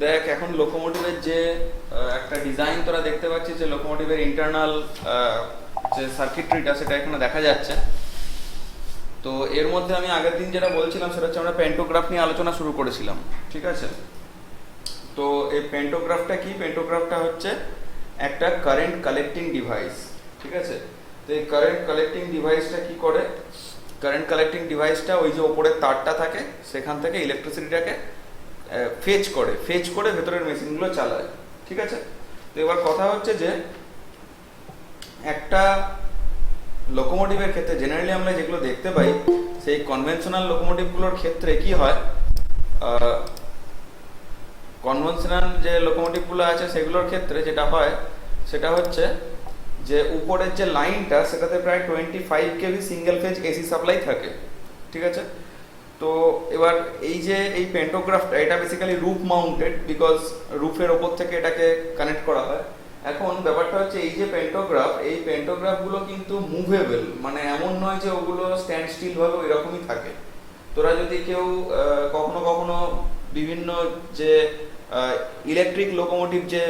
দেখ এখন লোকোমোটিভের যে একটা ডিজাইন তোরা দেখতে পাচ্ছিস, যে লোকোমোটিভের ইন্টারনাল যে সার্কিটরিটা সেটা এখানে দেখা যাচ্ছে। তো এর মধ্যে আমি আগের দিন যেটা বলছিলাম সেটা হচ্ছে আমরা প্যান্টোগ্রাফ নিয়ে আলোচনা শুরু করেছিলাম, ঠিক আছে? তো এই প্যান্টোগ্রাফটা কি? প্যান্টোগ্রাফটা হচ্ছে একটা কারেন্ট কালেক্টিং ডিভাইস, ঠিক আছে? তো এই কারেন্ট কালেক্টিং ডিভাইসটা কি করে? কারেন্ট কালেক্টিং ডিভাইসটা ওই যে ওপরের তারটা থাকে সেখান থেকে ইলেকট্রিসিটিটাকে ফেচ করে ভেতরের মেশিনগুলো চালায়, ঠিক আছে? তো এবার কথা হচ্ছে যে একটা লোকোমোটিভের ক্ষেত্রে জেনারেলি আমরা যেগুলো দেখতে পাই, সেই কনভেনশনাল লোকোমোটিভগুলোর ক্ষেত্রে কি হয়, কনভেনশনাল যে লোকোমোটিভগুলো আছে সেগুলোর ক্ষেত্রে যেটা হয় সেটা হচ্ছে যে উপরের যে লাইনটা সেটাতে প্রায় 25 KV single phase AC supply থাকে, ঠিক আছে? তো এবার এই যে এই প্যান্টোগ্রাফটা, এটা বেসিক্যালি রুফ মাউন্টেড, বিকজ রুফের ওপর থেকে এটাকে কানেক্ট করা হয়। এখন ব্যাপারটা হচ্ছে এই যে এই প্যান্টোগ্রাফগুলো কিন্তু মুভেবল, মানে এমন নয় যে ওগুলো স্ট্যান্ড স্টিল ভাবে এরকমই থাকে। তোরা যদি কেউ কখনো কখনো বিভিন্ন যে ইলেকট্রিক লোকোমোটিভ যে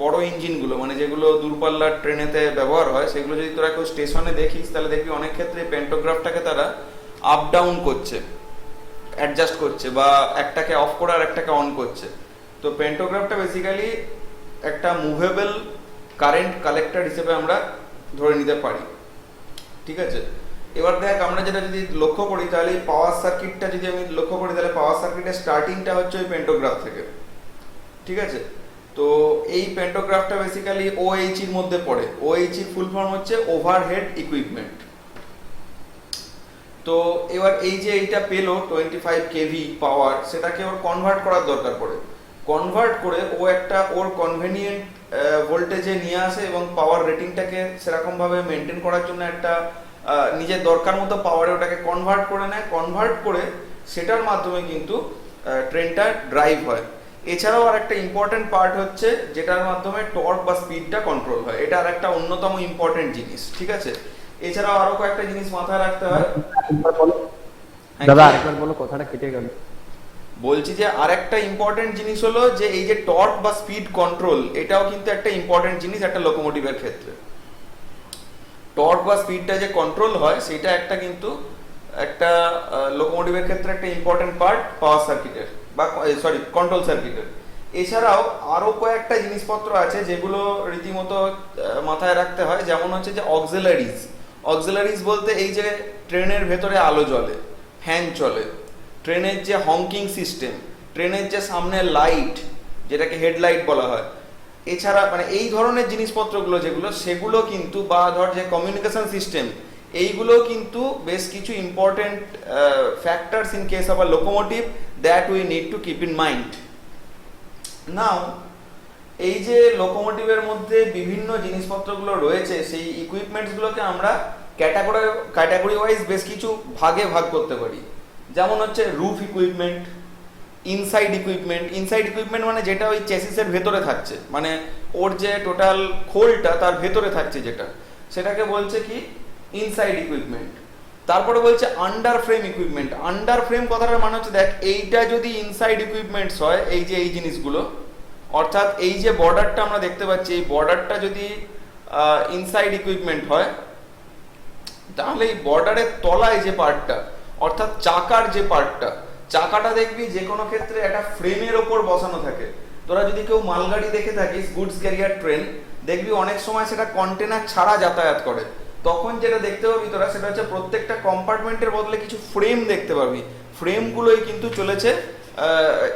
বড় ইঞ্জিনগুলো, মানে যেগুলো দূরপাল্লার ট্রেনেতে ব্যবহার হয়, সেগুলো যদি তোরা কেউ স্টেশনে দেখিস তাহলে দেখবি অনেক ক্ষেত্রে প্যান্টোগ্রাফটাকে তারা আপ ডাউন করছে, অ্যাডজাস্ট করছে, বা একটাকে অফ করে আর একটাকে অন করছে। তো প্যান্টোগ্রাফটা বেসিক্যালি একটা মুভেবল কারেন্ট কালেক্টর হিসেবে আমরা ধরে নিতে পারি, ঠিক আছে? এবার দেখ আমরা যেটা যদি লক্ষ্য করি তাহলে এই পাওয়ার সার্কিটটা যদি আমি লক্ষ্য করি তাহলে পাওয়ার সার্কিটের স্টার্টিংটা হচ্ছে ওই প্যান্টোগ্রাফ থেকে, ঠিক আছে? তো এই প্যান্টোগ্রাফটা বেসিক্যালি ওএইচ এর মধ্যে পড়ে। ওএইচ এর ফুল ফর্ম হচ্ছে ওভারহেড ইকুইপমেন্ট। তো এবার এই যে এইটা পেলো 25 কেভি পাওয়ার, সেটাকে ওর কনভার্ট করার দরকার পড়ে। কনভার্ট করে ও একটা ওর কনভেনিয়েন্ট ভোল্টেজে নিয়ে আসে এবং পাওয়ার রেটিংটাকে সেরকম ভাবে মেনটেন করার জন্য একটা নিজের দরকার মতো পাওয়ারে ওটাকে কনভার্ট করে নেয়। কনভার্ট করে সেটার মাধ্যমে কিন্তু ট্রেনটা ড্রাইভ হয়। এছাড়াও আর একটা ইম্পর্টেন্ট পার্ট হচ্ছে যেটার মাধ্যমে টর্ক বা স্পিডটা কন্ট্রোল হয়। এটা আর একটা অন্যতম ইম্পর্টেন্ট জিনিস, ঠিক আছে? এছাড়াও আরো কয়েকটা জিনিস মাথায় রাখতে হয়। দাদা আরেকবার বলো, কথাটা কেটে গেল। বলছি যে আরেকটা ইম্পর্টেন্ট জিনিস হলো যে এই যে টর্ক বা স্পিড কন্ট্রোল, এটাও কিন্তু একটা ইম্পর্টেন্ট জিনিস একটা লোকোমোটিভের ক্ষেত্রে। টর্ক বা স্পিডটা যে কন্ট্রোল হয় সেটা একটা কিন্তু একটা লোকোমোটিভের ক্ষেত্রে একটা ইম্পর্টেন্ট পার্ট পাওয়ার সার্কিটের বা কন্ট্রোল সার্কিটের। এছাড়াও আরো কয়েকটা জিনিসপত্র আছে যেগুলো রীতিমতো মাথায় রাখতে হয়, যেমন হচ্ছে যে অক্সিলারিজ বলতে এই যে ট্রেনের ভেতরে আলো জ্বলে, ফ্যান চলে, ট্রেনের যে হংকিং সিস্টেম, ট্রেনের যে সামনে লাইট যেটাকে হেডলাইট বলা হয়, এছাড়া মানে এই ধরনের জিনিসপত্রগুলো যেগুলো, সেগুলো কিন্তু, বা ধর যে কমিউনিকেশন সিস্টেম, এইগুলো কিন্তু বেশ কিছু important factors in case of a locomotive that we need to keep in mind. Now এই যে লোকোমোটিভের মধ্যে বিভিন্ন জিনিসপত্রগুলো রয়েছে, সেই ইকুইপমেন্টসগুলোকে আমরা ক্যাটাগরি ওয়াইজ বেশ কিছু ভাগে ভাগ করতে পারি। যেমন হচ্ছে রুফ ইকুইপমেন্ট, ইনসাইড ইকুইপমেন্ট মানে যেটা ওই চেসিসের ভেতরে থাকছে, মানে ওর যে টোটাল খোলটা তার ভেতরে থাকছে যেটা, সেটাকে বলছে কি ইনসাইড ইকুইপমেন্ট। তারপরে বলছে under frame equipment. Under frame কথাটার মানে হচ্ছে দেখ এইটা যদি ইনসাইড ইকুইপমেন্টস হয়, এই যে এই জিনিসগুলো, অর্থাৎ এই যে বর্ডারটা আমরা দেখতে পাচ্ছি, এই বর্ডারটা যদি ইনসাইড ইকুইপমেন্ট হয়, তাহলে এই বর্ডারের তলায় যে পার্টটা, অর্থাৎ চাকার যে পার্টটা, চাকাটা দেখবি যে কোনো ক্ষেত্রে একটা ফ্রেমের ওপর বসানো থাকে। তোরা যদি কেউ মালগাড়ি দেখে থাকিস, গুডস ক্যারিয়ার ট্রেন, দেখবি অনেক সময় সেটা কন্টেনার ছাড়া যাতায়াত করে। তখন যেটা দেখতে পাবি তোরা, সেটা হচ্ছে প্রত্যেকটা কম্পার্টমেন্টের বদলে কিছু ফ্রেম দেখতে পাবি। ফ্রেমগুলোই কিন্তু চলেছে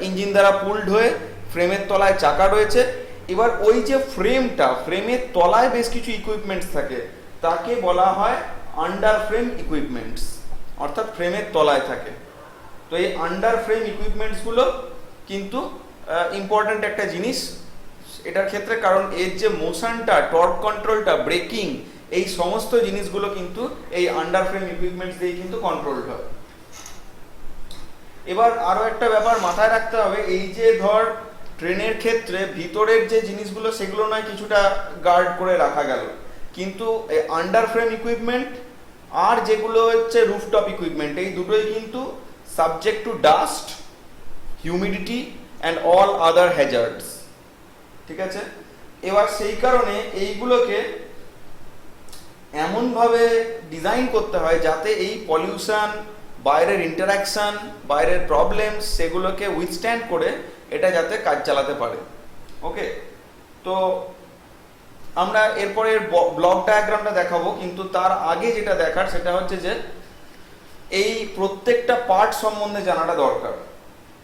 ইঞ্জিন দ্বারা পুলড হয়ে, ফ্রেমের তলায় চাকা রয়েছে। এবার ওই যে ফ্রেমের তলায় বেশ কিছু ইকুইপমেন্টস থাকে, তাকে বলা হয় আন্ডার ফ্রেম ইকুইপমেন্টস, অর্থাৎ ফ্রেমের তলায় থাকে। তো এই আন্ডার ফ্রেম ইকুইপমেন্টসগুলো কিন্তু ইম্পর্ট্যান্ট একটা জিনিস এটার ক্ষেত্রে, কারণ এর যে মোশনটা, টর্ক কন্ট্রোলটা, ব্রেকিং, এই সমস্ত জিনিসগুলো কিন্তু এই আন্ডার ফ্রেম ইকুইপমেন্টস দিয়ে কিন্তু কন্ট্রোল হয়। এবার আরো একটা ব্যাপার মাথায় রাখতে হবে, এই যে ধর ট্রেনের ক্ষেত্রে ভিতরের যে জিনিসগুলো সেগুলো নয় কিছুটা গার্ড করে রাখা গেল, কিন্তু আন্ডার ফ্রেম ইকুইপমেন্ট আর যেগুলো হচ্ছে রুফটপ ইকুইপমেন্ট, এই দুটোই কিন্তু subject to dust, humidity and all other hazards. ঠিক আছে, এবার সেই কারণে এইগুলোকে এমনভাবে ডিজাইন করতে হয় যাতে এই পলিউশন, বাইরের ইন্টারাকশন, বাইরের প্রবলেম, সেগুলোকে উইথস্ট্যান্ড করে এটা যাতে কাজ চালাতে পারে। ওকে, তো আমরা এরপরে ব্লক ডায়াগ্রামটা দেখাবো, কিন্তু তার আগে যেটা দেখার সেটা হচ্ছে যে এই প্রত্যেকটা পার্ট সম্বন্ধে জানাটা দরকার।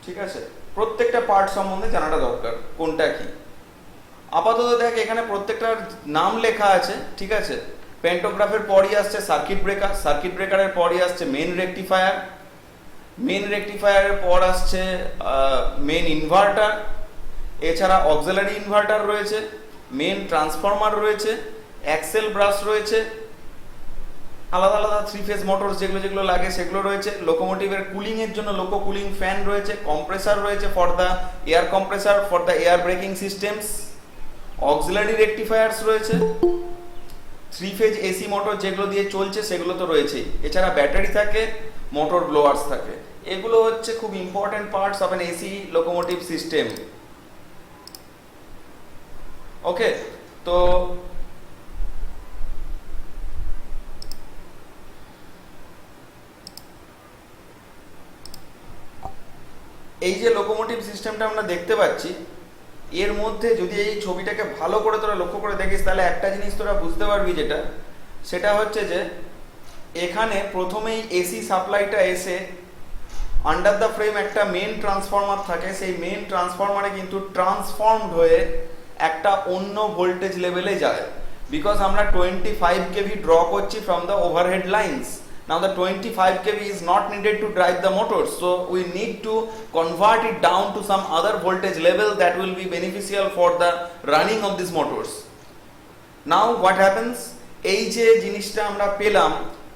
ঠিক আছে, প্রত্যেকটা পার্ট সম্বন্ধে জানাটা দরকার, কোনটা কি। আপাতত দেখ এখানে প্রত্যেকটার নাম লেখা আছে। ঠিক আছে, প্যান্টোগ্রাফের পরই আসছে সার্কিট ব্রেকার, সার্কিট ব্রেকারের পরই আসছে মেন রেকটিফায়ার, মেন রেকটিফায়ারের পর আসছে মেন ইনভার্টার, এছাড়া অক্সিলারি ইনভার্টার রয়েছে, মেন ট্রান্সফরমার রয়েছে, অ্যাক্সেল ব্রাশ রয়েছে, আলাদা আলাদা 3 ফেজ মোটরস যেগুলো যেগুলো লাগে সেগুলো রয়েছে, লোকোমোটিভের কুলিং এর জন্য লোকো কুলিং ফ্যান রয়েছে, কম্প্রেসার রয়েছে for the air compressor for the air braking systems, auxiliary rectifiers রয়েছে, 3 ফেজ এসি মোটর যেগুলো দিয়ে চলছে সেগুলো তো রয়েছেই, এছাড়া ব্যাটারি থাকে, মোটর ব্লোয়ার্স থাকে। এগুলো হচ্ছে খুব important parts of an AC locomotive system. Okay, তো এই যে লোকোমোটিভ সিস্টেমটা আমরা দেখতে পাচ্ছি, এর মধ্যে যদি এই ছবিটাকে ভালো করে তোরা লক্ষ্য করে দেখিস তাহলে একটা জিনিস তোরা বুঝতে পারবি, সেটা হচ্ছে যে এখানে প্রথমেই এসি সাপ্লাইটা এসে আন্ডার দ্য ফ্রেম একটা মেন ট্রান্সফরমার থাকে, সেই মেন ট্রান্সফরমারে কিন্তু ট্রান্সফর্মড হয়ে একটা অন্য ভোল্টেজ লেভেলে যায়, বিকজ আমরা 25 kV ড্র করছি from the overhead lines. Now the 25 kV is not needed to drive the motors, so we need to convert it down to some other voltage level that will be beneficial for the running of these motors. Now what happens, এই যে জিনিসটা আমরা পেলাম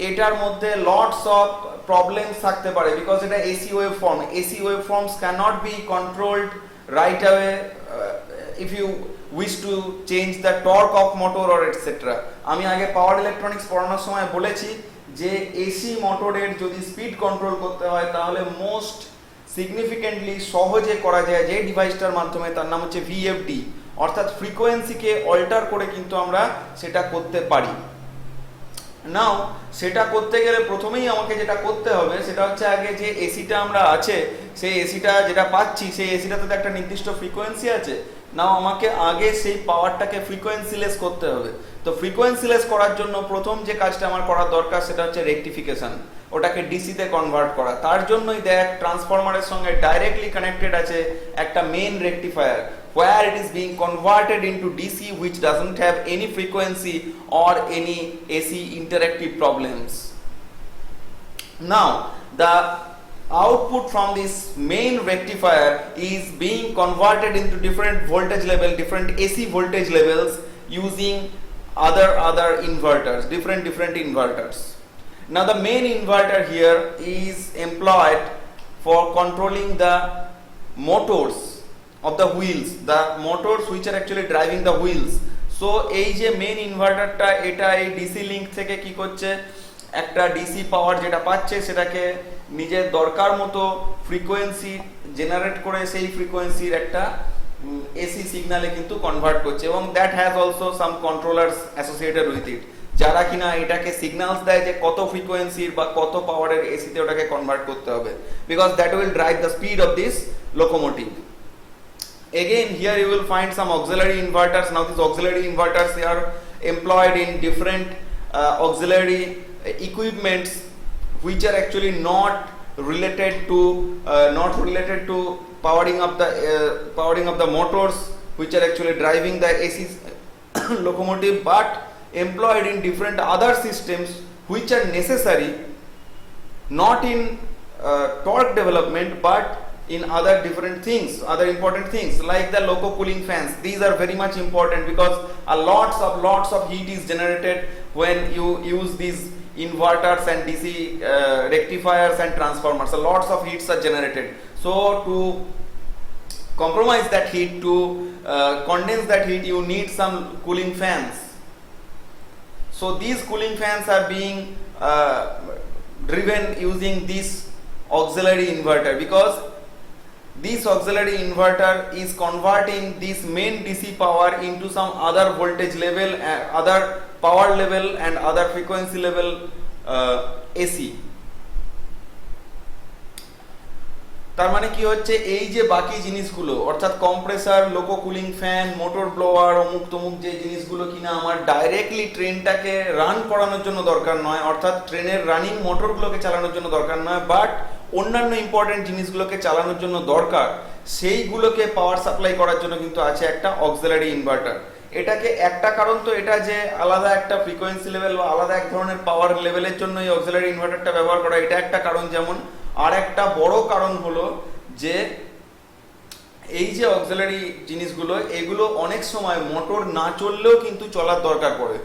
এটার মধ্যে lots of problems থাকতে পারে, because এটা AC waveform, AC waveforms cannot be controlled right away if you wish to change the torque of motor or etc. আমি আগে পাওয়ার ইলেকট্রনিক্স পড়ানোর সময় বলেছি যে এসি মোটরের যদি স্পিড কন্ট্রোল করতে হয় তাহলে মোস্ট সিগনিফিকেন্টলি সহজে করা যায় যে ডিভাইসটার মাধ্যমে, তার নাম হচ্ছে ভিএফডি, অর্থাৎ ফ্রিকোয়েন্সিকে অল্টার করে কিন্তু আমরা সেটা করতে পারি। নাও সেটা করতে গেলে প্রথমেই আমাকে যেটা করতে হবে সেটা হচ্ছে আগে যে এসিটা আমরা আছে, সেই এসিটা যেটা পাচ্ছি সেই এসিটাতে তো একটা নির্দিষ্ট ফ্রিকোয়েন্সি আছে। নাও আমাকে আগে সেই পাওয়ারটাকে ফ্রিকোয়েন্সিলেস করতে হবে। তো ফ্রিকোয়েন্সিলেস করার জন্য প্রথম যে কাজটা আমার করার দরকার সেটা হচ্ছে রেকটিফিকেশন, ওটাকে ডিসিতে কনভার্ট করা। তার জন্যই দেখ ট্রান্সফরমারের সঙ্গে ডাইরেক্টলি কানেক্টেড আছে একটা main rectifier, where it is being converted into DC which doesn't have any frequency or any AC interactive problems. Now the output from this main rectifier is being converted into different voltage level, different AC voltage levels using other inverters, different inverters. Now the main inverter here is employed for controlling the motors of the wheels, the motors which are actually driving the wheels. So এই যে main ইনভার্টারটা এটা এই DC link থেকে কি করছে, একটা DC power যেটা পাচ্ছে সেটাকে নিজের দরকার মতো ফ্রিকোয়েন্সি জেনারেট করে সেই ফ্রিকোয়েন্সির একটা এসি সিগনালে কিন্তু কনভার্ট করছে, এবং that has also some controllers associated with it, যারা কিনা এটাকে সিগন্যালস দেয় যে কত ফ্রিকোয়েন্সির বা কত পাওয়ারের এসিতে ওটাকে কনভার্ট করতে হবে, because that will drive the speed of this locomotive. Again here you will find some auxiliary inverters. Now these auxiliary inverters, they are employed in different auxiliary equipments which are actually not related to powering up the motors which are actually driving the AC locomotive, but employed in different other systems which are necessary not in torque development but in other different things, other important things like the loco cooling fans. These are very much important because lots of heat is generated when you use these inverters and DC rectifiers and transformers. So lots of heats are generated. So to compromise that heat, to condense that heat, you need some cooling fans. So these cooling fans are being driven using this auxiliary inverter, because this auxiliary inverter is converting this main DC power into some other voltage level, other power level and other frequency level AC. তার মানে কি হচ্ছে, এই যে বাকি জিনিসগুলো অর্থাৎ compressor, লোকো cooling fan, motor blower, অমুক তমুক যে জিনিসগুলো কিনা আমার ডাইরেক্টলি ট্রেনটাকে রান করানোর জন্য দরকার নয়, অর্থাৎ ট্রেনের রানিং মোটরগুলোকে চালানোর জন্য দরকার নয়, বাট অন্যান্য ইম্পর্টেন্ট জিনিসগুলোকে চালানোর জন্য দরকার, সেইগুলোকে পাওয়ার সাপ্লাই করার জন্য কিন্তু আছে একটা অক্সিলারি ইনভার্টার। এটাকে একটা কারণ তো এটা যে আলাদা একটা ফ্রিকোয়েন্সি লেভেল বা আলাদা এক ধরনের পাওয়ার লেভেলের জন্য এই অক্সিলারি ইনভার্টারটা ব্যবহার করা, এটা একটা কারণ। যেমন আর একটা বড় কারণ হলো যে এই যে অক্সিলারি জিনিসগুলো, এগুলো অনেক সময় মোটর না চললেও কিন্তু চলার দরকার পড়ে।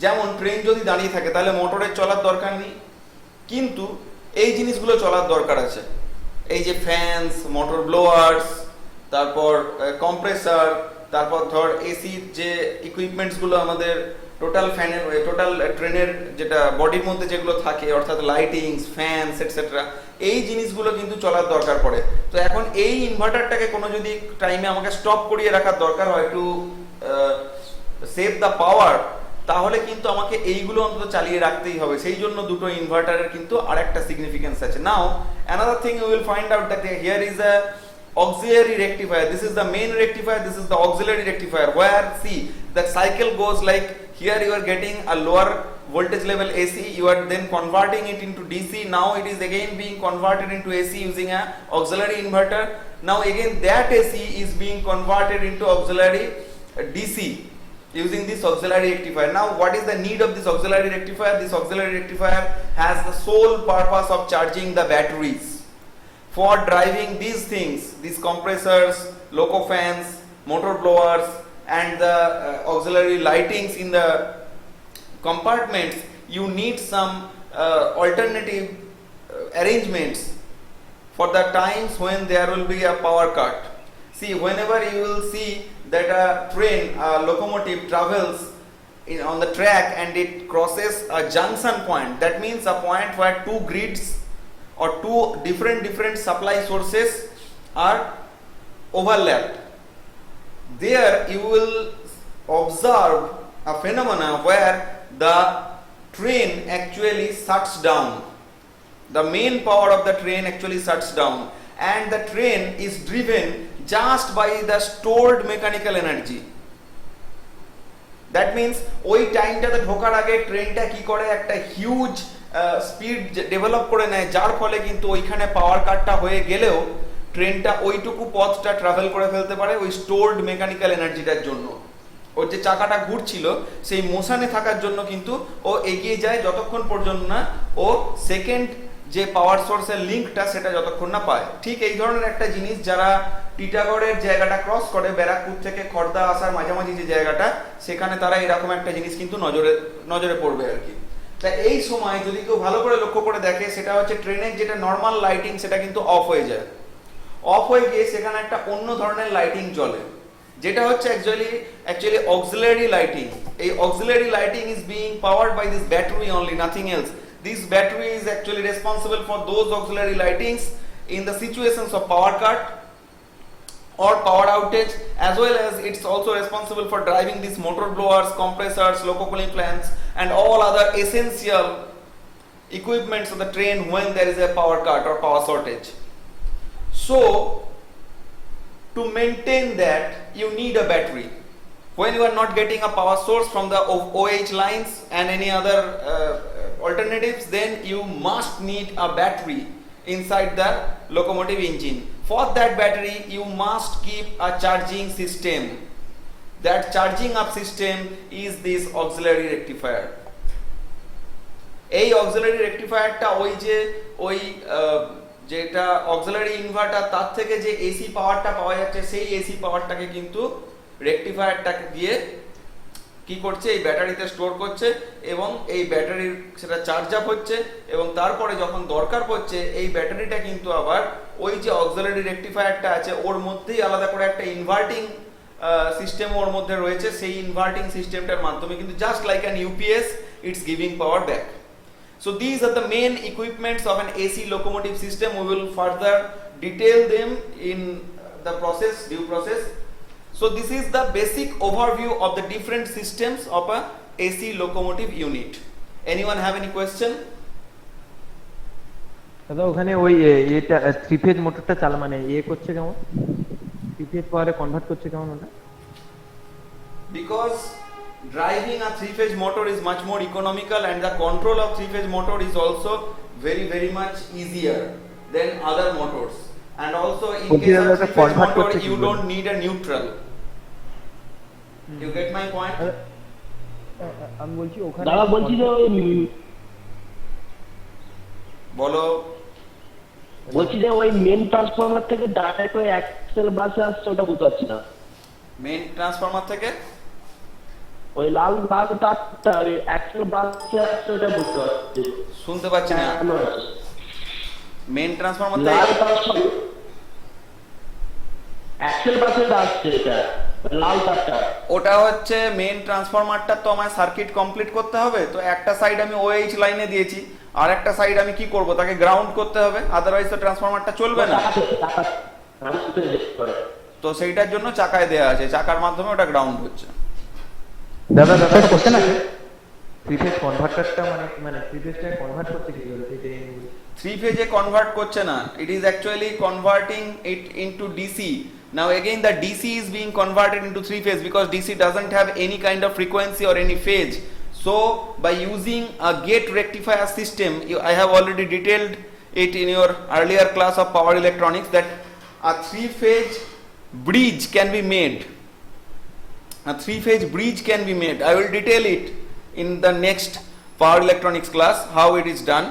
যেমন ট্রেন যদি দাঁড়িয়ে থাকে তাহলে মোটরের চলার দরকার নেই, কিন্তু এই জিনিসগুলো চলার দরকার আছে। এই যে ফ্যানস, মোটর ব্লোয়ার্স, তারপর কম্প্রেসার, তারপর ধর এসির যে ইকুইপমেন্টসগুলো আমাদের টোটাল ফ্যানের, টোটাল ট্রেনের যেটা বডির মধ্যে যেগুলো থাকে, অর্থাৎ লাইটিংস, ফ্যানস এটসেট্রা, এই জিনিসগুলো কিন্তু চলার দরকার পড়ে। তো এখন এই ইনভার্টারটাকে কোনো যদি টাইমে আমাকে স্টপ করিয়ে রাখার দরকার হয় টু সেভ দ্য পাওয়ার, তাহলে কিন্তু আমাকে এইগুলো অন্তত চালিয়ে রাখতেই হবে। সেই জন্য দুটো ইনভার্টারের কিন্তু আরেকটা সিগনিফিকেন্স আছে। Now another thing you will find out that here is a auxiliary rectifier. This is the main rectifier, this is the auxiliary rectifier, where see the cycle goes like here you are getting a lower voltage level AC, you are then converting it into DC, now it is again being converted into AC using a auxiliary inverter. Now again that AC is being converted into auxiliary DC using this auxiliary rectifier. Now what is the need of this auxiliary rectifier? This auxiliary rectifier has the sole purpose of charging the batteries for driving these things, these compressors, loco fans, motor blowers and the auxiliary lightings in the compartments. You need some alternative arrangements for the times when there will be a power cut. See, whenever you will see that a train, a locomotive travels on the track and it crosses a junction point, that means a point where two grids or two different supply sources are overlapped. There you will observe a phenomena where the train actually shuts down. The main power of the train actually shuts down and the train is driven just by the stored mechanical energy. That means ওই টাইমটাতে ঢোকার আগে ট্রেনটা কি করে, একটা huge speed develop করে নেয়, যার ফলে কিন্তু ওইখানে পাওয়ার কাটটা হয়ে গেলেও ট্রেনটা ওইটুকু পথটা ট্রাভেল করে ফেলতে পারে ওই স্টোরড মেকানিক্যাল এনার্জিটার জন্য। ওর যে চাকাটা ঘুরছিল সেই মোশনে থাকার জন্য কিন্তু ও এগিয়ে যায় যতক্ষণ পর্যন্ত না ও সেকেন্ড যে পাওয়ার সোর্সের লিঙ্কটা সেটা যতক্ষণ না পায়। ঠিক এই ধরনের একটা জিনিস যারা টিটাগড়ের জায়গাটা ক্রস করে ব্যারাকপুর থেকে খড়দা আসার মাঝামাঝি যে জায়গাটা, সেখানে তারা এরকম একটা জিনিস কিন্তু নজরে পড়বে আর কি। তা এই সময় যদি কেউ ভালো করে লক্ষ্য করে দেখে, সেটা হচ্ছে ট্রেনের যেটা নর্মাল লাইটিং সেটা কিন্তু অফ হয়ে যায়। অফ হয়ে গিয়ে সেখানে একটা অন্য ধরনের লাইটিং জ্বলে, যেটা হচ্ছে অ্যাকচুয়ালি অক্সিলারি লাইটিং। এই auxiliary lighting is being powered by this battery only, nothing else. This battery is actually responsible for those auxiliary lightings in the situations of power cut or power outage, as well as it's also responsible for driving these motor blowers, compressors, loco cooling fans and all other essential equipments of the train when there is a power cut or power shortage. So to maintain that you need a battery. When you are not getting a power source from the OH lines and any other alternatives, then you must need a battery inside the locomotive engine. For that battery you must keep a charging system. That charging up system is this auxiliary rectifier. এই auxiliary rectifier টা ওই যেটা auxiliary inverter তার থেকে যে AC পাওয়ারটা পাওয়া যাচ্ছে, সেই AC পাওয়ারটাকে কিন্তু রেকটিফায়ারটাকে দিয়ে কি করছে, এই ব্যাটারিতে স্টোর করছে এবং এই ব্যাটারির সেটা চার্জ আপ হচ্ছে এবং তারপরে যখন দরকার পড়ছে এই ব্যাটারিটা কিন্তু আবার ওই যে অক্সিলারি রেকটিফায়ারটা আছে ওর মধ্যেই আলাদা করে একটা ইনভার্টিং সিস্টেম ওর মধ্যে রয়েছে। সেই ইনভার্টিং সিস্টেমটার মাধ্যমে কিন্তু just like an UPS it's giving power back. So these are the main equipments of an AC locomotive system. We will further detail them in the process, due process. So this is the basic overview of the different systems of a AC locomotive unit. Anyone have any question? দাদা ওখানে ওই এটা 3 phase মোটরটা চালা মানে করছে কেমন 3 phase পাওয়ারে কনভার্ট করছে কেমন ওটা Because driving a 3-phase motor is much more economical and the control of 3-phase motor is also very much easier than other motors. And also in case of 3-phase motor you don't need a neutral. You get my point? আমি বলছি ওখানে দাদা বলছি যে বলো বলছি যে ওই মেন ট্রান্সফরমার থেকে ডাইরেক্ট ওই অ্যাক্সেল বাসে আসছে ওটা বুঝতে পারছি না মেইন ট্রান্সফরমার থেকে ওই লাল তারটা ওই অ্যাক্সেল বাসে আসছে ওটা বুঝতে পারছি শুনতে পাচ্ছি না মেইন ট্রান্সফরমার থেকে লাল ট্রান্সফরমার অ্যাক্সেল বাসে আসছে এটা লাল তারটা ওটা হচ্ছে মেইন ট্রান্সফরমারটা তো আমার সার্কিট কমপ্লিট করতে হবে তো একটা সাইড আমি ওএইচ লাইনে দিয়েছি আর একটা সাইড আমি কি করব তাকে গ্রাউন্ড করতে হবে আদারওয়াইজ তো ট্রান্সফরমারটা চলবে না তো সেইটার জন্য চাকায় দেয়া আছে চাকার মাধ্যমে ওটা গ্রাউন্ড হচ্ছে দাদা একটা কোশ্চেন আছে 3 ফেজ কনভার্টারটা মানে 3 ফেজটা কনভার্ট করতে কি বলতে এটা 3 phase convert করছে না it is actually converting it into DC now again the DC is being converted into 3 phase because DC doesn't have any kind of frequency or any phase so by using a gate rectifier system I have already detailed it in your earlier class of power electronics that a 3-phase bridge can be made a 3-phase bridge can be made I will detail it in the next power electronics class how it is done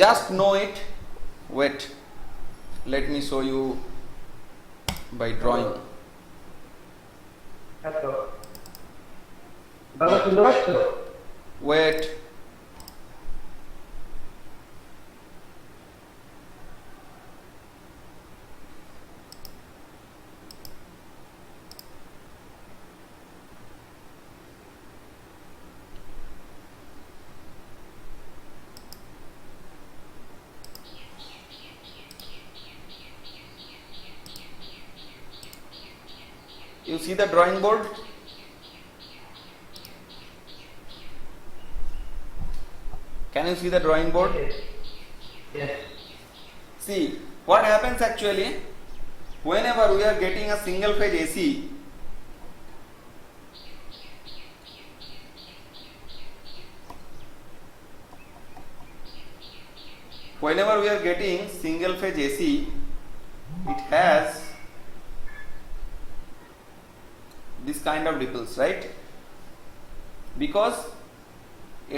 just know it wait let me show you by drawing দাদা শুনতে পাচ্ছ wait you see the drawing board can you see the drawing board yes see what happens actually whenever we are getting a single phase AC whenever we are getting single phase AC it has this kind of ripples right because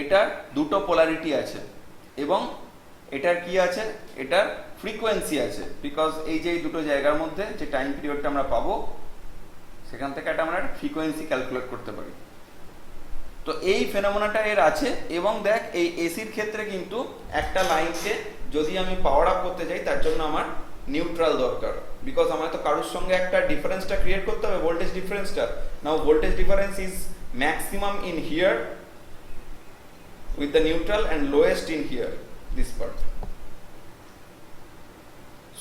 এটার দুটো polarity আছে এবং এটার কি আছে এটার frequency আছে because এই যে দুটো জায়গার মধ্যে যে টাইম পিরিয়ডটা আমরা পাবো সেখান থেকে একটা আমরা ফ্রিকোয়েন্সি ক্যালকুলেট করতে পারি তো এই ফেনোমেনাটা এর আছে এবং দেখ এই এসির ক্ষেত্রে কিন্তু একটা লাইনকে যদি আমি পাওয়ার আপ করতে যাই তার জন্য আমার নিউট্রাল দরকার বিকজ আমার তো কারোর সঙ্গে একটা ডিফারেন্সটা ক্রিয়েট করতে হবে ভোল্টেজ ডিফারেন্সটা now voltage difference is maximum in here with the neutral and lowest in here this part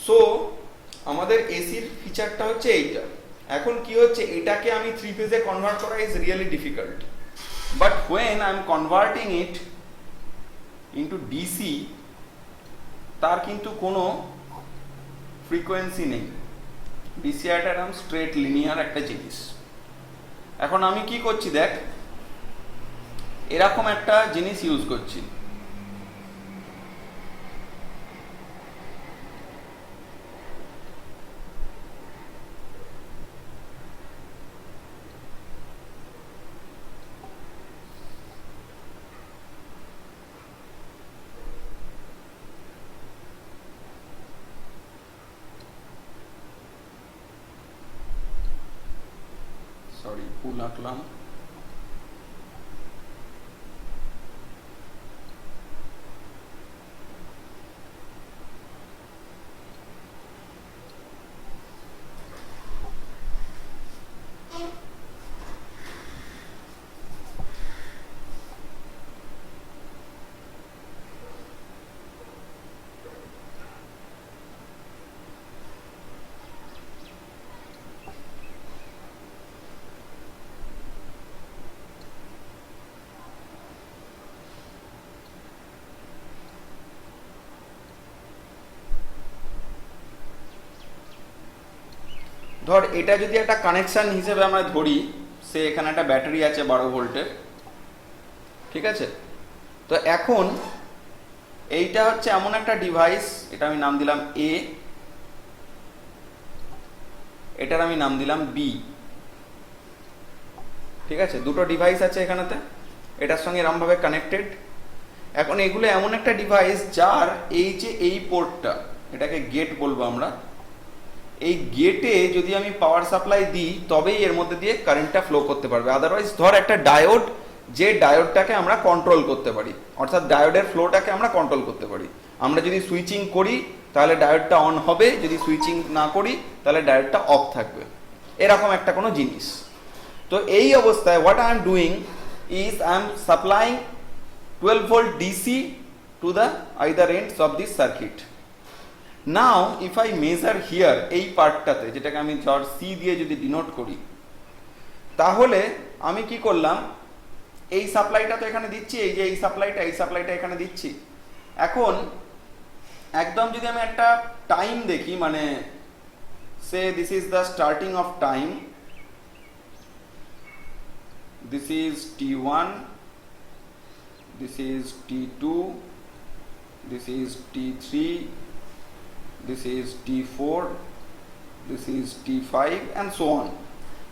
so আমাদের এসির ফিচারটা হচ্ছে এইটা এখন কি হচ্ছে এটাকে আমি 3 ফেজে কনভার্ট করা is really difficult but when I am converting it into DC তার কিন্তু কোনো ফ্রিকোয়েন্সি নেই DC একটা এরকম স্ট্রেট লিনিয়ার একটা জিনিস এখন আমি কি করছি দেখ এরকম একটা জিনিস ইউজ করছি সরি ভুল আঁকলাম ধর এটা যদি একটা কানেকশন হিসেবে আমরা ধরি, সে এখানে একটা ব্যাটারি আছে 12 ভোল্টের, ঠিক আছে? তো এখন এইটা হচ্ছে এমন একটা ডিভাইস, এটা আমি নাম দিলাম এ, এটার আমি নাম দিলাম বি, ঠিক আছে? দুটো ডিভাইস আছে এখানেতে, এটার সঙ্গে এরকম ভাবে কানেক্টেড। এখন এগুলো এমন একটা ডিভাইস যার এই যে এই পোর্টটা, এটাকে গেট বলবো আমরা, এই গেটে যদি আমি পাওয়ার সাপ্লাই দিই তবেই এর মধ্যে দিয়ে কারেন্টটা ফ্লো করতে পারবে। আদারওয়াইজ ধর একটা ডায়োড, যে ডায়োডটাকে আমরা কন্ট্রোল করতে পারি, অর্থাৎ ডায়োডের ফ্লোটাকে আমরা কন্ট্রোল করতে পারি। আমরা যদি সুইচিং করি তাহলে ডায়োডটা অন হবে, যদি সুইচিং না করি তাহলে ডায়োডটা অফ থাকবে, এরকম একটা কোনো জিনিস। তো এই অবস্থায় what I am doing is I am supplying 12 volt DC to the either ends of this circuit. Now if I measure here এই পার্টটাতে, যেটাকে আমি ধর C দিয়ে যদি ডিনোট করি, তাহলে আমি কি করলাম, এই সাপ্লাইটা তো এখানে দিচ্ছি, এই যে এই সাপ্লাইটা এখানে দিচ্ছি। এখন একদম যদি আমি একটা টাইম দেখি, মানে say this is the starting of time, this is T1, this is T2, this is T3, this is T4, this is T5 and so on.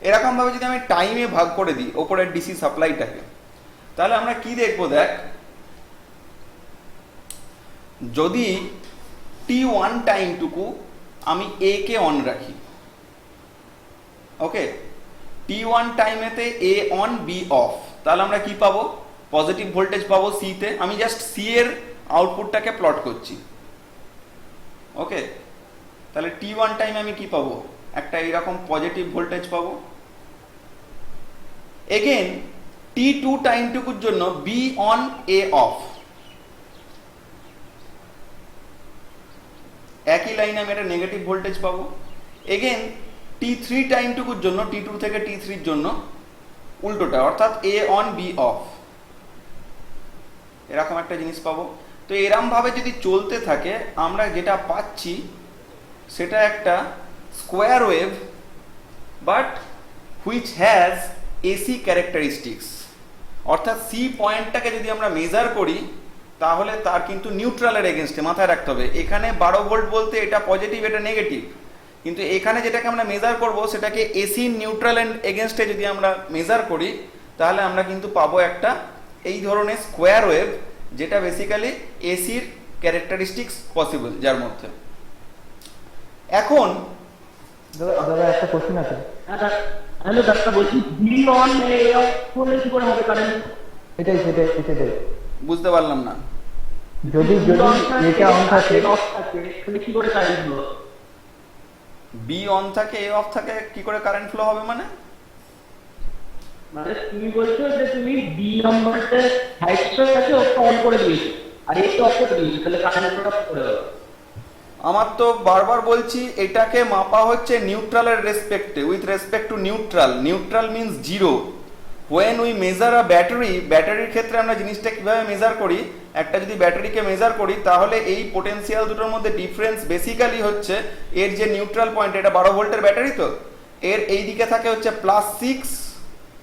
এরকম ভাবে যদি আমি টাইমে ভাগ করে দিই ওপরের ডিসি সাপ্লাইটাকে, তাহলে আমরা কি দেখবো, দেখ, যদি T1 টাইমটুকু আমি A কে অন রাখি, ওকে, T1 টাইমেতে A on B of, তাহলে আমরা কি পাবো, পজিটিভ ভোল্টেজ পাবো সি তে। আমি জাস্ট সি এর আউটপুটটাকে প্লট করছি, ওকে। তাহলে T1 টাইম আমি কি পাবো, একটা এইরকম পজিটিভ ভোল্টেজ পাবো। এগেন T2 টাইমটুকুর জন্য বি অন এ অফ, একই লাইনে আমি একটা নেগেটিভ ভোল্টেজ পাবো। এগেন T3 টাইমটুকুর জন্য, T2 থেকে T3 এর জন্য উল্টোটা, অর্থাৎ এ অন বি অফ, এরকম একটা জিনিস পাবো। তো এরকম ভাবে যদি চলতে থাকে, আমরা যেটা পাচ্ছি সেটা একটা square wave, but which has AC characteristics. অর্থাৎ সি পয়েন্টটাকে যদি আমরা মেজার করি তাহলে তার কিন্তু নিউট্রালের এগেনস্টে, মাথায় রাখতে হবে, এখানে 12 ভোল্ট বলতে এটা পজিটিভ এটা নেগেটিভ, কিন্তু এখানে যেটাকে আমরা মেজার করব সেটাকে এসি নিউট্রাল এন্ড এগেনস্টে যদি আমরা মেজার করি তাহলে আমরা কিন্তু পাবো একটা এই ধরনের স্কোয়ার ওয়েভ, যেটা বেসিক্যালি এসির ক্যারেক্টারিস্টিক্স পসিবল যার মধ্যে। এখন দাদা একটা কোশ্চেন আছে। হ্যালো ডাক্তার, বলছি বি অন এ অফ করলে কি করে হবে কারেন্ট? সেটাই বুঝতে পারলাম না। যদি এটা অন থাকে, অফ থাকে, তাহলে কি করে কারেন্ট ফ্লো? বি অন থাকে এ অফ থাকে, কি করে কারেন্ট ফ্লো হবে মানে? মানে তুমি বলছো যে তুমি বি নাম্বারটা হাইটসের কাছে ওটা অন করে দিয়েছো আর এটা অফ করে দিয়েছো, তাহলে কারেন্ট ফ্লোটা করে হবে। আমার তো বারবার বলছি এটাকে মাপা হচ্ছে নিউট্রালের রেসপেক্টে, with respect to neutral. Neutral means zero. When we measure a battery, ব্যাটারির ক্ষেত্রে আমরা জিনিসটা কিভাবে মেজার করি, একটা যদি ব্যাটারিকে মেজার করি তাহলে এই পোটেনশিয়াল দুটোর মধ্যে ডিফারেন্স বেসিক্যালি হচ্ছে এর যে নিউট্রাল পয়েন্ট, এটা 12 ভোল্টের ব্যাটারি, তো এর এই দিকে থাকে হচ্ছে +6,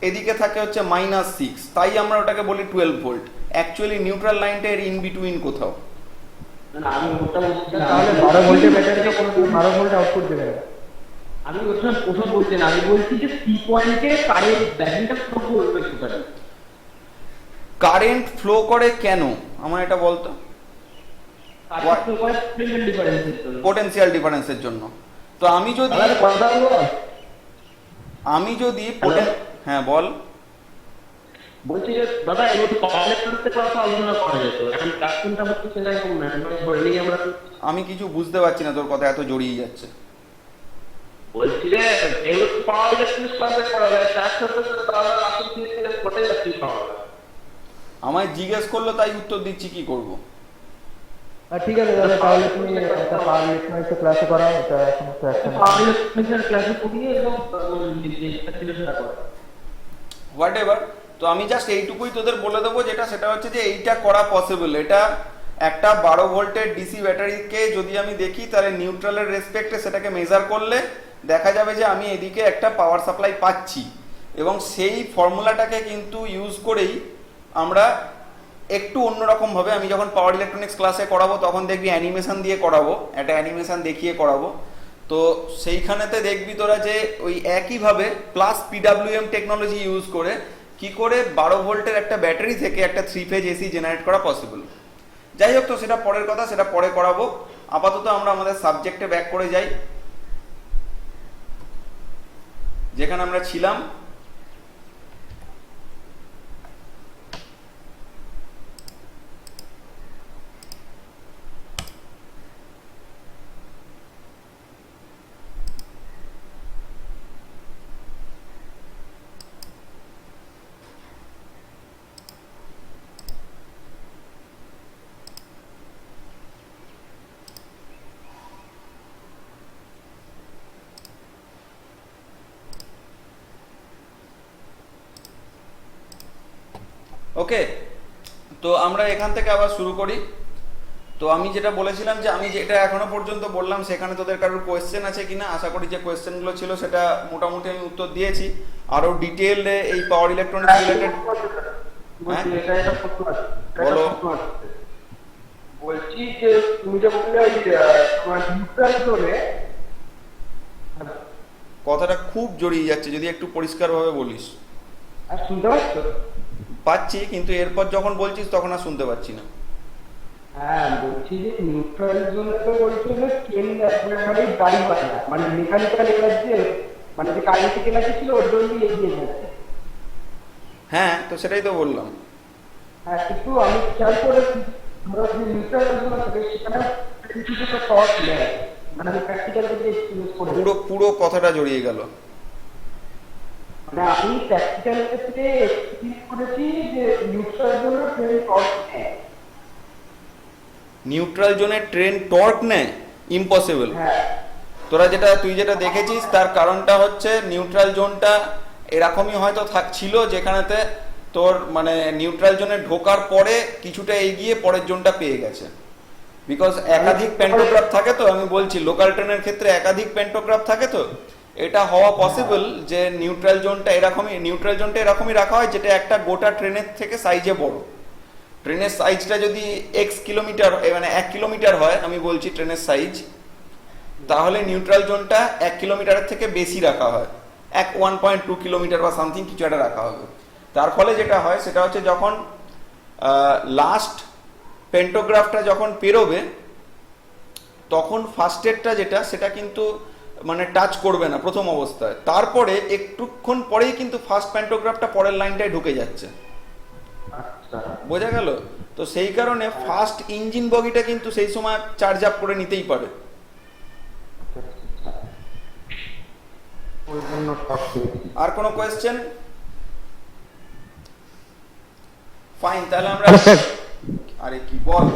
এদিকে থাকে হচ্ছে -6, তাই আমরা ওটাকে বলি 12 ভোল্ট। অ্যাকচুয়ালি নিউট্রাল লাইনটা এর ইন বিটুইন কোথাও। না আমি ওটা বলছি না, তাহলে 12 ভোল্টের ব্যাটারিতে কোনো 12 ভোল্ট আউটপুট দেবে না। আমি ওটা ওসব বলছি না, আমি বলছি যে সি পয়েন্টে কারেন্ট ব্যাটারিটা ফ্লো করবে কি করে? কারেন্ট ফ্লো করে কেন আমার এটা বলতো? কারেন্ট ফ্লো করে পোটেনশিয়াল ডিফারেন্সের জন্য। পোটেনশিয়াল ডিফারেন্সের জন্য। তো আমি যদি হ্যাঁ বল। বলছি যে দাদা এর মধ্যে পাওয়ার কথা আলোচনা করা যেত, এখন কারেন্টটা হচ্ছে সেটা এরকম না, বললেই আমরা। আমি কিছু বুঝতে পারছি না, তোর কথা এত জড়িয়ে যাচ্ছে। বলছি যে এগুলো পাওয়ার ইলেকট্রিক সার্কিট করা যায়, তার সাথে তাহলে আসল জিনিসটা কোথায় যাচ্ছে পাওয়ার? আমায় জিজ্ঞেস করলো তাই উত্তর দিচ্ছি, কি করব। ঠিক আছে দাদা, তাহলে তুমি একটা পাওয়ার ইলেকট্রনিক্স ক্লাসে করাও, এটা এখন পাওয়ার ইলেকট্রিক্যাল ক্লাসে পড়িয়ে এবং ক্যালকুলেশনটা করো হোয়াট এভার। তো আমি জাস্ট এইটুকুই তোদের বলে দেবো, যেটা সেটা হচ্ছে যে এইটা করা পসিবল। এটা একটা 12 ভোল্টের ডিসি ব্যাটারিকে যদি আমি দেখি তাহলে নিউট্রালের রেসপেক্টে সেটাকে মেজার করলে দেখা যাবে যে আমি এদিকে একটা পাওয়ার সাপ্লাই পাচ্ছি, এবং সেই ফর্মুলাটাকে কিন্তু ইউজ করেই আমরা একটু অন্যরকমভাবে, আমি যখন পাওয়ার ইলেকট্রনিক্স ক্লাসে করাবো তখন দেখবি অ্যানিমেশন দিয়ে করাবো, একটা অ্যানিমেশন দেখিয়ে করাবো। তো সেইখানেতে দেখবি তোরা যে ওই একইভাবে প্লাস পিডাব্লিউএম টেকনোলজি ইউজ করে কি করে 12 ভোল্টের একটা ব্যাটারি থেকে একটা 3 ফেজ এসি জেনারেট করা পসিবল। যাই হোক, তো সেটা পরের কথা, সেটা পরে করাবো। আপাতত আমরা আমাদের সাবজেক্টে ব্যাক করে যাই, যেখানে আমরা ছিলাম। ওকে, তো আমরা এখান থেকে আবার শুরু করি। তো আমি যেটা বলেছিলাম যে আমি যেটা এখনো পর্যন্ত বললাম সেখানে তোদের কারোর কোয়েশ্চেন আছে কিনা, আশা করি যে কোয়েশ্চেনগুলো ছিল সেটা মোটামুটি আমি উত্তর দিয়েছি। আরো ডিটেইলে এই পাওয়ার ইলেকট্রনিক্স রিলেটেড বলো। বলছি যে তুমি যে বললে ওই তোমার নিউট্রাল জোনে, কথাটা খুব জড়িয়ে যাচ্ছে, যদি একটু পরিষ্কারভাবে বলিস। আর শুনতে পাচ্ছ? পাচ্ছি, কিন্তু এরপর যখন বলছিস তখন আর শুনতে পাচ্ছি না। হ্যাঁ, বলছি যে নিউট্রাল জোনে তো বলছি যে ট্রেন একেবারে গাড়ি পায় না, মানে মেকানিক্যাল এনার্জি, মানে যে কারেন্ট এনার্জি ছিল ওর জন্য এগিয়ে যাচ্ছে। হ্যাঁ, তো সেটাই তো বললাম। হ্যাঁ, কিন্তু আমি খেয়াল করেছি ধরো যে নিউট্রাল জোন থাকে সেখানে কিছু তো টর্চ নেয়, মানে আমি প্র্যাকটিক্যাল থেকে এক্সপেরিয়েন্স করে পুরো কথাটা জড়িয়ে গেল। মানে আমি প্র্যাকটিক্যাল থেকে এক্সপেরিয়েন্স করেছি যে নিউট্রাল জোনে ট্রেন টর্চ নেয়। নিউট্রাল জোনে ট্রেন টর্ক নেয়? ইম্পসিবল। হ্যাঁ, তুই যেটা দেখেছিস তার কারণটা হচ্ছে নিউট্রাল জোনটা এরকমই হয়তো ছিল, যেখানেতে তোর মানে নিউট্রাল জোনে ঢোকার পরে কিছুটা এগিয়ে পরের জোনটা পেয়ে গেছে, বিকজ একাধিক প্যান্টোগ্রাফ থাকে। তো আমি বলছি লোকাল ট্রেনের ক্ষেত্রে একাধিক প্যান্টোগ্রাফ থাকে, তো এটা হওয়া পসিবল যে নিউট্রাল জোনটা এরকমই রাখা হয়, যেটা একটা গোটা ট্রেনের থেকে সাইজে বড়। ট্রেনের সাইজটা যদি এক্স কিলোমিটার, মানে 1 কিলোমিটার হয়, আমি বলছি ট্রেনের সাইজ, তাহলে নিউট্রাল জোনটা 1 কিলোমিটারের থেকে বেশি রাখা হয়, 1.2 কিলোমিটার বা সামথিং কিছু একটা রাখা হবে। তার ফলে যেটা হয় সেটা হচ্ছে যখন লাস্ট পেন্টোগ্রাফটা যখন পেরোবে তখন ফার্স্টেরটা যেটা সেটা কিন্তু মানে টাচ করবে না প্রথম অবস্থায়, তারপরে একটুক্ষণ পরেই কিন্তু ফার্স্ট পেন্টোগ্রাফটা পরের লাইনটায় ঢুকে যাচ্ছে। বোঝা গেল? তো সেই কারণে ফার্স্ট ইঞ্জিন বগিটা কিন্তু সেই সময় চার্জ আপ করে নিতেই পারে। আর কোনো কোয়েশ্চেন? ফাইন, তাহলে আমরা আরে কি বল।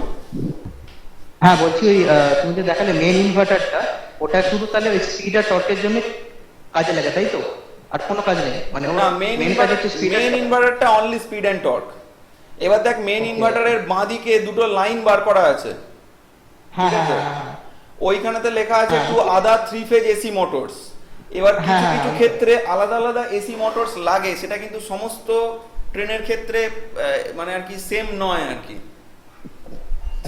হ্যাঁ বলছি ওই তুমি যে দেখালে মেন ইনভার্টারটা, ওটা শুধু তাহলে ওই স্পিড আর টর্কের জন্য কাজে লাগে, তাই তো? আর কোনো কাজ নেই মানে? না, মেন ইনভার্টারটা অনলি স্পিড এন্ড টর্ক। এবার দেখ মেন ইনভার্টারের বাঁদিকে দুটো লাইন বার করা আছে, হ্যাঁ ঠিক আছে? ওইখানেতে লেখা আছে to other 3 phase AC motors. এবার কিছু কিছু ক্ষেত্রে আলাদা আলাদা এসি মোটরস লাগে, সেটা কিন্তু সমস্ত ট্রেনের ক্ষেত্রে মানে আর কি সেম নয় আর কি।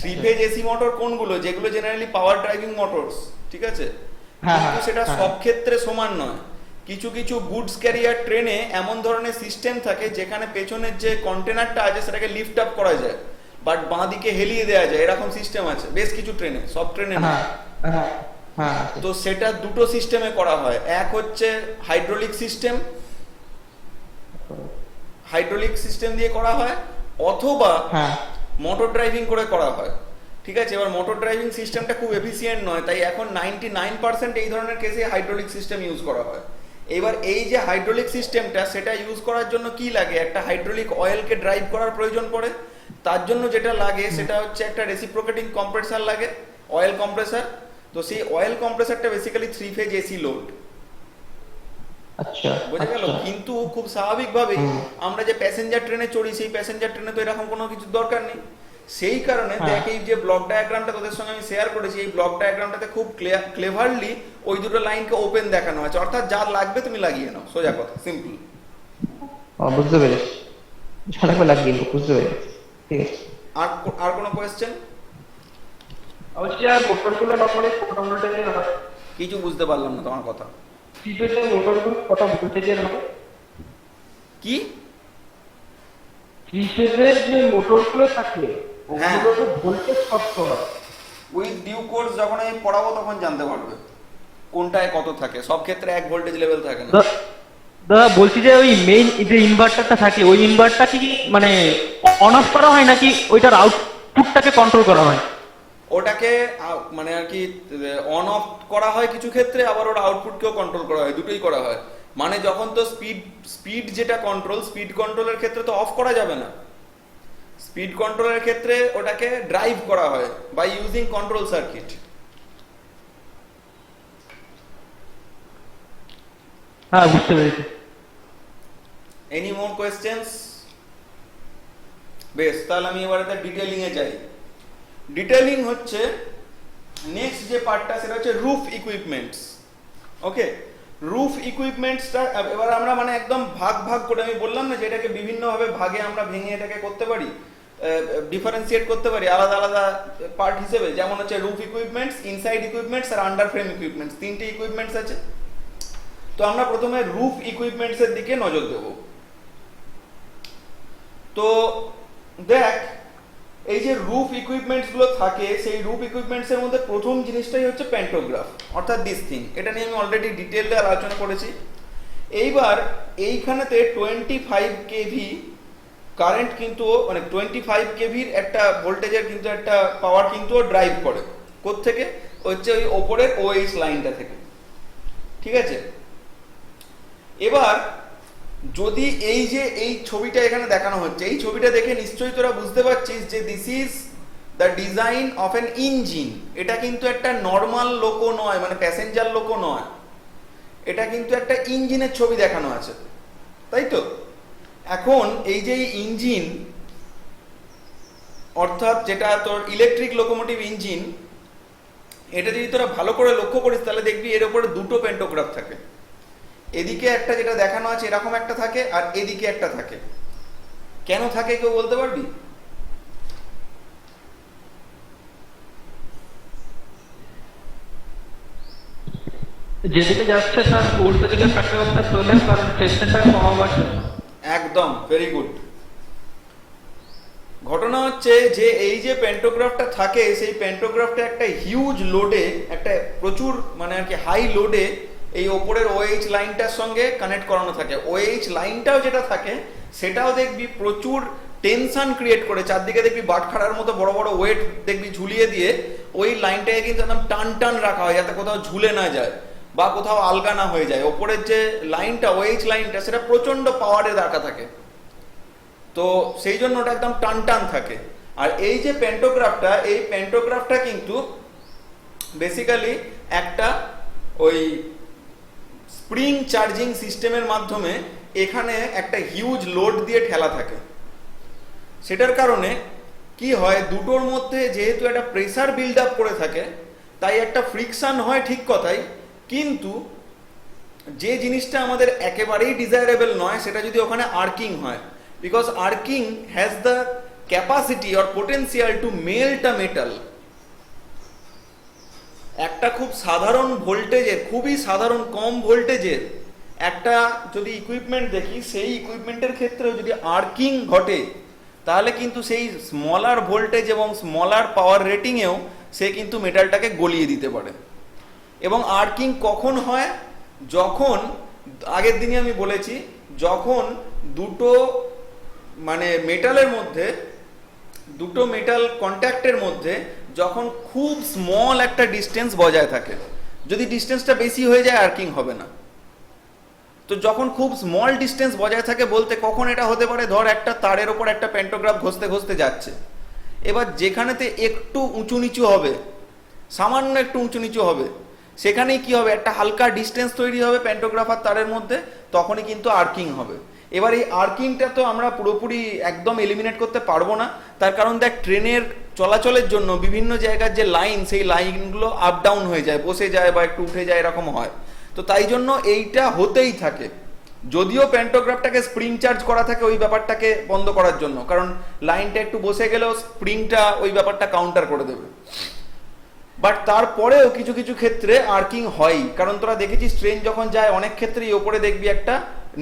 3 ফেজ এসি মোটর কোনগুলো? যেগুলো জেনারেলি পাওয়ার ড্রাইভিং মোটরস, ঠিক আছে? কিন্তু সেটা সব ক্ষেত্রে সমান নয়। কিছু কিছু গুডস ক্যারিয়ার ট্রেনে এমন ধরনের সিস্টেম থাকে যেখানে পেছনের যে কন্টেনারটা আছে সেটাকে লিফট আপ করা যায়, বাট বাঁ দিকে হেলিয়ে দেওয়া যায়, এরকম সিস্টেম আছে বেশ কিছু ট্রেনে, সব ট্রেনে না। তো সেটা দুটো সিস্টেমে করা হয়। এক হচ্ছে হাইড্রোলিক সিস্টেম দিয়ে করা হয়, অথবা মোটর ড্রাইভিং করে করা হয়, ঠিক আছে? এবার মোটর ড্রাইভিং সিস্টেমটা খুব এফিসিয়েন্ট নয়, তাই এখন 99% এই ধরনের কেসে হাইড্রোলিক সিস্টেম ইউজ করা হয়। এবার এই যে হাইড্রোলিক সিস্টেমটা, সেটা ইউজ করার জন্য কি লাগে? একটা হাইড্রোলিক অয়েলকে ড্রাইভ করার প্রয়োজন পড়ে। তার জন্য যেটা লাগে সেটা হচ্ছে একটা রেসিপ্রোকেটিং কম্প্রেসার লাগে, অয়েল কম্প্রেসার। তো সেই অয়েল কম্প্রেসারটা বেসিক্যালি 3 ফেজ এসি লোড। আচ্ছা, বোঝা গেল? কিন্তু খুব স্বাভাবিকভাবেই আমরা যে প্যাসেঞ্জার ট্রেনে চড়ি, সেই প্যাসেঞ্জার ট্রেনে তো এরকম কোনো কিছু দরকার নেই। সেই কারণে হ্যাঁ। দেখ এই যে ব্লক ডায়াগ্রামটা তোদের সঙ্গে আমি শেয়ার করেছি, এই ব্লক ডায়াগ্রামটাতে খুব ক্লেভারলি ওই দুটো লাইনকে ওপেন দেখানো আছে, অর্থাৎ যা লাগবে তুমি লাগিয়ে নাও, সোজা কথা, সিম্পল। বুঝতে পেরেছি, সারাবার লাগিয়ে নেবো, বুঝতে পেরেছি, ঠিক আছে। আর আর কোনো কোয়েশ্চেন? অবশ্যই আর মোটরগুলো নর্মালি কত ভোল্টেজের হয়? কিছু বুঝতে পারলাম না তোমার কথা। সিপের মোটরগুলো কত ভোল্টেজের হবে? কি? সিপের যে মোটরগুলো থাকে হ্যাঁ। ওগুলো ভোল্টেজ কত হয়? উইথ ডিউ কোর্স যখন আমি পড়াবো তখন জানতে পারবে কোনটায় কত থাকে, সব ক্ষেত্রে এক ভোল্টেজ লেভেল থাকে না। দাদা বলছি যে ওই মেইন যে ইনভার্টারটা থাকে ওই ইনভার্টারটা কি মানে অন অফ করা হয় নাকি ওইটার আউটপুটটাকে কন্ট্রোল করা হয়? ওটাকে মানে আর কি অন অফ করা হয় কিছু ক্ষেত্রে, আবার ওর আউটপুটকেও কন্ট্রোল করা হয়, দুটোই করা হয়। মানে যখন তো স্পিড যেটা কন্ট্রোল, স্পিড কন্ট্রোলের ক্ষেত্রে তো অফ করা যাবে না, স্পিড কন্ট্রোলের ক্ষেত্রে ওটাকে ড্রাইভ করা হয় বাই ইউজিং কন্ট্রোল সার্কিট। হ্যাঁ বুঝতে পেরেছি। Any more questions? বেশ, তাহলে আমি এবার এটা ডিটেইলিং এ যাই। ডিটেইলিং হচ্ছে নেক্সট যে পার্টটা, সেটা হচ্ছে রুফ ইকুইপমেন্টস। ওকে, রুফ ইকুইপমেন্টসটা এবার আমরা মানে একদম ভাগ ভাগ করে, আমি বললাম না যে এটাকে বিভিন্ন ভাবে ভাগে আমরা ভেঙে এটাকে করতে পারি, ডিফারেন্সিয়েট করতে পারি আলাদা আলাদা পার্ট হিসেবে। যেমন হচ্ছে রুফ ইকুইপমেন্টস, ইনসাইড ইকুইপমেন্টস আর আন্ডার ফ্রেম ইকুইপমেন্টস, তিনটে ইকুইপমেন্টস আছে। তো আমরা প্রথমে রুফ ইকুইপমেন্টস এর দিকে নজর দেব। তো দেখ, এই যে রুফ ইকুইপমেন্টস গুলো থাকে, সেই রুফ ইকুইপমেন্টস এর মধ্যে প্রথম জিনিসটাই হচ্ছে প্যান্টোগ্রাফ, অর্থাৎ দিস থিং। এটা নিয়ে আমি অলরেডি ডিটেইলে আলোচনা করেছি। এইবার এইখানেতে 25 কেভি কারেন্ট কিন্তু, মানে 25 কেভির একটা ভোল্টেজের কিন্তু একটা পাওয়ার কিন্তু ড্রাইভ করে। কোত্থেকে? হচ্ছে ওই ওপরের ওএইচ লাইনটা থেকে, ঠিক আছে? এবার যদি এই যে এই ছবিটা এখানে দেখানো হচ্ছে, এই ছবিটা দেখে নিশ্চয়ই তোরা বুঝতে পারছিস যে this is the design of an engine. এটা কিন্তু একটা নর্মাল লোকো নয়, মানে প্যাসেঞ্জার লোকো নয়, এটা কিন্তু একটা ইঞ্জিনের ছবি দেখানো আছে, তাই তো? এখন এই যে ইঞ্জিন, অর্থাৎ যেটা তোর ইলেকট্রিক লোকোমোটিভ ইঞ্জিন, এটা যদি তোরা ভালো করে লক্ষ্য করিস তাহলে দেখবি এর উপরে দুটো প্যান্টোগ্রাফ থাকে। এদিকে একটা যেটা দেখানো আছে এরকম একটা থাকে, আর এদিকে একটা থাকে। কেন থাকে কেউ বলতে পারবি? যেদিকে যাচ্ছে তার উল্টো দিকে প্যাটার্নটা চলে, কারণ টেনশনটা কম আছে। একদম, ভেরি গুড। ঘটনা হচ্ছে যে এই যে প্যান্টোগ্রাফটা থাকে, সেই প্যান্টোগ্রাফটা একটা হিউজ লোডে, একটা প্রচুর মানে আর কি হাই লোডে এই ওপরের ওএইচ লাইনটার সঙ্গে কানেক্ট করানো থাকে। ওএইচ লাইনটাও যেটা থাকে সেটাও দেখবি প্রচুর টেনশন ক্রিয়েট করে, চারদিকে দেখবি বাটখারার মতো বড় বড় ওয়েট দেখবি ঝুলিয়ে দিয়ে ওই লাইনটাকে কিন্তু একদম টান টান রাখা হয়, যাতে কোথাও ঝুলে না যায় বা কোথাও আলগা না হয়ে যায়। ওপরের যে লাইনটা, ওএইচ লাইনটা, সেটা প্রচন্ড পাওয়ারে রাখা থাকে, তো সেই জন্য ওটা একদম টান টান থাকে। আর এই যে প্যান্টোগ্রাফটা, এই প্যান্টোগ্রাফটা কিন্তু বেসিক্যালি একটা ওই স্প্রিং চার্জিং সিস্টেমের মাধ্যমে এখানে একটা হিউজ লোড দিয়ে ঠেলা থাকে। সেটার কারণে কি হয়, দুটোর মধ্যে যেহেতু একটা প্রেসার বিল্ড আপ করে থাকে, তাই একটা ফ্রিকশন হয়, ঠিক কথাই। কিন্তু যে জিনিসটা আমাদের একেবারেই ডিজায়ারেবল নয়, সেটা যদি ওখানে আর্কিং হয়, because arcing has the capacity or potential to melt a metal. একটা খুব সাধারণ ভোল্টেজের, খুবই সাধারণ কম ভোল্টেজের একটা যদি ইকুইপমেন্ট দেখি, সেই ইকুইপমেন্টের ক্ষেত্রেও যদি আর্কিং ঘটে, তাহলে কিন্তু সেই স্মলার ভোল্টেজ এবং স্মলার পাওয়ার রেটিংয়েও সে কিন্তু মেটালটাকে গলিয়ে দিতে পারে। এবং আর্কিং কখন হয়? যখন, আগের দিনে আমি বলেছি, যখন দুটো মানে মেটালের মধ্যে, দুটো মেটাল কন্ট্যাক্টের মধ্যে যখন খুব স্মল একটা ডিস্টেন্স বজায় থাকে। যদি ডিস্টেন্সটা বেশি হয়ে যায় আর্কিং হবে না। তো যখন খুব স্মল ডিস্টেন্স বজায় থাকে বলতে কখন এটা হতে পারে, ধর একটা তারের ওপর একটা প্যান্টোগ্রাফ ঘষতে ঘষতে যাচ্ছে, এবার যেখানেতে একটু উঁচু নিচু হবে, সামান্য একটু উঁচু নিচু হবে, সেখানেই কি হবে, একটা হালকা ডিস্টেন্স তৈরি হবে প্যান্টোগ্রাফ আর তারের মধ্যে, তখনই কিন্তু আর্কিং হবে। এবার এই আর্কিংটা তো আমরা পুরোপুরি একদম এলিমিনেট করতে পারবো না, তার কারণ দেখ ট্রেনের চলাচলের জন্য বিভিন্ন জায়গার যে লাইন, সেই লাইনগুলো আপ ডাউন হয়ে যায়, বসে যায় বা একটু উঠে যায়, এরকম হয়। তো তাই জন্য এইটা হতেই থাকে, যদিও প্যান্টোগ্রাফটাকে স্প্রিং চার্জ করা থাকে ওই ব্যাপারটাকে বন্ধ করার জন্য, কারণ লাইনটা একটু বসে গেলেও স্প্রিংটা ওই ব্যাপারটা কাউন্টার করে দেবে। বাট তারপরেও কিছু কিছু ক্ষেত্রে আর্কিং হয়, কারণ তোরা দেখেছিস ট্রেন যখন যায় অনেক ক্ষেত্রেই ওপরে দেখবি একটা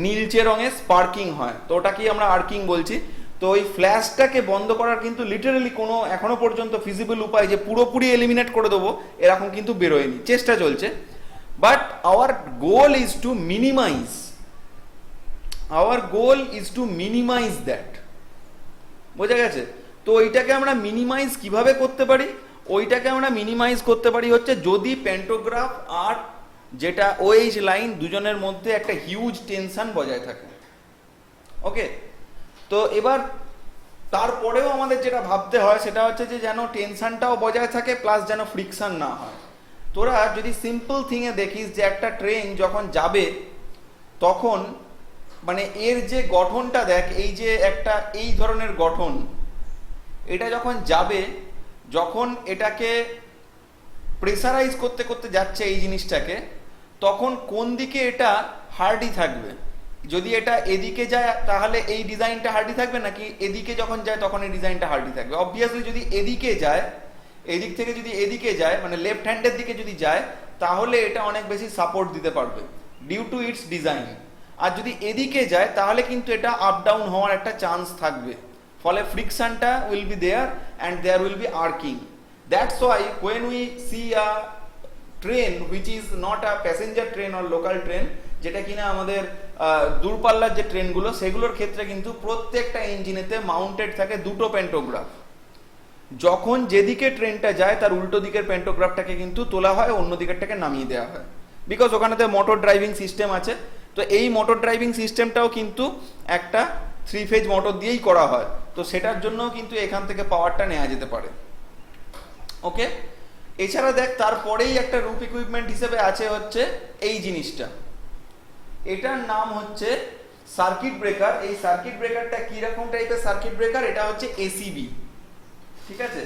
নীলচে রঙের স্পার্কিং হয়, তো ওটাকেই আমরা আর্কিং বলছি। তো ওই ফ্ল্যাশটাকে বন্ধ করার কিন্তু লিটারালি কোনো এখনো পর্যন্ত ফিজিবল উপায় যে পুরোপুরি এলিমিনেট করে দেবো এরকম কিন্তু বেরোয়নি, চেষ্টা চলছে। But our goal is to minimise, our goal is to minimise that, বোঝা গেছে? তো ওইটাকে আমরা মিনিমাইজ কিভাবে করতে পারি? ওইটাকে আমরা মিনিমাইজ করতে পারি হচ্ছে যদি প্যান্টোগ্রাফ আর যেটা ওএইচ লাইন দুজনের মধ্যে একটা হিউজ টেনশন বজায় থাকে। ওকে, তো এবার তারপরেও আমাদের যেটা ভাবতে হয় সেটা হচ্ছে যে যেন টেনশনটাও বজায় থাকে প্লাস যেন ফ্রিকশন না হয়। তোরা যদি সিম্পল থিংয়ে দেখিস যে একটা ট্রেন যখন যাবে তখন মানে এর যে গঠনটা দেখ, এই যে একটা এই ধরনের গঠন, এটা যখন যাবে, যখন এটাকে প্রেসারাইজ করতে করতে যাচ্ছে এই জিনিসটাকে, তখন কোন দিকে এটা হার্ডি থাকবে? যদি এটা এদিকে যায় তাহলে এই ডিজাইনটা হার্ডি থাকবে, নাকি এদিকে যখন যায় তখন এই ডিজাইনটা হার্ডি থাকবে? অবভিয়াসলি যদি এদিকে যায়, এদিক থেকে যদি এদিকে যায় মানে লেফট হ্যান্ডের দিকে যদি যায়, তাহলে এটা অনেক বেশি সাপোর্ট দিতে পারবে ডিউ টু ইটস ডিজাইন। আর যদি এদিকে যায় তাহলে কিন্তু এটা আপ ডাউন হওয়ার একটা চান্স থাকবে, ফলে ফ্রিকশনটা will be there and there will be arcing. That's why when we see a train which is not a passenger train or local train, যেটা কিনা আমাদের দূরপাল্লার যে ট্রেনগুলো সেগুলোর ক্ষেত্রে কিন্তু প্রত্যেকটা ইঞ্জিনেতে মাউন্টেড থাকে দুটো প্যান্টোগ্রাফ। যখন যেদিকে ট্রেনটা যায় তার উল্টো দিকের প্যান্টোগ্রাফটাকে কিন্তু তোলা হয়, অন্য দিকেরটাকে নামিয়ে দেওয়া হয়, বিকজ ওখানেতে মোটর ড্রাইভিং সিস্টেম আছে। তো এই মোটর ড্রাইভিং সিস্টেমটাও কিন্তু একটা 3 ফেজ মোটর দিয়েই করা হয়, তো সেটার জন্যও কিন্তু এখান থেকে পাওয়ারটা নেওয়া যেতে পারে। ওকে, এছাড়া দেখ তারপরেই একটা রুপ ইকুইপমেন্ট হিসেবে আছে হচ্ছে এই জিনিসটা, এটার নাম হচ্ছে সার্কিট ব্রেকার। এই সার্কিট ব্রেকারটা কি রকম টাইপের সার্কিট ব্রেকার? এটা হচ্ছে এসিবি, ঠিক আছে,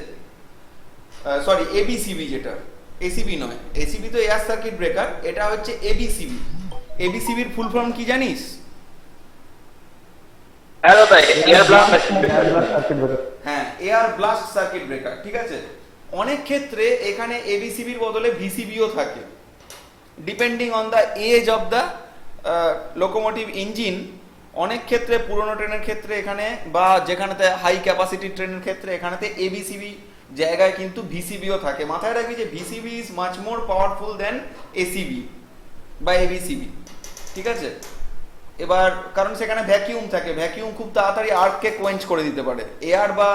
সরি এবিসিবি, যেটা এসিবি নয়, এসিবি তো এয়ার সার্কিট ব্রেকার, এটা হচ্ছে এবিসিবি। এবিসিবির ফুল ফর্ম কি জানিস? হ্যাঁ দাদা, এয়ার ব্লাস্ট। হ্যাঁ, এয়ার ব্লাস্ট সার্কিট ব্রেকার, ঠিক আছে। অনেক ক্ষেত্রে এখানে এবিসিবির বদলে ভিসিবিও থাকে, depending on the age of the locomotive engine. অনেক ক্ষেত্রে পুরোনো ট্রেনের ক্ষেত্রে এখানে, বা যেখানেতে হাই ক্যাপাসিটি ট্রেনের ক্ষেত্রে এখানেতে এবিসিবি জায়গায় কিন্তু ভিসিবিও থাকে। মাথায় রাখবি যে VCB is much more powerful than ACB বা এবিসিবি, ঠিক আছে। এবার কারণ সেখানে ভ্যাকিউম থাকে, ভ্যাকিউম খুব তাড়াতাড়ি আর্ককে কোয়েঞ্চ করে দিতে পারে। এয়ার বা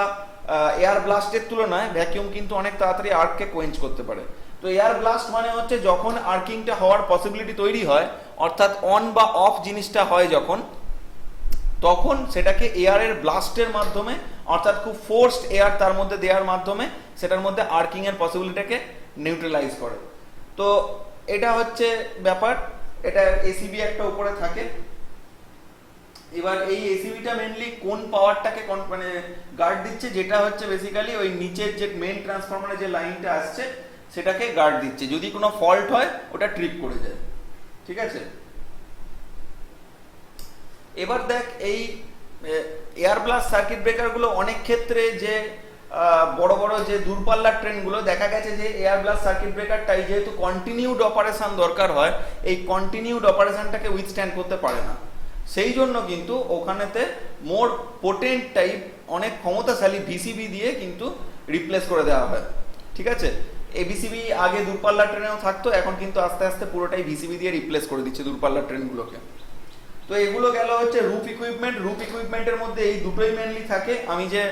এয়ার ব্লাস্টের তুলনায় ভ্যাকিউম কিন্তু অনেক তাড়াতাড়ি আর্ককে কোয়েঞ্চ করতে পারে। তো এয়ার ব্লাস্ট মানে হচ্ছে যখন আর্কিংটা হওয়ার পসিবিলিটি তৈরি হয়, অর্থাৎ অন বা অফ জিনিসটা হয় যখন, তখন সেটাকে এয়ারের ব্লাস্টের মাধ্যমে, অর্থাৎ খুব ফোর্সড এয়ার তার মধ্যে দেওয়ার মাধ্যমে সেটার মধ্যে আর্কিং এর পসিবিলিটিটাকে নিউট্রালাইজ করে। তো এটা হচ্ছে ব্যাপার, এটা এসিবি একটা উপরে থাকে। এবার এই এসিবিটা মেইনলি কোন পাওয়ারটাকে মানে গার্ড দিচ্ছে? যেটা হচ্ছে বেসিক্যালি ওই নিচের যে মেইন ট্রান্সফরমারের যে লাইনটা আসছে সেটাকে গার্ড দিচ্ছে, যদি কোনো ফল্ট হয় ওটা ট্রিপ করে যায়, ঠিক আছে। এবার দেখ এই এয়ার ব্লাস্ট সার্কিট ব্রেকারগুলো অনেক ক্ষেত্রে যে বড় বড় যে দূরপাল্লার ট্রেনগুলো দেখা গেছে যে এয়ার ব্লাস্ট সার্কিট ব্রেকারটাই যেহেতু কন্টিনিউড অপারেশন দরকার হয়, এই কন্টিনিউড অপারেশনটাকে উইথস্ট্যান্ড করতে পারে না। সেই জন্য কিন্তু ওখানেতে মোর পোটেন্ট টাইপ অনেক ক্ষমতাশালী ভিসিবি দিয়ে কিন্তু রিপ্লেস করে দেওয়া হয়, ঠিক আছে। এবিসিবি আগে দূরপাল্লার ট্রেনেও থাকতো, এখন কিন্তু আস্তে আস্তে পুরোটাই ভিসিবি দিয়ে রিপ্লেস করে দিচ্ছে দূরপাল্লার ট্রেনগুলোকে। তো এগুলো গেল হচ্ছে রুপ ইকুইপমেন্ট। রুপ ইকুইপমেন্টের মধ্যে এই দুটোই মেনলি থাকে। আমি যে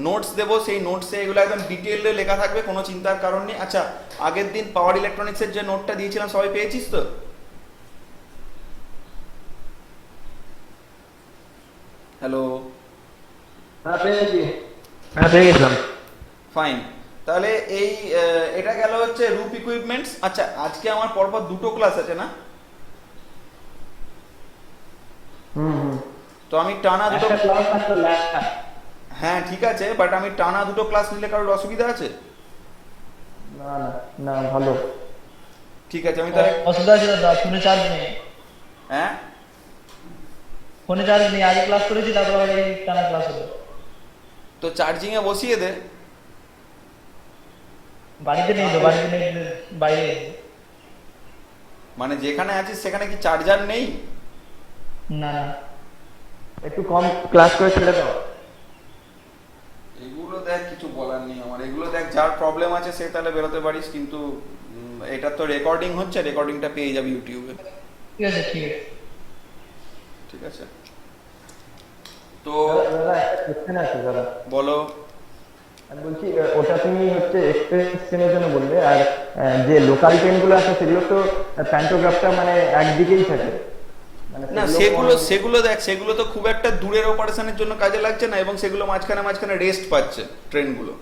নোটস দেবো সেই নোটসে এগুলো একদম ডিটেইলে লেখা থাকবে, কোনো চিন্তার কারণ নেই। আচ্ছা, আগের দিন পাওয়ার ইলেকট্রনিক্সের যে নোটটা দিয়েছিলাম সবাই পেয়েছিস তো? হ্যালো, হ্যাঁ পেয়েছি। হ্যাঁ পেয়ে গেছিলাম। ফাইন। তাহলে এই এটা গেল হচ্ছে রুপ ইকুইপমেন্টস। আচ্ছা, আজকে আমার পরপর দুটো ক্লাস আছে না? তো আমি টানা দুটো, একটা ক্লাস একটা ল্যাব। হ্যাঁ ঠিক আছে, বাট আমি টানা দুটো ক্লাস নিলে কারোর অসুবিধা আছে? না না না, ভালো। ঠিক আছে, আমি তাহলে, অসুবিধা ছিল দাদা, ফোনে চার্জ নেই। হ্যাঁ ফোনে চার্জ নেই, আগে ক্লাস করেছি তারপর এই টানা ক্লাস হলো। তো চার্জিং এ বসিয়ে দে। বাড়িতে নেই তো, বাড়িতে নেই, বাইরে। মানে যেখানে আছিস সেখানে কি চার্জার নেই? না না, একটু কম ক্লাস করে ছেড়ে দাও। এগুলো দেখ কিছু বলার নেই আমার, এগুলো দেখ যার প্রবলেম আছে সে তাহলে বেরোতে পারিস, কিন্তু এটা তো রেকর্ডিং হচ্ছে, রেকর্ডিংটা পেয়ে যাবি ইউটিউবে। ঠিক আছে ঠিক আছে। ঠিক আছে, তো দাদা একটা কোশ্চেন আছে দাদা। বলো। আমি বলছি ওটা তুমি হচ্ছে এক্সপেরিয়েন্স ট্রেনের জন্য বললে, আর যে লোকাল ট্রেনগুলো আছে সেগুলো তো প্যান্টোগ্রাফটা মানে একদিকেই থাকে, মানে না সেগুলো দেখ, সেগুলো তো খুব একটা দূরের অপারেশনের জন্য কাজে লাগছে না, এবং সেগুলো মাঝখানে মাঝখানে রেস্ট পাচ্ছে ট্রেনগুলো,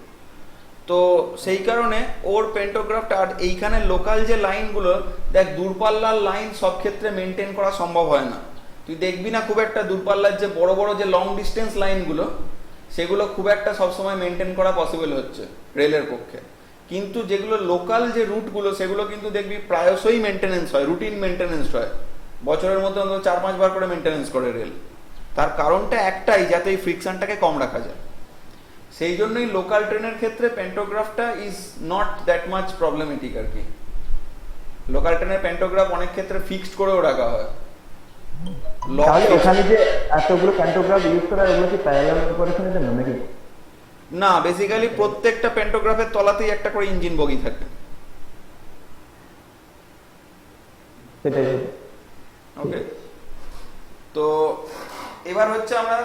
তো সেই কারণে ওর পেন্টোগ্রাফটা। আর এইখানে লোকাল যে লাইনগুলো দেখ, দূরপাল্লার লাইন সব ক্ষেত্রে মেনটেন করা সম্ভব হয় না। তুই দেখবি না খুব একটা দূরপাল্লার যে বড় বড় যে লং ডিস্টেন্স লাইনগুলো, সেগুলো খুব একটা সবসময় মেনটেন করা পসিবল হচ্ছে রেলের পক্ষে। কিন্তু যেগুলো লোকাল যে রুটগুলো, সেগুলো কিন্তু দেখবি প্রায়শই মেনটেনেন্স হয়, রুটিন মেনটেনেন্স হয়, বছরের মধ্যে অন্তত 4-5 বার করে মেনটেনেন্স করে রেল। তার কারণটা একটাই, যাতে এই ফ্রিকশনটাকে কম রাখা যায়। সেই জন্যই লোকাল ট্রেনের ক্ষেত্রে প্যান্টোগ্রাফটা is not that much problematic আর কি। লোকাল ট্রেনের প্যান্টোগ্রাফ অনেক ক্ষেত্রে ফিক্সড করেও রাখা হয়। তাহলে ওখানে যে এতগুলো প্যান্টোগ্রাফ ইউজ করা, ওগুলো কি প্যারালাল অপারেশনের জন্য নাকি? না, বেসিক্যালি প্রত্যেকটা প্যান্টোগ্রাফের তলাতেই একটা করে ইঞ্জিন বগি থাকে। সেটাই। ওকে, তো এবার হচ্ছে আমরা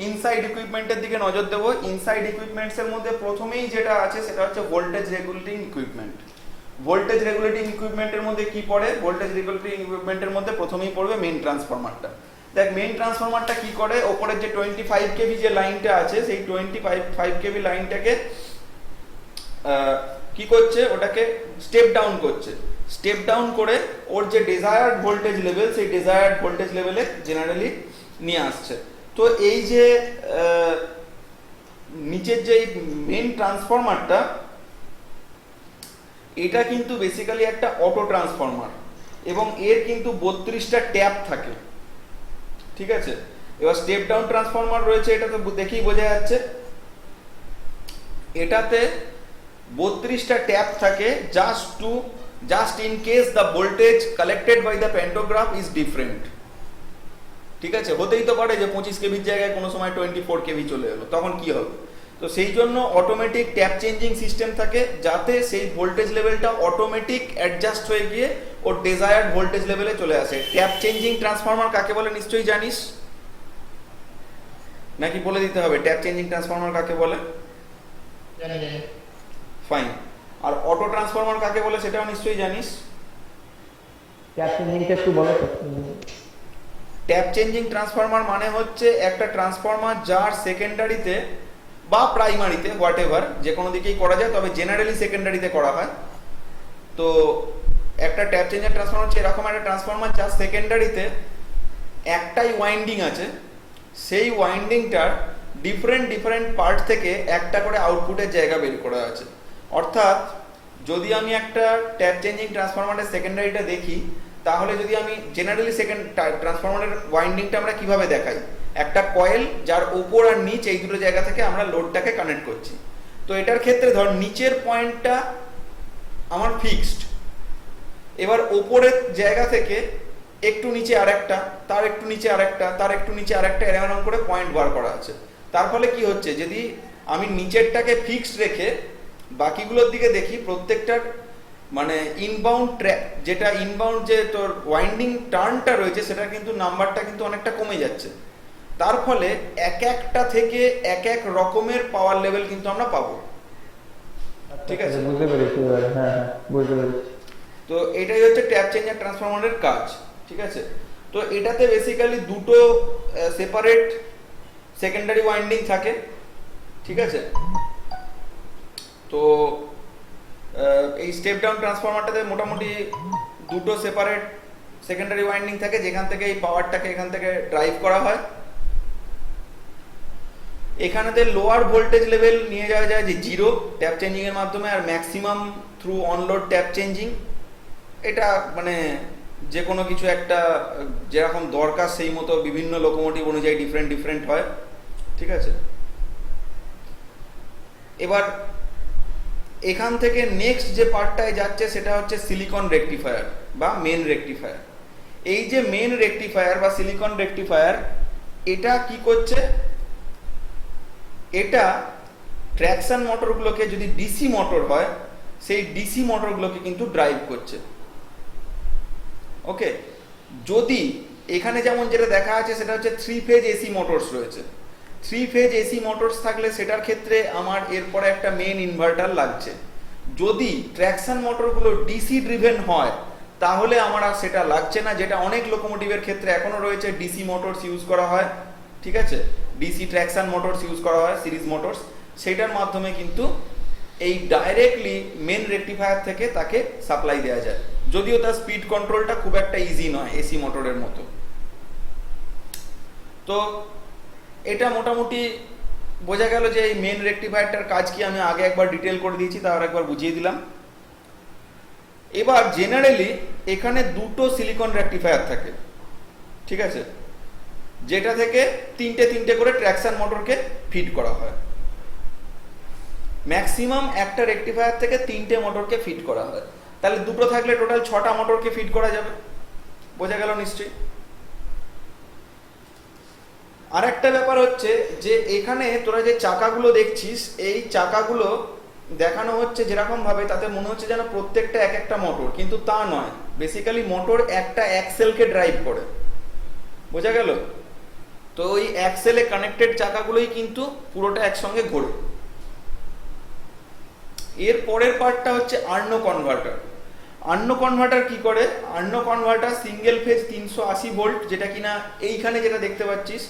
ইনসাইড ইকুইপমেন্টের দিকে নজর দেবো। ইনসাইড ইকুইপমেন্টস এর মধ্যে প্রথমেই যেটা আছে সেটা হচ্ছে voltage regulating equipment. Voltage regulating ইকুইপমেন্টের মধ্যে কি পড়ে? ভোল্টেজ রেগুলেটিং ইকুইপমেন্টের মধ্যে প্রথমেই পড়বে মেইন ট্রান্সফরমারটা। দেখ মেইন ট্রান্সফরমারটা কি করে, ওপরের যে 25 কেভি যে লাইনটা আছে, সেই 25 কেভি লাইনটাকে কি করছে, ওটাকে স্টেপ ডাউন করছে। স্টেপ ডাউন করে ওর যে ডিজায়ার্ড ভোল্টেজ লেভেল, সেই ডিজায়ার্ড ভোল্টেজ লেভেলে জেনারেলি নিয়ে আসছে। তো এই যে নিচের যে মেইন ট্রান্সফরমারটা, এটা কিন্তু বেসিক্যালি একটা অটো ট্রান্সফরমার, এবং এর কিন্তু 32টা ট্যাপ থাকে। ঠিক আছে, এবার স্টেপ ডাউন ট্রান্সফরমার রয়েছে, এটা তো দেখেই বোঝা যাচ্ছে। এটাতে 32টা ট্যাপ থাকে, just in case the voltage collected by the pantograph is different. ঠিক আছে, হতেই তো পারে যে 25 কেভির জায়গায় কোনো সময় 24 কেভি চলে এলো, তখন কি হবে? তো সেই জন্য অটোমেটিক ট্যাপ চেঞ্জিং সিস্টেম থাকে, যাতে সেই ভোল্টেজ লেভেলটা অটোমেটিক অ্যাডজাস্ট হয়ে গিয়ে ওর ডিজায়ার্ড ভোল্টেজ লেভেলে চলে আসে। ট্যাপ চেঞ্জিং ট্রান্সফরমার কাকে বলে নিশ্চয়ই জানিস, নাকি বলে দিতে হবে ট্যাপ চেঞ্জিং ট্রান্সফরমার কাকে বলে? জানি জানি। ফাইন। আর অটো ট্রান্সফরমার কাকে বলে সেটাও নিশ্চয়ই জানিস। ট্যাপ চেঞ্জিংটা একটু বলো তো। ট্যাপ চেঞ্জিং ট্রান্সফরমার মানে হচ্ছে একটা ট্রান্সফরমার যার সেকেন্ডারিতে বা প্রাইমারিতে হোয়াট এভার, যে কোনো দিকেই করা যায়, তবে জেনারেলি সেকেন্ডারিতে করা হয়। তো একটা ট্যাপ চেঞ্জার ট্রান্সফরমার হচ্ছে এরকম একটা ট্রান্সফরমার যার সেকেন্ডারিতে একটাই ওয়াইন্ডিং আছে, সেই ওয়াইন্ডিংটার ডিফারেন্ট পার্ট থেকে একটা করে আউটপুটের জায়গা বের করা আছে। অর্থাৎ যদি আমি একটা ট্যাপ চেঞ্জিং ট্রান্সফরমারের সেকেন্ডারিটা দেখি, তাহলে যদি আমি জেনারেলি সেকেন্ড ট্রান্সফরমারের ওয়াইন্ডিংটা আমরা কিভাবে দেখাই, একটা কয়েল যার উপর আর নিচ এই দুটো জায়গা থেকে আমরা লোডটাকে কানেক্ট করছি। তো এটার ক্ষেত্রে ধর নিচের পয়েন্টটা আমার ফিক্সড, এবার ওপরের জায়গা থেকে একটু নিচে আরেকটা, তার একটু নিচে আরেকটা, তার একটু নিচে আরেকটা, এরকম করে পয়েন্ট বার করা আছে। তার ফলে কি হচ্ছে, যদি আমি নিচেরটাকে ফিক্সড রেখে বাকিগুলোর দিকে দেখি, প্রত্যেকটার মানে ইনবাউন্ড ট্র্যাক, যেটা ইনবাউন্ড যে তোর ওয়াইন্ডিং টার্নটা রয়েছে, সেটা কিন্তু নাম্বারটা কিন্তু অনেকটা কমে যাচ্ছে। তার ফলে এক একটা থেকে এক এক রকমের পাওয়ার লেভেল কিন্তু আমরা পাবো। ঠিক আছে, বুঝতে পেরেছি। হ্যাঁ হ্যাঁ, বুঝতে পেরেছি। তো এটাই হচ্ছে ট্যাপ চেঞ্জার ট্রান্সফরমারের কাজ। ঠিক আছে, তো এটাতে বেসিক্যালি দুটো সেপারেট সেকেন্ডারি ওয়াইন্ডিং থাকে। ঠিক আছে, তো এই স্টেপ ডাউন ট্রান্সফরমারটাতে মোটামুটি দুটো সেপারেট সেকেন্ডারি ওয়াইন্ডিং থাকে, যেখান থেকে এই পাওয়ারটাকে এখান থেকে ড্রাইভ করা হয়। এখানেতে লোয়ার ভোল্টেজ লেভেল নিয়ে যাওয়া যায় যে 0 ট্যাপ চেঞ্জিং এর মাধ্যমে, আর ম্যাক্সিমাম থ্রু অনলোড ট্যাপ চেঞ্জিং। এটা মানে যে কোনো কিছু একটা যেরকম দরকার সেই মতো বিভিন্ন লোকোমোটিভ অনুযায়ী ডিফারেন্ট হয়, ঠিক আছে। এবার এখান থেকে নেক্সট যে পার্টটায় যাচ্ছে সেটা হচ্ছে সিলিকন রেকটিফায়ার বা মেন রেকটিফায়ার। এই যে মেন রেকটিফায়ার বা সিলিকন রেকটিফায়ার, এটা কি করছে, এটা ট্র্যাকশন মোটরগুলোকে, যদি ডিসি মোটর হয় সেই ডিসি মোটরগুলোকে কিন্তু ড্রাইভ করছে। ওকে, যদি এখানে যেমন যেটা দেখা আছে সেটা হচ্ছে 3 ফেজ এসি মোটরস রয়েছে। 3 ফেজ এসি মোটরস থাকলে সেটার ক্ষেত্রে আমার এরপরে একটা মেন ইনভার্টার লাগছে। যদি ট্র্যাকশন মোটরগুলো ডিসি ড্রিভেন হয় তাহলে আমার আর সেটা লাগছে না, যেটা অনেক লোকোমোটিভের ক্ষেত্রে এখনো রয়েছে। ডিসি মোটরস ইউজ করা হয়, ঠিক আছে, ডিসি ট্র্যাকশন মোটরস ইউজ করা হয়, সিরিজ মোটরস, সেটার মাধ্যমে কিন্তু এই ডাইরেক্টলি মেন রেকটিফায়ার থেকে তাকে সাপ্লাই দেওয়া যায়, যদিও তার স্পিড কন্ট্রোলটা খুব একটা ইজি নয় এসি মোটরের মতো। তো এটা মোটামুটি বোঝা গেল যে এই মেন রেকটিফায়ারটার কাজ কি। আমি আগে একবার ডিটেল করে দিয়েছি, তার একবার বুঝিয়ে দিলাম। এবার জেনারেলি এখানে দুটো সিলিকন রেকটিফায়ার থাকে, ঠিক আছে, যেটা থেকে তিনটে করে ট্র্যাকশন মোটরকে ফিড করা হয়। ম্যাক্সিমাম একটা রেকটিফায়ার থেকে 3টে মোটরকে ফিড করা হয়, তাহলে দুটো থাকলে টোটাল 6টা মোটরকে ফিড করা যাবে। বোঝা গেল নিশ্চয়ই। আর একটা ব্যাপার হচ্ছে যে এখানে তোরা যে চাকাগুলো দেখছিস, এই চাকাগুলো দেখানো হচ্ছে যেরকম ভাবে, তাতে মনে হচ্ছে যেন প্রত্যেকটা এক একটা মোটর, কিন্তু তা নয়। বেসিক্যালি মোটর একটা অ্যাক্সেলকে ড্রাইভ করে, বোঝা গেল। তো ওই অ্যাক্সেলে কানেক্টেড চাকাগুলোই কিন্তু পুরোটা একসঙ্গে ঘোরে। এর পরের পার্টটা হচ্ছে আর্নো কনভার্টার। আর্নো কনভার্টার কি করে? Arnault converter single phase 380 volt, যেটা কিনা এইখানে যেটা দেখতে পাচ্ছিস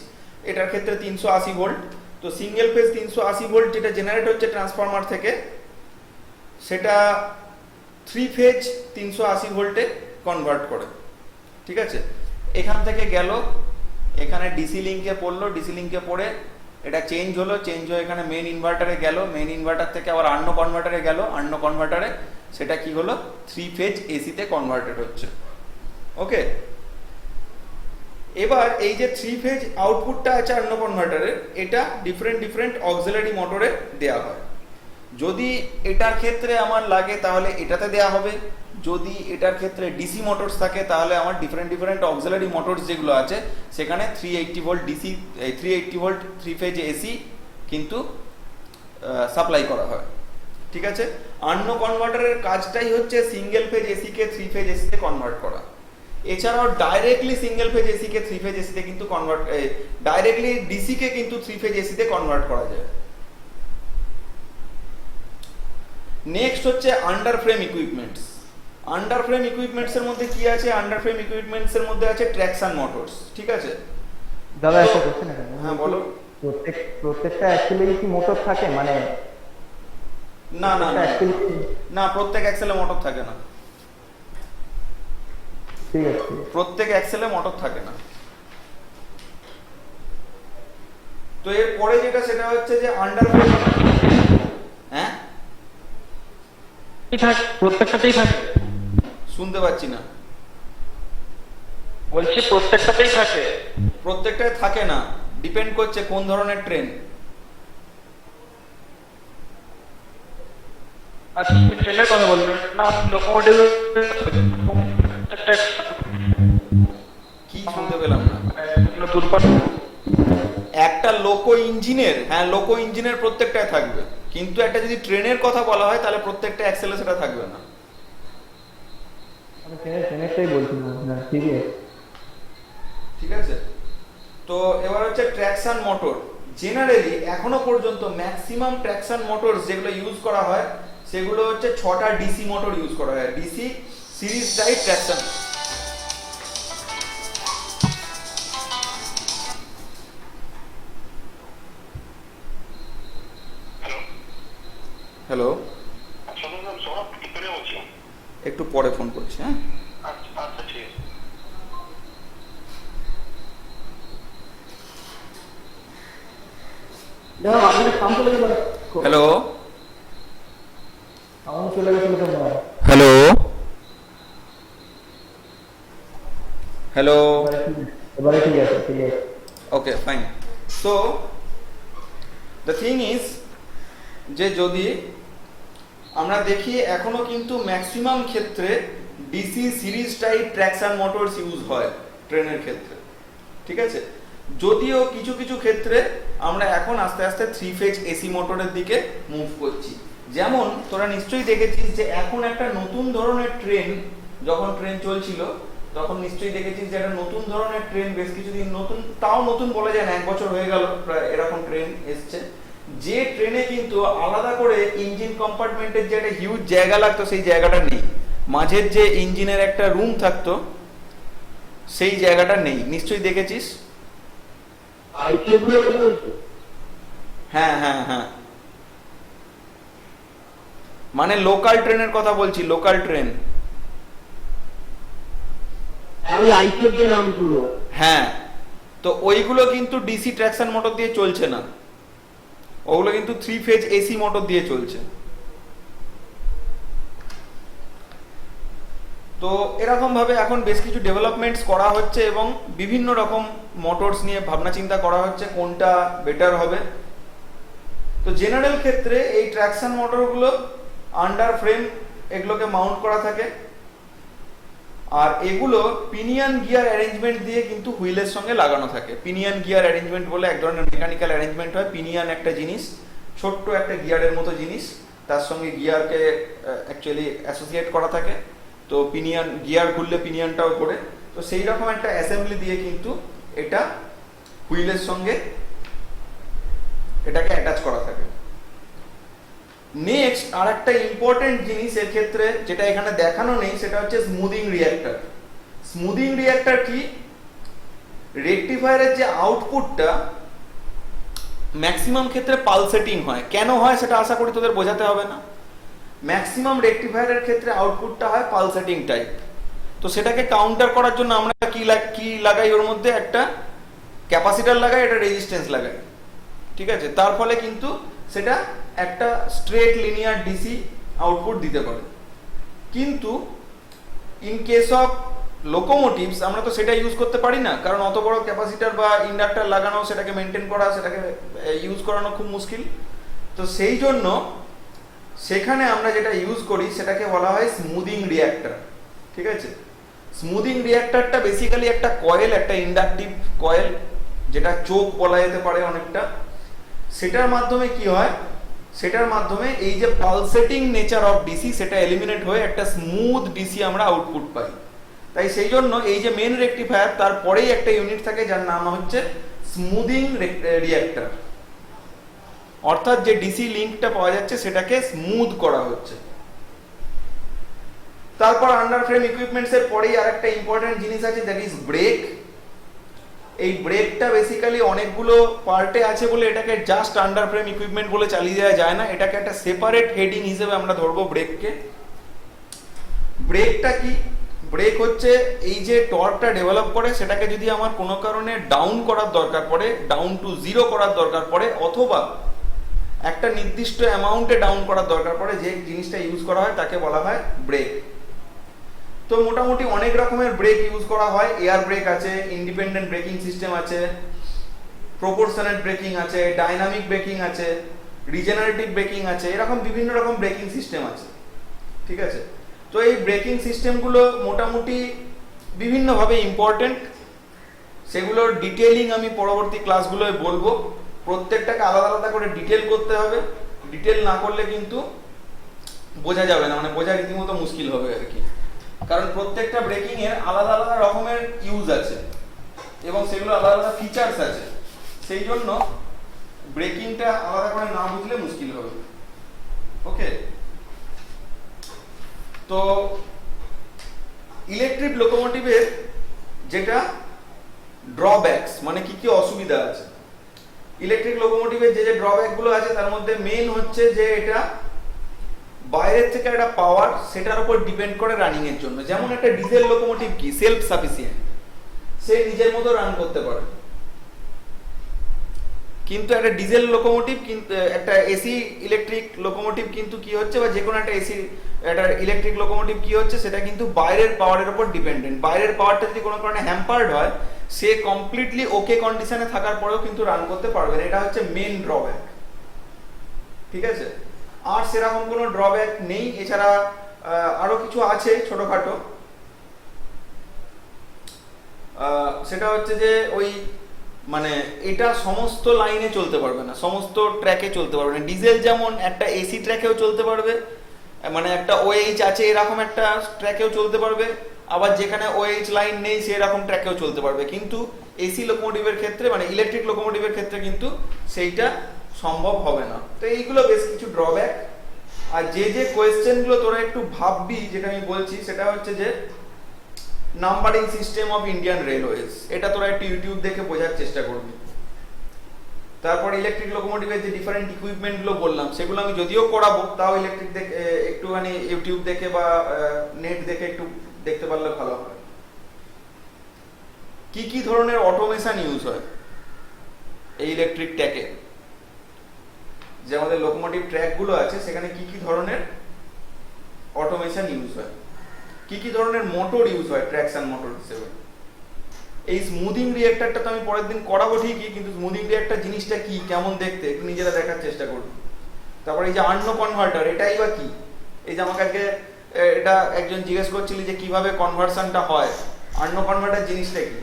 এটার ক্ষেত্রে 380 ভোল্ট। তো সিঙ্গেল ফেজ 380 ভোল্ট যেটা জেনারেট হচ্ছে ট্রান্সফরমার থেকে, সেটা 3 ফেজ 380 ভোল্টে কনভার্ট করে, ঠিক আছে। এখান থেকে গেল, এখানে ডিসি লিঙ্কে পড়লো, ডিসি লিঙ্কে পড়ে এটা চেঞ্জ হলো, চেঞ্জ হয়ে এখানে মেন ইনভার্টারে গেল, মেন ইনভার্টার থেকে আবার আর্নো কনভার্টারে গেল, আর্নো কনভার্টারে সেটা কি হলো 3 ফেজ এসিতে কনভার্টেড হচ্ছে। ওকে, এবার এই যে 3 ফেজ আউটপুটটা আছে আর্নো কনভার্টারের, এটা ডিফারেন্ট অক্সিলারি মোটরে দেয়া হয়। যদি এটার ক্ষেত্রে আমার লাগে তাহলে এটাতে দেয়া হবে, যদি এটার ক্ষেত্রে ডিসি মোটরস থাকে তাহলে আমার ডিফারেন্ট অক্সিলারি মোটরস যেগুলো আছে সেখানে 380 volt DC, 380 volt 3 phase AC কিন্তু সাপ্লাই করা হয়, ঠিক আছে। আর্নো কনভার্টারের কাজটাই হচ্ছে সিঙ্গেল ফেজ এসি কে 3 ফেজ এসিতে কনভার্ট করা। এছাড়াও ডাইরেক্টলি সিঙ্গেল ফেজ এসি কে 3 ফেজ এসিতে কিন্তু কনভার্ট, ডাইরেক্টলি ডিসি কে কিন্তু 3 ফেজ এসিতে কনভার্ট করা যায়। নেক্সট হচ্ছে under frame equipments. Under frame equipments এর মধ্যে কি আছে? আন্ডার ফ্রেম ইকুইপমেন্টস এর মধ্যে আছে ট্র্যাকশন মোটরস, ঠিক আছে। দাদা একটা কোশ্চেন আছে। হ্যাঁ বলো। প্রত্যেকটা অ্যাক্সেলে কি মোটর থাকে? মানে না না, প্রত্যেক অ্যাক্সেলে মোটর থাকে না। ঠিক আছে, প্রত্যেক অ্যাক্সেলে মোটর থাকে না। তো এর পরে যেটা সেটা হচ্ছে যে আন্ডার ফ্রেম, হ্যাঁ প্রত্যেকটাতেই থাকে। শুনতে পাচ্ছি না। বলছি প্রত্যেকটাতেই থাকে। প্রত্যেকটাই থাকে না, ডিপেন্ড করছে কোন ধরনের ট্রেন। আচ্ছা ট্রেনের কথা বলবেন না, লোকোমোটিভ কি শুনতে পেলাম না। দুর্পাট একটা লোকো ইঞ্জিনের, হ্যাঁ লোকো ইঞ্জিনের প্রত্যেকটাই থাকবে, কিন্তু একটা যদি ট্রেনের কথা বলা হয় তাহলে প্রত্যেকটা অ্যাক্সেলে সেটা থাকবে না। আমি ট্রেনেরটাই বলছিলাম। না ঠিক আছে, ঠিক আছে। তো এবার হচ্ছে ট্র্যাকশন মোটর। জেনারেলি এখনো পর্যন্ত ম্যাক্সিমাম ট্র্যাকশন মোটর যেগুলো ইউজ করা হয় সেগুলো হচ্ছে 6টা ডিসি মোটর ইউজ করা হয়, DC series type traction. Hello, একটু পরে ফোন করছি, হ্যাঁ। আচ্ছা ঠিক আছে। দেখো আপনাদের কাম চলে গেল, হ্যালো আমার চলে গেছিল তোমার। হ্যালো হ্যালো এবারে ঠিক আছে, ঠিক আছে। Okay fine. So the thing is যে যদি আমরা দেখি এখনো কিন্তু ম্যাক্সিমাম ক্ষেত্রে DC series type traction motors use হয় ট্রেনের ক্ষেত্রে, ঠিক আছে। যদিও কিছু কিছু ক্ষেত্রে আমরা এখন আস্তে আস্তে 3 ফেজ এসি মোটরের দিকে মুভ করছি। যেমন তোরা নিশ্চয়ই দেখেছিস যে এখন একটা নতুন ধরনের ট্রেন, যখন ট্রেন চলছিল তখন নিশ্চয়ই দেখেছিস যে একটা নতুন ধরনের ট্রেন বেশ কিছুদিন, নতুন তাও নতুন বলা যায় না, 1 বছর হয়ে গেল প্রায় এরকম ট্রেন এসছে, যে ট্রেনে কিন্তু আলাদা করে ইঞ্জিন কম্পার্টমেন্টের যে একটা হিউজ জায়গা লাগতো সেই জায়গাটা নেই, মাঝের যে ইঞ্জিনের একটা রুম থাকতো সেই জায়গাটা নেই, নিশ্চয়ই দেখেছিস। আইটিএগুলো কথা বলছো? হ্যাঁ হ্যাঁ হ্যাঁ, মানে লোকাল ট্রেনের কথা বলছি, লোকাল ট্রেন। আমি আইটিএর যে নামগুলো, হ্যাঁ, তো ওইগুলো কিন্তু ডিসি ট্র্যাকশন মোটর দিয়ে চলছে না, ওগুলো কিন্তু 3 ফেজ এসি মোটর দিয়ে চলছে। তো এরকম ভাবে এখন বেশ কিছু ডেভেলপমেন্টস করা হচ্ছে এবং বিভিন্ন রকম মোটরস নিয়ে ভাবনা চিন্তা করা হচ্ছে কোনটা বেটার হবে। তো জেনারেল ক্ষেত্রে এই ট্র্যাকশন মোটরগুলো আন্ডার ফ্রেম এগুলোকে মাউন্ট করা থাকে, আর এগুলো পিনিয়ন গিয়ার অ্যারেঞ্জমেন্ট দিয়ে কিন্তু হুইলের সঙ্গে লাগানো থাকে। পিনিয়ন গিয়ার অ্যারেঞ্জমেন্ট বলে এক ধরনের মেকানিক্যাল অ্যারেঞ্জমেন্ট হয়। পিনিয়ন একটা জিনিস, ছোট্ট একটা গিয়ারের মতো জিনিস, তার সঙ্গে গিয়ারকে অ্যাকচুয়ালি অ্যাসোসিয়েট করা থাকে। তো পিনিয়ন গিয়ার ঘুরলে পিনিয়নটাও ঘোরে, তো সেই রকম একটা অ্যাসেম্বলি দিয়ে কিন্তু এটা হুইলের সঙ্গে এটাকে অ্যাটাচ করা থাকে। নেক্সট আর একটা ইম্পর্টেন্ট জিনিস এর ক্ষেত্রে যেটা এখানে দেখানো নেই সেটা হচ্ছে স্মুদিং রিঅ্যাক্টর। স্মুদিং রিঅ্যাক্টর কি? রেকটিফায়ারের যে আউটপুটটা ম্যাক্সিমাম ক্ষেত্রে পালসেটিং হয়। কেন হয় সেটা আশা করি তোদের বোঝাতে হবে না। ম্যাক্সিমাম রেকটিফায়ারের ক্ষেত্রে আউটপুটটা হয় পালসেটিং টাইপ। তো সেটাকে কাউন্টার করার জন্য আমরা কি লাগাই, ওর মধ্যে একটা ক্যাপাসিটার লাগাই, একটা রেজিস্ট্যান্স লাগাই, ঠিক আছে। তার ফলে কিন্তু সেটা একটা স্ট্রেট লিনিয়ার ডিসি আউটপুট দিতে পারে। কিন্তু ইন কেস অফ লোকোমোটিভস আমরা তো সেটা ইউজ করতে পারি না, কারণ অত বড় ক্যাপাসিটার বা ইন্ডাক্টর লাগানো, সেটাকে মেনটেন করা, সেটাকে ইউজ করানো খুব মুশকিল। তো সেই জন্য সেখানে আমরা যেটা ইউজ করি সেটাকে বলা হয় স্মুদিং রিঅ্যাক্টর, ঠিক আছে। স্মুদিং রিঅ্যাক্টরটা বেসিক্যালি একটা কয়েল, একটা ইন্ডাকটিভ কয়েল, যেটা চোখ বলা যেতে পারে অনেকটা। সেটার মাধ্যমে কি হয়, সেটার মাধ্যমে এই যে পালসেটিং নেচার অফ ডিসি সেটা এলিমিনেট হয়ে একটা স্মুথ ডিসি আমরা আউটপুট পাই। তাই সেই জন্য এই যে মেন রেকটিফায়ার তারপরেই একটা ইউনিট থাকে যার নাম হচ্ছে স্মুদিং রিঅ্যাক্টর, অর্থাৎ যে ডিসি লিঙ্কটা পাওয়া যাচ্ছে সেটাকে স্মুথ করা হচ্ছে। তারপর আন্ডার ফ্রেম ইকুইপমেন্টস এর পরেই আরেকটা ইম্পর্টেন্ট জিনিস আছে, দ্যাট ইজ ব্রেক। এই ব্রেকটা বেসিক্যালি অনেকগুলো পার্টে আছে বলে এটাকে জাস্ট আন্ডার ফ্রেম ইকুইপমেন্ট বলে চালিয়ে দেওয়া যায় না, এটাকে একটা সেপারেট হেডিং হিসেবে আমরা ধরবো ব্রেককে। ব্রেকটা কি? ব্রেক হচ্ছে এই যে টর্কটা ডেভেলপ করে সেটাকে যদি আমার কোনো কারণে ডাউন করার দরকার পড়ে, ডাউন টু 0 করার দরকার পড়ে, অথবা একটা নির্দিষ্ট অ্যামাউন্টে ডাউন করার দরকার পড়ে, যে জিনিসটা ইউজ করা হয় তাকে বলা হয় ব্রেক। তো মোটামুটি অনেক রকমের ব্রেক ইউজ করা হয়। এয়ার ব্রেক আছে, ইন্ডিপেন্ডেন্ট ব্রেকিং সিস্টেম আছে, প্রপোর্শনেট ব্রেকিং আছে, ডাইনামিক ব্রেকিং আছে, রিজেনারেটিভ ব্রেকিং আছে, এরকম বিভিন্ন রকম ব্রেকিং সিস্টেম আছে, ঠিক আছে। তো এই ব্রেকিং সিস্টেমগুলো মোটামুটি বিভিন্নভাবে ইম্পর্টেন্ট, সেগুলোর ডিটেইলিং আমি পরবর্তী ক্লাসগুলোয় বলবো। প্রত্যেকটাকে আলাদা আলাদা করে ডিটেল করতে হবে, ডিটেল না করলে কিন্তু বোঝা যাবে না, মানে বোঝা রীতিমতো মুশকিল হবে আর কি। কারণ প্রত্যেকটা ব্রেকিং এর আলাদা আলাদা রকমের ইউজ আছে এবং সেগুলো আলাদা আলাদা ফিচার্স আছে, সেই জন্য ব্রেকিংটা আলাদা করে না বুঝলে মুশকিল হবে। ওকে, তো ইলেকট্রিক লোকোমোটিভের যেটা ড্রব্যাকস, মানে কি কি অসুবিধা আছে, ইলেকট্রিক লোকোমোটিভের যে যে ড্রব্যাক গুলো আছে তার মধ্যে মেইন হচ্ছে যে এটা বাইরের থেকে একটা পাওয়ার সেটার উপর ডিপেন্ড করে রানিং এর জন্য। যেমন একটা ডিজেল লোকোমোটিভ কি সেলফ সাফিসিয়েন্ট, সে নিজের মতো রান করতে পারে। কিন্তু একটা ডিজেল লোকোমোটিভ কিন্তু একটা এসি ইলেকট্রিক লোকোমোটিভ কিন্তু কি হচ্ছে, বা যে কোনো একটা এসি একটা ইলেকট্রিক লোকোমোটিভ কি হচ্ছে, সেটা কিন্তু বাইরের পাওয়ারের উপর ডিপেন্ডেন্ট। বাইরের পাওয়ারটা যদি কোনো কারণে হ্যাম্পার্ড হয়, সে কমপ্লিটলি ওকে কন্ডিশনে থাকার পরেও কিন্তু রান করতে পারবে না। এটা হচ্ছে মেন ড্রব্যাক, ঠিক আছে। আর সেরকম কোনো ড্রব্যাক নেই। এছাড়া আরো কিছু আছে ছোটখাটো, সেটা হচ্ছে যে ওই মানে এটা সমস্ত লাইনে চলতে পারবে না, সমস্ত ট্র্যাকে চলতে পারবে না। ডিজেল যেমন একটা এসি ট্র্যাকেও চলতে পারবে, মানে একটা ওএইচ আছে এরকম একটা ট্র্যাকেও চলতে পারবে, আবার যেখানে ওএইচ লাইন নেই সেরকম ট্র্যাকেও চলতে পারবে। কিন্তু এসি লোকোমোটিভের ক্ষেত্রে মানে ইলেকট্রিক লোকোমোটিভের ক্ষেত্রে কিন্তু সেইটা সম্ভব হবে না। তো এইগুলো বেশ কিছু ড্রব্যাক। আর যে যে কোয়েশ্চেনগুলো তোরা একটু ভাববি, যেটা আমি বলছি সেটা হচ্ছে যে numbering system of Indian railways, এটা তোরা একটু ইউটিউব দেখে বোঝার চেষ্টা করবি। তারপর ইলেকট্রিক লোকোমোটিভের যে ডিফারেন্ট ইকুইপমেন্ট গুলো বললাম, সেগুলো আমি যদিও করাবো, তাও ইলেকট্রিক দেখে একটুখানি ইউটিউব দেখে বা নেট দেখে একটু দেখতে পারলে ভালো হয়। কি কি ধরনের অটোমেশন ইউজ হয় এই ইলেকট্রিক ট্র্যাকে, যে আমাদের লোকোমোটিভ ট্র্যাক গুলো আছে সেখানে কি কি ধরনের অটোমেশন ইউজ হয়, কি কি ধরনের মোটর ইউজ হয় ট্র্যাকশন মোটর হিসেবে। এই স্মুদিং রিঅ্যাক্টরটা তো আমি পরের দিন করাবো ঠিকই, কিন্তু স্মুদিং রিঅ্যাক্টর জিনিসটা কি, কেমন দেখতে, একটু নিজেরা দেখার চেষ্টা করবো। তারপরে এই যে আর্নো কনভার্টার, এটাই বা কি? এই যে আমাকে আজকে এটা একজন জিজ্ঞেস করছিল যে কিভাবে কনভার্সনটা হয়, আর্নো কনভার্টার জিনিসটা কি।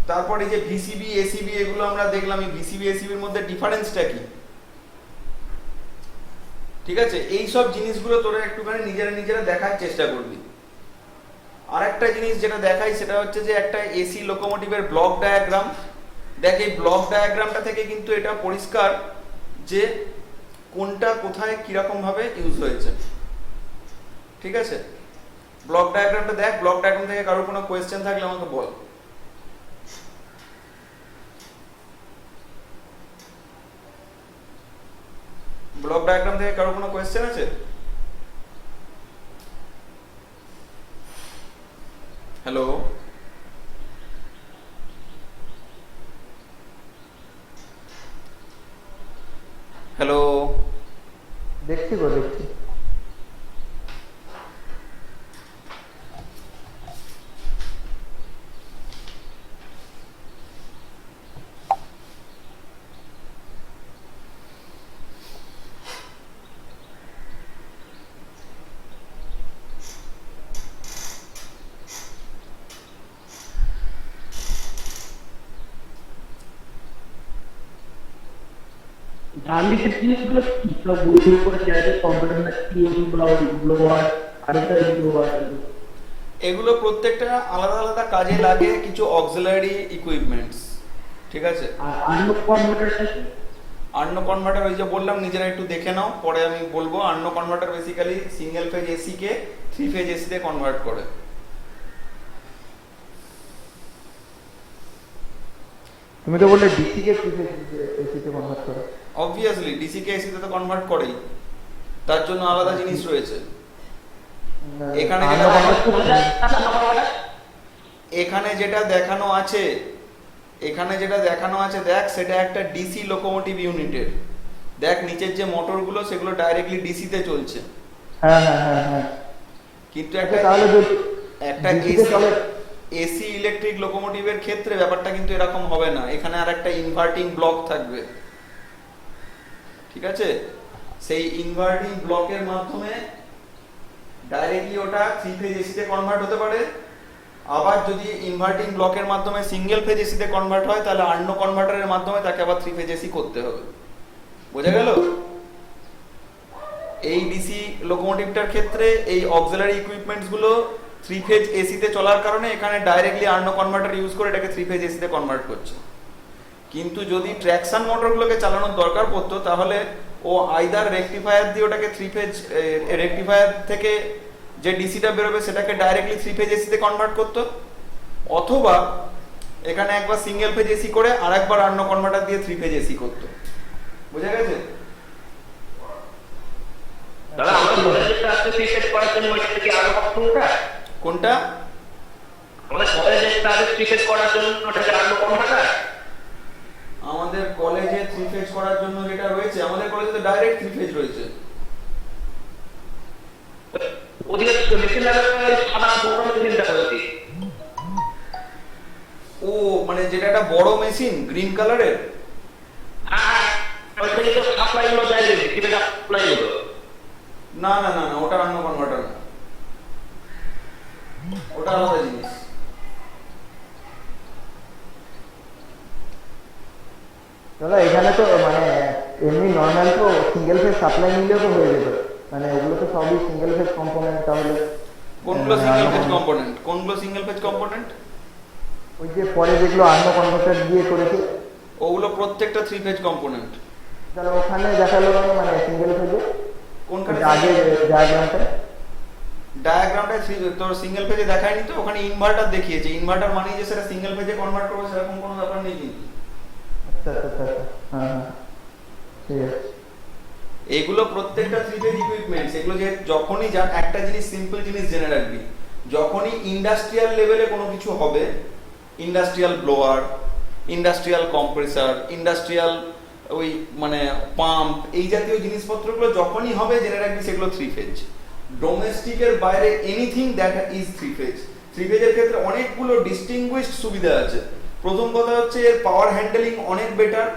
তারপর এই যে ভিসিবি এসিবি, এগুলো আমরা দেখলাম, এই ভিসিবি এসিবির মধ্যে ডিফারেন্সটা কি, ঠিক আছে। এই সব জিনিসগুলো তোরা একটুখানি নিজেরা দেখার চেষ্টা করবি। আর একটা জিনিস যেটা দেখাই সেটা হচ্ছে যে একটা এসি লোকোমোটিভের ব্লক ডায়াগ্রাম। দেখ, এই ব্লক ডায়াগ্রামটা থেকে কিন্তু এটা পরিষ্কার যে কোনটা কোথায় কিরকম ভাবে ইউজ হয়েছে, ঠিক আছে। ব্লক ডায়াগ্রামটা দেখ, ব্লক ডায়াগ্রাম থেকে কারোর কোনো কোয়েশ্চেন থাকলে আমাকে বল। ব্লক ডায়াগ্রাম থেকে কারোর কোনো কোয়েশ্চেন আছে? হ্যালো, হ্যালো, দেখছি গো, দেখছি। ডান দিকের জিনিসগুলো কি সব বুঝে করে যায়, কম্পিউটার না টিএম ব্লোয়ার আর এটা ব্লোয়ার। এগুলো প্রত্যেকটা আলাদা আলাদা কাজে লাগে, কিছু অক্সিলারি ইকুইপমেন্টস, ঠিক আছে। আর আর্নো কনভার্টারটা কি? আর্নো কনভার্টার ওই যে বললাম, নিজেরা একটু দেখে নাও, পরে আমি বলবো। Arno converter basically single phase AC কে 3 ফেজ এসি তে কনভার্ট করে। তুমি তো বললে ডিসি কে এসি তে কনভার্ট করে। অবভিয়াসলি ডিসি কে এসি তে তো কনভার্ট করেই, তার জন্য আলাদা জিনিস রয়েছে। এখানে যেটা দেখানো আছে, দেখ সেটা একটা ডিসি লোকোমোটিভ ইউনিটের। দেখ নিচের যে মোটরগুলো সেগুলো ডাইরেক্টলি ডিসি তে চলছে। হ্যাঁ। কিন্তু তাহলে একটা এসি ইলেকট্রিক লোকোমোটিভের ক্ষেত্রে ব্যাপারটা কিন্তু এরকম হবে না। এখানে আর একটা ইনভার্টিং ব্লক থাকবে, ঠিক আছে। সেই ইনভার্টিং ব্লকের মাধ্যমে ডাইরেক্টলি ওটা 3 ফেজ এসি তে কনভার্ট হতে পারে। আবার যদি ইনভার্টিং ব্লকের মাধ্যমে সিঙ্গেল ফেজ এসি তে কনভার্ট হয়, তাহলে আর্নো কনভার্টারের মাধ্যমে তাকে আবার 3 ফেজ এসি করতে হবে। বোঝা গেল? এই ডিসি লোকোমোটিভটার ক্ষেত্রে এই অক্সিলারি ইকুইপমেন্টস গুলো 3 ফেজ এসি তে চলার কারণে এখানে ডাইরেক্টলি আর্নো কনভার্টার ইউজ করে এটাকে 3 ফেজ এসি তে কনভার্ট করছে। কিন্তু যদি ট্র্যাকশন মোটরগুলোকে চালানোর দরকার পড়তো, তাহলে ও আইদার রেকটিফায়ার দিয়ে ওটাকে 3 ফেজ রেকটিফায়ার থেকে যে ডিসিটা বেরোবে সেটাকে ডাইরেক্টলি 3 ফেজ এসি তে কনভার্ট করতো, অথবা এখানে একবার সিঙ্গেল ফেজ এসি করে আর একবার আর্নো কনভার্টার দিয়ে 3 ফেজ এসি করতো। বুঝা গেছে? দাদা আমরা কলেজে আসতে সিসেট করার জন্য ওইটা কি আরো কতটা? কোনটা? আমরা কলেজে আসতে সিসেট করার জন্য ওটা কি আরো কতটা? আমাদের কলেজে 3 ফেজ করার জন্য যেটা রয়েছে, আমাদের কলেজে তো ডাইরেক্ট 3 ফেজ রয়েছে। ওদিকে মেশিন লাগানো সাদা বড় মেশিনটা বলছি। ও মানে যেটা একটা বড় মেশিন গ্রিন কালারের। হ্যাঁ ওইটাই তো সাপ্লাই গুলো দেয় যে টিভি সাপ্লাই গুলো। না না না না, ওটা অন্য কনভার্টার না, ওটা আলাদা জিনিস। দাদা এখানে তো মানে এমনি নর্মাল তো সিঙ্গেল ফেজ সাপ্লাই নিলেও তো হয়ে যেত, মানে ওগুলো তো সবই সিঙ্গেল ফেজ কম্পোনেন্ট। তাহলে কোনগুলো সিঙ্গেল ফেজ কম্পোনেন্ট? কোনগুলো সিঙ্গেল ফেজ কম্পোনেন্ট? ওই যে পরে যেগুলো আর্নো কনভার্টার দিয়ে করেছে, ওগুলো প্রত্যেকটা 3 ফেজ কম্পোনেন্ট। তাহলে ওখানে দেখালো মানে সিঙ্গেল ফেজে কোনখানে? আগে ডায়াগ্রামটা ডায়াগ্রামটা তোর সিঙ্গেল পেজে দেখায়নি তো, ওখানে ইনভার্টার দেখিয়েছে। ইনভার্টার মানে যে সেটা সিঙ্গেল পেজে কনভার্ট করবে সেরকম কোনো ব্যাপার নেই কিন্তু। আচ্ছা আচ্ছা আচ্ছা হ্যাঁ হ্যাঁ ঠিক আছে। এগুলো প্রত্যেকটা 3 ফেজ ইকুইপমেন্টস। এগুলো যে যখনই একটা জিনিস সিম্পল জিনিস জেনে রাখবি, যখনই ইন্ডাস্ট্রিয়াল লেভেলে কোনো কিছু হবে, industrial blower, industrial compressor, industrial ওই মানে পাম্প, এই জাতীয় জিনিসপত্রগুলো যখনই হবে জেনে রাখবি সেগুলো 3 ফেজ। ডোমেস্টিকের বাইরে এনিথিং দ্যাট ইজ 3 ফেজ। 3 ফেজের ক্ষেত্রে অনেকগুলো ডিস্টিংগুইশড সুবিধা আছে। প্রথম কথা হচ্ছে এর পাওয়ার হ্যান্ডেলিং অনেক বেটার।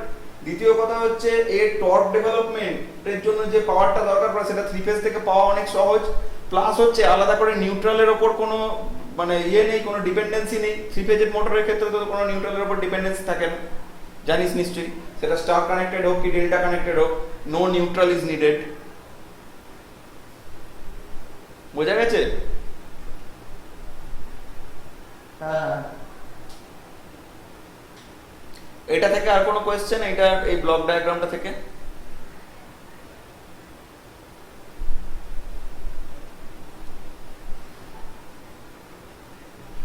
দ্বিতীয় কথা হচ্ছে এর টর্ক ডেভেলপমেন্টের জন্য যে পাওয়ারটা দরকার পড়ে সেটা 3 ফেজ থেকে পাওয়া অনেক সহজ। প্লাস হচ্ছে আলাদা করে নিউট্রালের ওপর কোনো মানে নেই, কোনো ডিপেন্ডেন্সি নেই। 3 ফেজের মোটরের ক্ষেত্রে তো কোনো নিউট্রালের উপর ডিপেন্ডেন্সি থাকে না, জানিস নিশ্চয়ই। সেটা স্টার কানেক্টেড হোক কি ডেল্টা কানেক্টেড হোক, নো নিউট্রাল ইজ নিডেড। বোঝা গেছে? হ্যাঁ এটা থেকে আর কোনো কোয়েশ্চেন? এটা এই ব্লক ডায়াগ্রামটা থেকে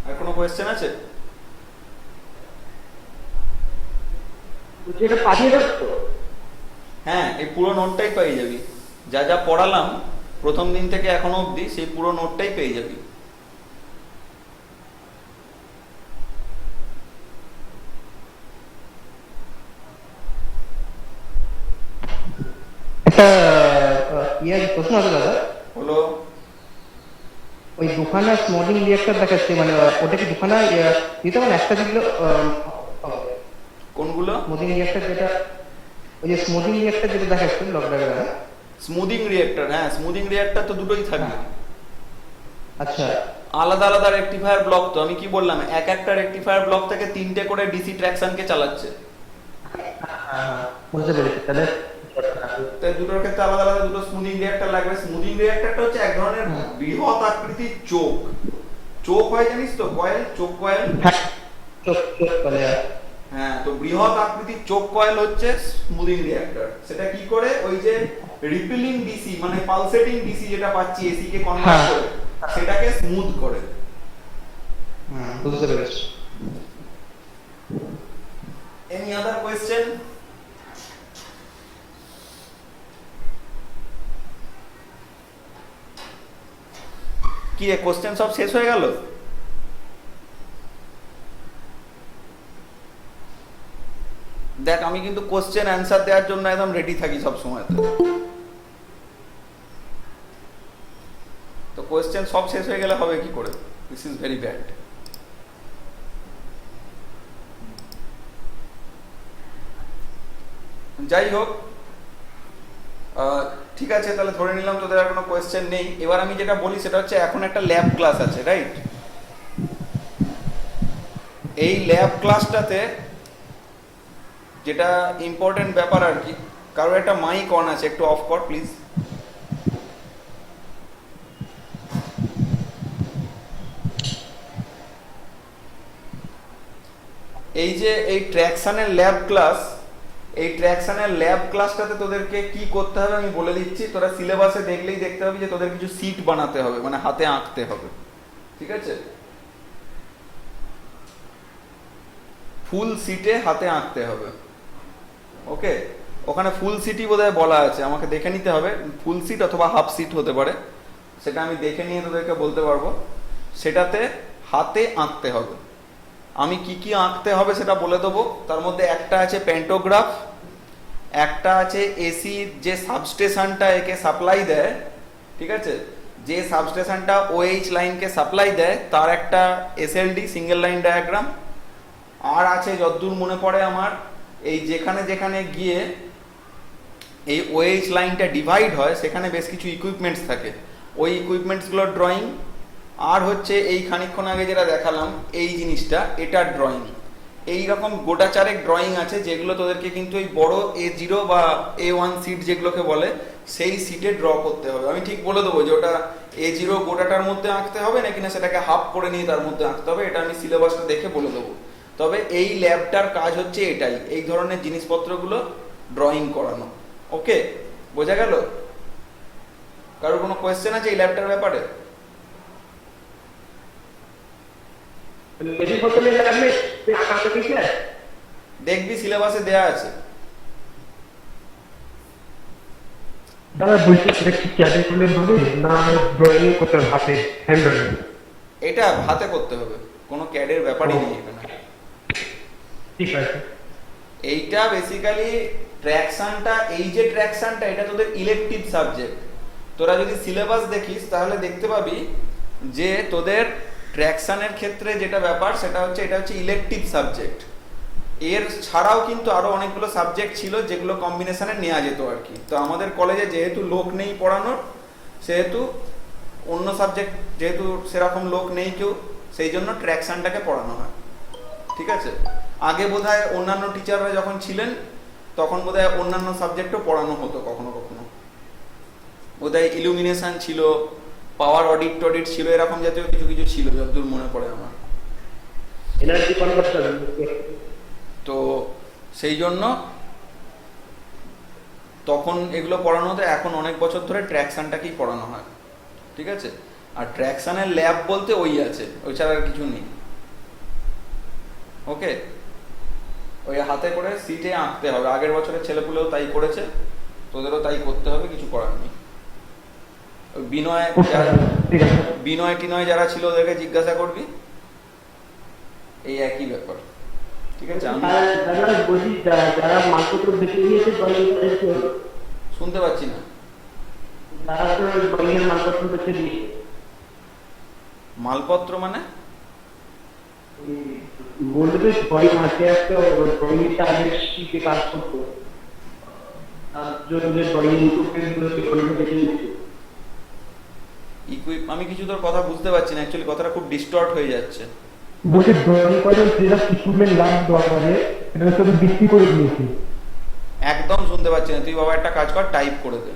আর কোনো কোয়েশ্চেন আছে? এটা পাঠিয়ে দেবো তো? হ্যাঁ, এই পুরো নোটটাই পেয়ে যাবি। যা যা পড়ালাম প্রথম দিন থেকে এখনো অবধি সেই পুরো নোটটাই পেয়ে যাবি। একটা প্রশ্ন আছে দাদা, হলো ওই দুখানা স্মোলিং রিঅ্যাক্টর দেখাচ্ছে, মানে ওটা কি দুখানা দিতে পারেন? একটা দিলে কোনগুলো? স্মোলিং রিঅ্যাক্টর যেটা, ওই যে স্মোলিং রিঅ্যাক্টর যেটা দেখাচ্ছে ব্লক ডায়াগ্রামে। Smoothing reactor. হ্যাঁ, স্মুদিং রিঅ্যাক্টর তো দুটোই থাকবে। আচ্ছা আলাদা আলাদা রেকটিফায়ার ব্লক। তো আমি কি বললাম, এক একটা রেকটিফায়ার ব্লক থেকে 3টে করে ডিসি ট্র্যাকশনকে চালাচ্ছে। বুঝতে পেরেছি। তাহলে তাই দুটোর ক্ষেত্রে আলাদা আলাদা দুটো স্মুদিং রিঅ্যাক্টর লাগবে। স্মুদিং রিঅ্যাক্টরটা হচ্ছে এক ধরনের বৃহৎ আকৃতির চোখ। চোখ হয় জানিস তো, কয়েল, চোখ কয়েল। হ্যাঁ, তো বৃহৎ আকৃতির চোখ কয়েল হচ্ছে স্মুদিং রিঅ্যাক্টর। সেটা কি করে, ওই যে রিপিলিং ডিসি মানে পালসেটিং ডিসি যেটা পাচ্ছি এসি কে কনভার্ট করে সেটাকে স্মুথ করে। বুঝতে পেরেছি। Any other question? কি রে, কোশ্চেন সব শেষ হয়ে গেল? দেখ, আমি কিন্তু কোশ্চেন অ্যান্সার দেওয়ার জন্য একদম রেডি থাকি সব সময়। তো কোশ্চেন সব শেষ হয়ে গেলে হবে কি করে? This is very bad. যাই হোক, ঠিক আছে, তাহলে ধরে নিলাম তোদের আর কোনো কোয়েশ্চেন নেই। এবার আমি যেটা বলি সেটা হচ্ছে এখন একটা ল্যাব ক্লাস আছে, রাইট? এই ল্যাব ক্লাসটাতে যেটা ইম্পর্টেন্ট ব্যাপার আর কি, কারোর একটা মাইক অন আছে, একটু অফ কর প্লিজ। এই যে এই ট্র্যাকশনের ল্যাব ক্লাস, এই ট্র্যাকশনের ল্যাব ক্লাসটাতে তোদেরকে কি করতে হবে আমি বলে দিচ্ছি। তোরা সিলেবাসে দেখলেই দেখতে হবে যে তোদের কিছু সিট বানাতে হবে, মানে হাতে আঁকতে হবে, ঠিক আছে? ফুল সিটে হাতে আঁকতে হবে, ওকে? ওখানে ফুল সিটই বোধহয় বলা আছে, আমাকে দেখে নিতে হবে। ফুল সিট অথবা হাফ সিট হতে পারে, সেটা আমি দেখে নিয়ে তোদেরকে বলতে পারবো। সেটাতে হাতে আঁকতে হবে, আমি কি কি আঁকতে হবে সেটা বলে দেবো। তার মধ্যে একটা আছে প্যান্টোগ্রাফ, একটা আছে এসি যে সাবস্টেশনটা একে সাপ্লাই দেয়, ঠিক আছে, যে সাবস্টেশনটা ওএইচ লাইনকে সাপ্লাই দেয় তার একটা এসএলডি সিঙ্গেল লাইন ডায়াগ্রাম। আর আছে যতদূর মনে পড়ে আমার, এই যেখানে যেখানে গিয়ে এই ওএইচ লাইনটা ডিভাইড হয় সেখানে বেশ কিছু ইকুইপমেন্টস থাকে, ওই ইকুইপমেন্টসগুলোর ড্রয়িং। আর হচ্ছে এই খানিকক্ষণ আগে যেটা দেখালাম এই জিনিসটা, এটার ড্রয়িং। এই রকম গোটা চারেক ড্রয়িং আছে যেগুলো তোদেরকে কিন্তু এই বড় A0 বা A1 সিট যেগুলোকে বলে সেই সিটে ড্র করতে হবে। আমি ঠিক বলে দেবো যে ওটা A0 গোটাটার মধ্যে আঁকতে হবে নাকি না সেটাকে হাফ করে নিয়ে তার মধ্যে আঁকতে হবে, এটা আমি সিলেবাসটা দেখে বলে দেবো। তবে এই ল্যাবটার কাজ হচ্ছে এটাই, এই ধরনের জিনিসপত্রগুলো ড্রয়িং করানো। ওকে, বোঝা গেল? কারোর কোনো কোয়েশ্চেন আছে এই ল্যাবটার ব্যাপারে? মেশিন বোতলে লাগলে আঁকাতে দিচ্ছে। দেখবি সিলেবাসে দেয়া আছে। দাদা বলছি এটা কি ক্যাটাগরি হবে না ড্রয়িং করতে হাতে হ্যান্ড ড্রয়িং? এটা হাতে করতে হবে, কোনো ক্যাডের ব্যাপারই নেই এখানে। ঠিক আছে। এইটা বেসিক্যালি ট্র্যাকশনটা, এই যে ট্র্যাকশনটা এটা তোদের ইলেকটিভ সাবজেক্ট। তোরা যদি সিলেবাস দেখিস তাহলে দেখতে পাবি যে তোদের ট্র্যাকশনের ক্ষেত্রে যেটা ব্যাপার সেটা হচ্ছে এটা হচ্ছে ইলেকটিভ সাবজেক্ট। এর ছাড়াও কিন্তু আরো অনেকগুলো সাবজেক্ট ছিল যেগুলো কম্বিনেশনে নেওয়া যেত আর কি। তো আমাদের কলেজে যেহেতু লোক নেই পড়ানোর, সেহেতু অন্য সাবজেক্ট যেহেতু সেরকম লোক নেই কেউ, সেই জন্য ট্র্যাকশনটাকে পড়ানো হয়, ঠিক আছে। আগে বোধহয় অন্যান্য টিচাররা যখন ছিলেন তখন বোধহয় অন্যান্য সাবজেক্টও পড়ানো হতো কখনো কখনো, বোধহয় ইলুমিনেশন ছিল, পাওয়ার অডিট টডিট ছিল, এরকম জাতীয় কিছু কিছু ছিল যতদূর মনে পড়ে আমার। Energy converter. তো সেই জন্য তখন এগুলো পড়ানো হতো, এখন অনেক বছর ধরে ট্র্যাকশনটাকেই পড়ানো হয়, ঠিক আছে। আর ট্র্যাকশনের ল্যাব বলতে ওই আছে, ওই ছাড়া আর কিছু নেই। ওকে, ওই হাতে করে সিটে আঁকতে হবে। আগের বছরের ছেলেপুলেও তাই করেছে, তোদেরও তাই করতে হবে, কিছু করার নেই। বিনয় টিনয় যারা ছিল ওদেরকে জিজ্ঞাসা করবি, এই একই ব্যাপার, ঠিক আছে। আমি বলছি যারা মালপত্র বেশি দিয়েছে শুনতে পাচ্ছি না। তারা তো ড্রয়িংয়ের মালপত্র বেশি দিয়েছে। মালপত্র মানে? বলতে ড্রয়িং আছে একটা ড্রয়িংটা আগে শিখে কাজ করতো, তার জন্য ড্রয়িং ইকুইপমেন্ট বেশি দিয়েছে। আমি কিছু তোর কথা বুঝতে পারছি না, অ্যাকচুয়ালি কথাটা খুব ডিস্টর্ট হয়ে যাচ্ছে। বলছে ড্রয়িং করার যেটা ইকুইপমেন্ট লাগবে দরকারে এটা শুধু বিক্রি করে দিয়েছি। একদম শুনতে পাচ্ছি না, তুই বাবা একটা কাজ কর, টাইপ করে দে।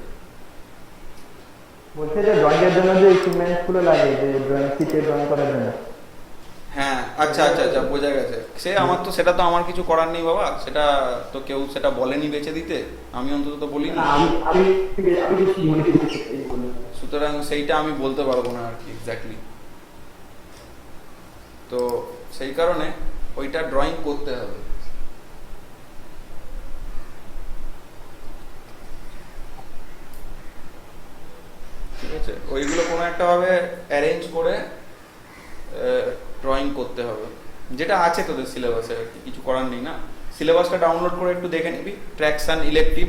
বলছে যে ড্রয়িং এর জন্য যে ইকুইপমেন্টস গুলো লাগে, যে ড্রয়িং শিটে ড্রয়িং করার জন্য। হ্যাঁ, আচ্ছা আচ্ছা আচ্ছা, বোঝা গেছে। সে আমার তো, সেটা তো আমার কিছু করার নেই বাবা, সেটা তো কেউ সেটা বলেনি বেঁচে দিতে, আমি অন্তত তো বলিনি। সুতরাং সেইটা আমি বলতে পারবো না আর কি এক্স্যাক্টলি। তো সেই কারণে ওইটা ড্রয়িং করতে হবে। ঠিক আছে, ওইগুলো কোনো একটা ভাবে অ্যারেঞ্জ করে ড্রয়িং করতে হবে, যেটা আছে তোদের সিলেবাসে আর কি, কিছু করার নেই না। সিলেবাসটা ডাউনলোড করে একটু দেখে নিবি, ট্র্যাকশন ইলেকটিভ।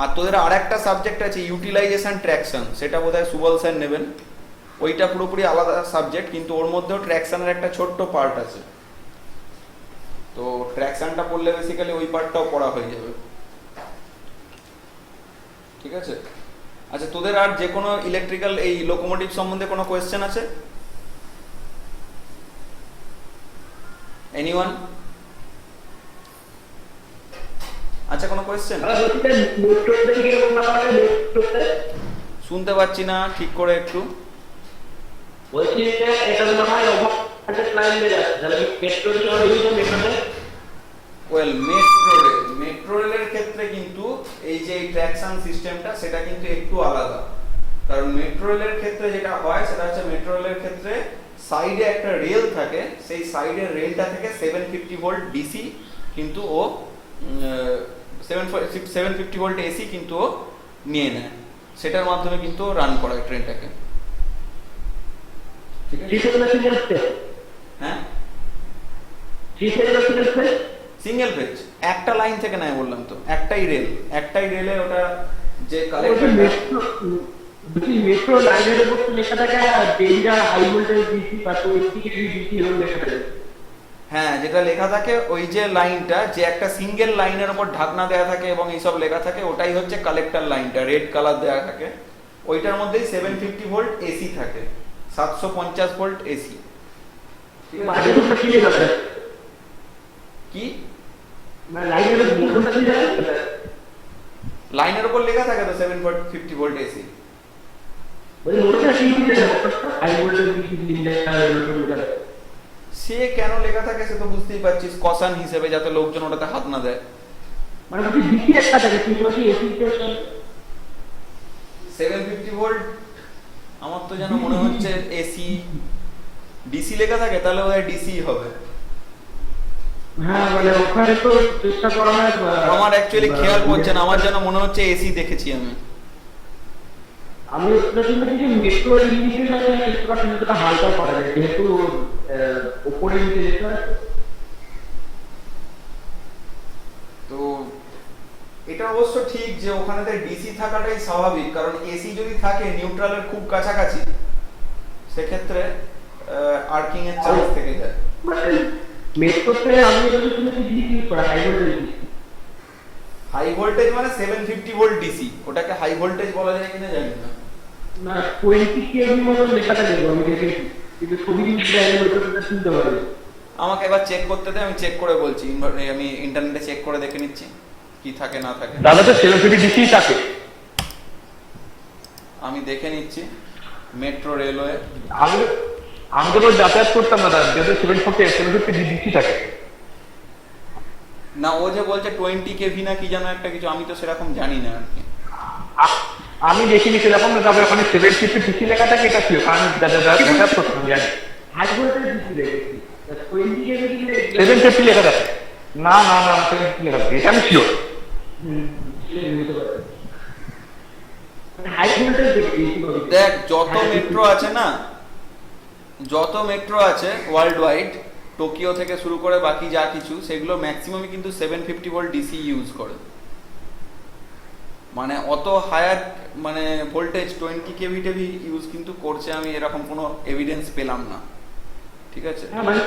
আর তোদের আর একটা সাবজেক্ট আছে ইউটিলাইজেশন ট্র্যাকশন, সেটা বোধহয় সুবল স্যার নেবেন। ওইটা পুরোপুরি আলাদা সাবজেক্ট, কিন্তু ওর মধ্যেও ট্র্যাকশনের একটা ছোট্ট পার্ট আছে। তো ট্র্যাকশনটা পড়লে বেসিক্যালি ওই পার্টটাও পড়া হয়ে যাবে, ঠিক আছে। আচ্ছা, তোদের আর যে কোনো ইলেকট্রিক্যাল এই লোকোমোটিভ সম্বন্ধে কোনো কোয়েশ্চেন আছে? এনিওয়ান? আচ্ছা, কোনো কোয়েশ্চেন? শুনতে পাচ্ছি না ঠিক করে, একটু বলছি যে এটা মনে হয় ওভারহেড লাইন দিয়ে যাচ্ছে, তাহলে পেট্রোল শহর ইউজ হবে এখানে। ওয়েল, মেট্রো রেলের ক্ষেত্রে কিন্তু এই যে ট্র্যাকশন সিস্টেমটা সেটা কিন্তু একটু আলাদা। কারণ মেট্রো রেলের ক্ষেত্রে যেটা হয় সেটা হচ্ছে মেট্রো রেলের ক্ষেত্রে সাইডে একটা রেল থাকে, সেই সাইডের রেলটা থেকে 750 ভোল্ট ডিসি কিন্তু ও 750 ভোল্ট এসি কিন্তু ও নিয়ে নেয়, সেটার মাধ্যমে কিন্তু রান করায় ট্রেনটাকে, ঠিক আছে। হ্যাঁ, 3 ফেজ না সিঙ্গেল ফেজ? সিঙ্গেল পেজ, একটা লাইন থেকে নেয় বললাম তো, একটাই রেলে ওটা যে কালেক্টর। মেট্রো লাইনের উপর তো লেখা থাকে ডেঞ্জার হাই ভোল্টেজ ডিসি বা 20 কেভি ডিসি এরকম লেখা থাকে। হ্যাঁ, যেটা লেখা থাকে ওই যে লাইনটা, যে একটা সিঙ্গেল লাইনের উপর ঢাকনা দেওয়া থাকে এবং এইসব লেখা থাকে, ওটাই হচ্ছে কালেক্টর লাইনটা, রেড কালার দেওয়া থাকে। ওইটার মধ্যেই 750 ভোল্ট এসি থাকে, 750 ভোল্ট এসি। মাঝে তো কি লেখা থাকে? কি মানে লাইনের উপর কোনটা কি লেখা থাকে? লাইনের উপর লেখা থাকে তো 750 ভোল্ট এসি। বলি ওটা কি লেখা থাকে? হাই ভোল্টেজ ডিসি লেখা থাকে। সে কেন লেখা থাকে সে তো বুঝতেই পারছিস, কসান হিসেবে, যাতে লোকজন ওটাতে হাত না দেয়। মানে ওটা ডিসি একটা থাকে, কিন্তু ওটা এসি তে 750 ভোল্ট আমার তো যেন মনে হচ্ছে এসি। ডিসি লেখা থাকে তাহলে ওই ডিসি হবে। হ্যাঁ মানে ওখানে তো চেষ্টা করা হয়। আমার অ্যাকচুয়ালি খেয়াল পড়ছে না, আমার যেন মনে হচ্ছে এসি দেখেছি আমি। আমি এটা শুনতে যে মেট্রো ইন্ডিকেশনে একটু কিছুটা হালকা করা যায়, যেহেতু উপরে নিচে যেতে হয়। তো এটা অবশ্য ঠিক যে ওখানেতে ডিসি থাকাটাই স্বাভাবিক, কারণ এসি যদি থাকে নিউট্রালের খুব কাছাকাছি, সেক্ষেত্রে আর্কিং এর চান্স থেকে যায়। মানে মেট্রোতে আমি যদি শুনেছি ডিসি করা high voltage DC. High voltage মানে 750 ভোল্ট ডিসি, ওটাকে হাই ভোল্টেজ বলা যায় কিনা জানি না। না 20 কেভি মতো লেখাটা দেখবো আমি দেখেছি, কিন্তু ছবি মেট্রোটা শুনতে পারি। আমাকে এবার চেক করতে দে, আমি চেক করে বলছি। আমি ইন্টারনেটে চেক করে দেখে নিচ্ছি কি থাকে না থাকে। দাদা তো 750 ডিসি থাকে। আমি দেখে নিচ্ছি মেট্রো রেলওয়ে। আমি তো যাতায়াত করতাম না দাদা, যেহেতু 750 ডিসি থাকে। না, ও যে বলছে 20 কেভি না কি যেন একটা কিছু, আমি তো সেরকম জানি না আর কি। আমি দেখিনি সেরকম, তবে ওখানে 750 ডিসি লেখা থাকে, এটা ছিল কারণ যাতায়াত করতাম জানি। হাই ভোল্টেজ ডিসি দেখেছি, 20 কেভি 750 লেখা থাকে। না না না 750 লেখা থাকে, এটা আমি শিওর। হাই ভোল্টেজ দেখেছি। দেখ, যত মেট্রো আছে না, যত মেট্রো আছে ওয়ার্ল্ড ওয়াইড, টোকিও থেকে শুরু করে বাকি যা কিছু, সেগুলো ম্যাক্সিমামই কিন্তু 750 ভোল্ট ডিসি ইউজ করে। মানে অত হায়ার মানে ভোল্টেজ 20 কেভি টেভি ইউজ কিন্তু করছে, আমি এরকম কোনো এভিডেন্স পেলাম না। ঠিক আছে, হ্যাঁ মানে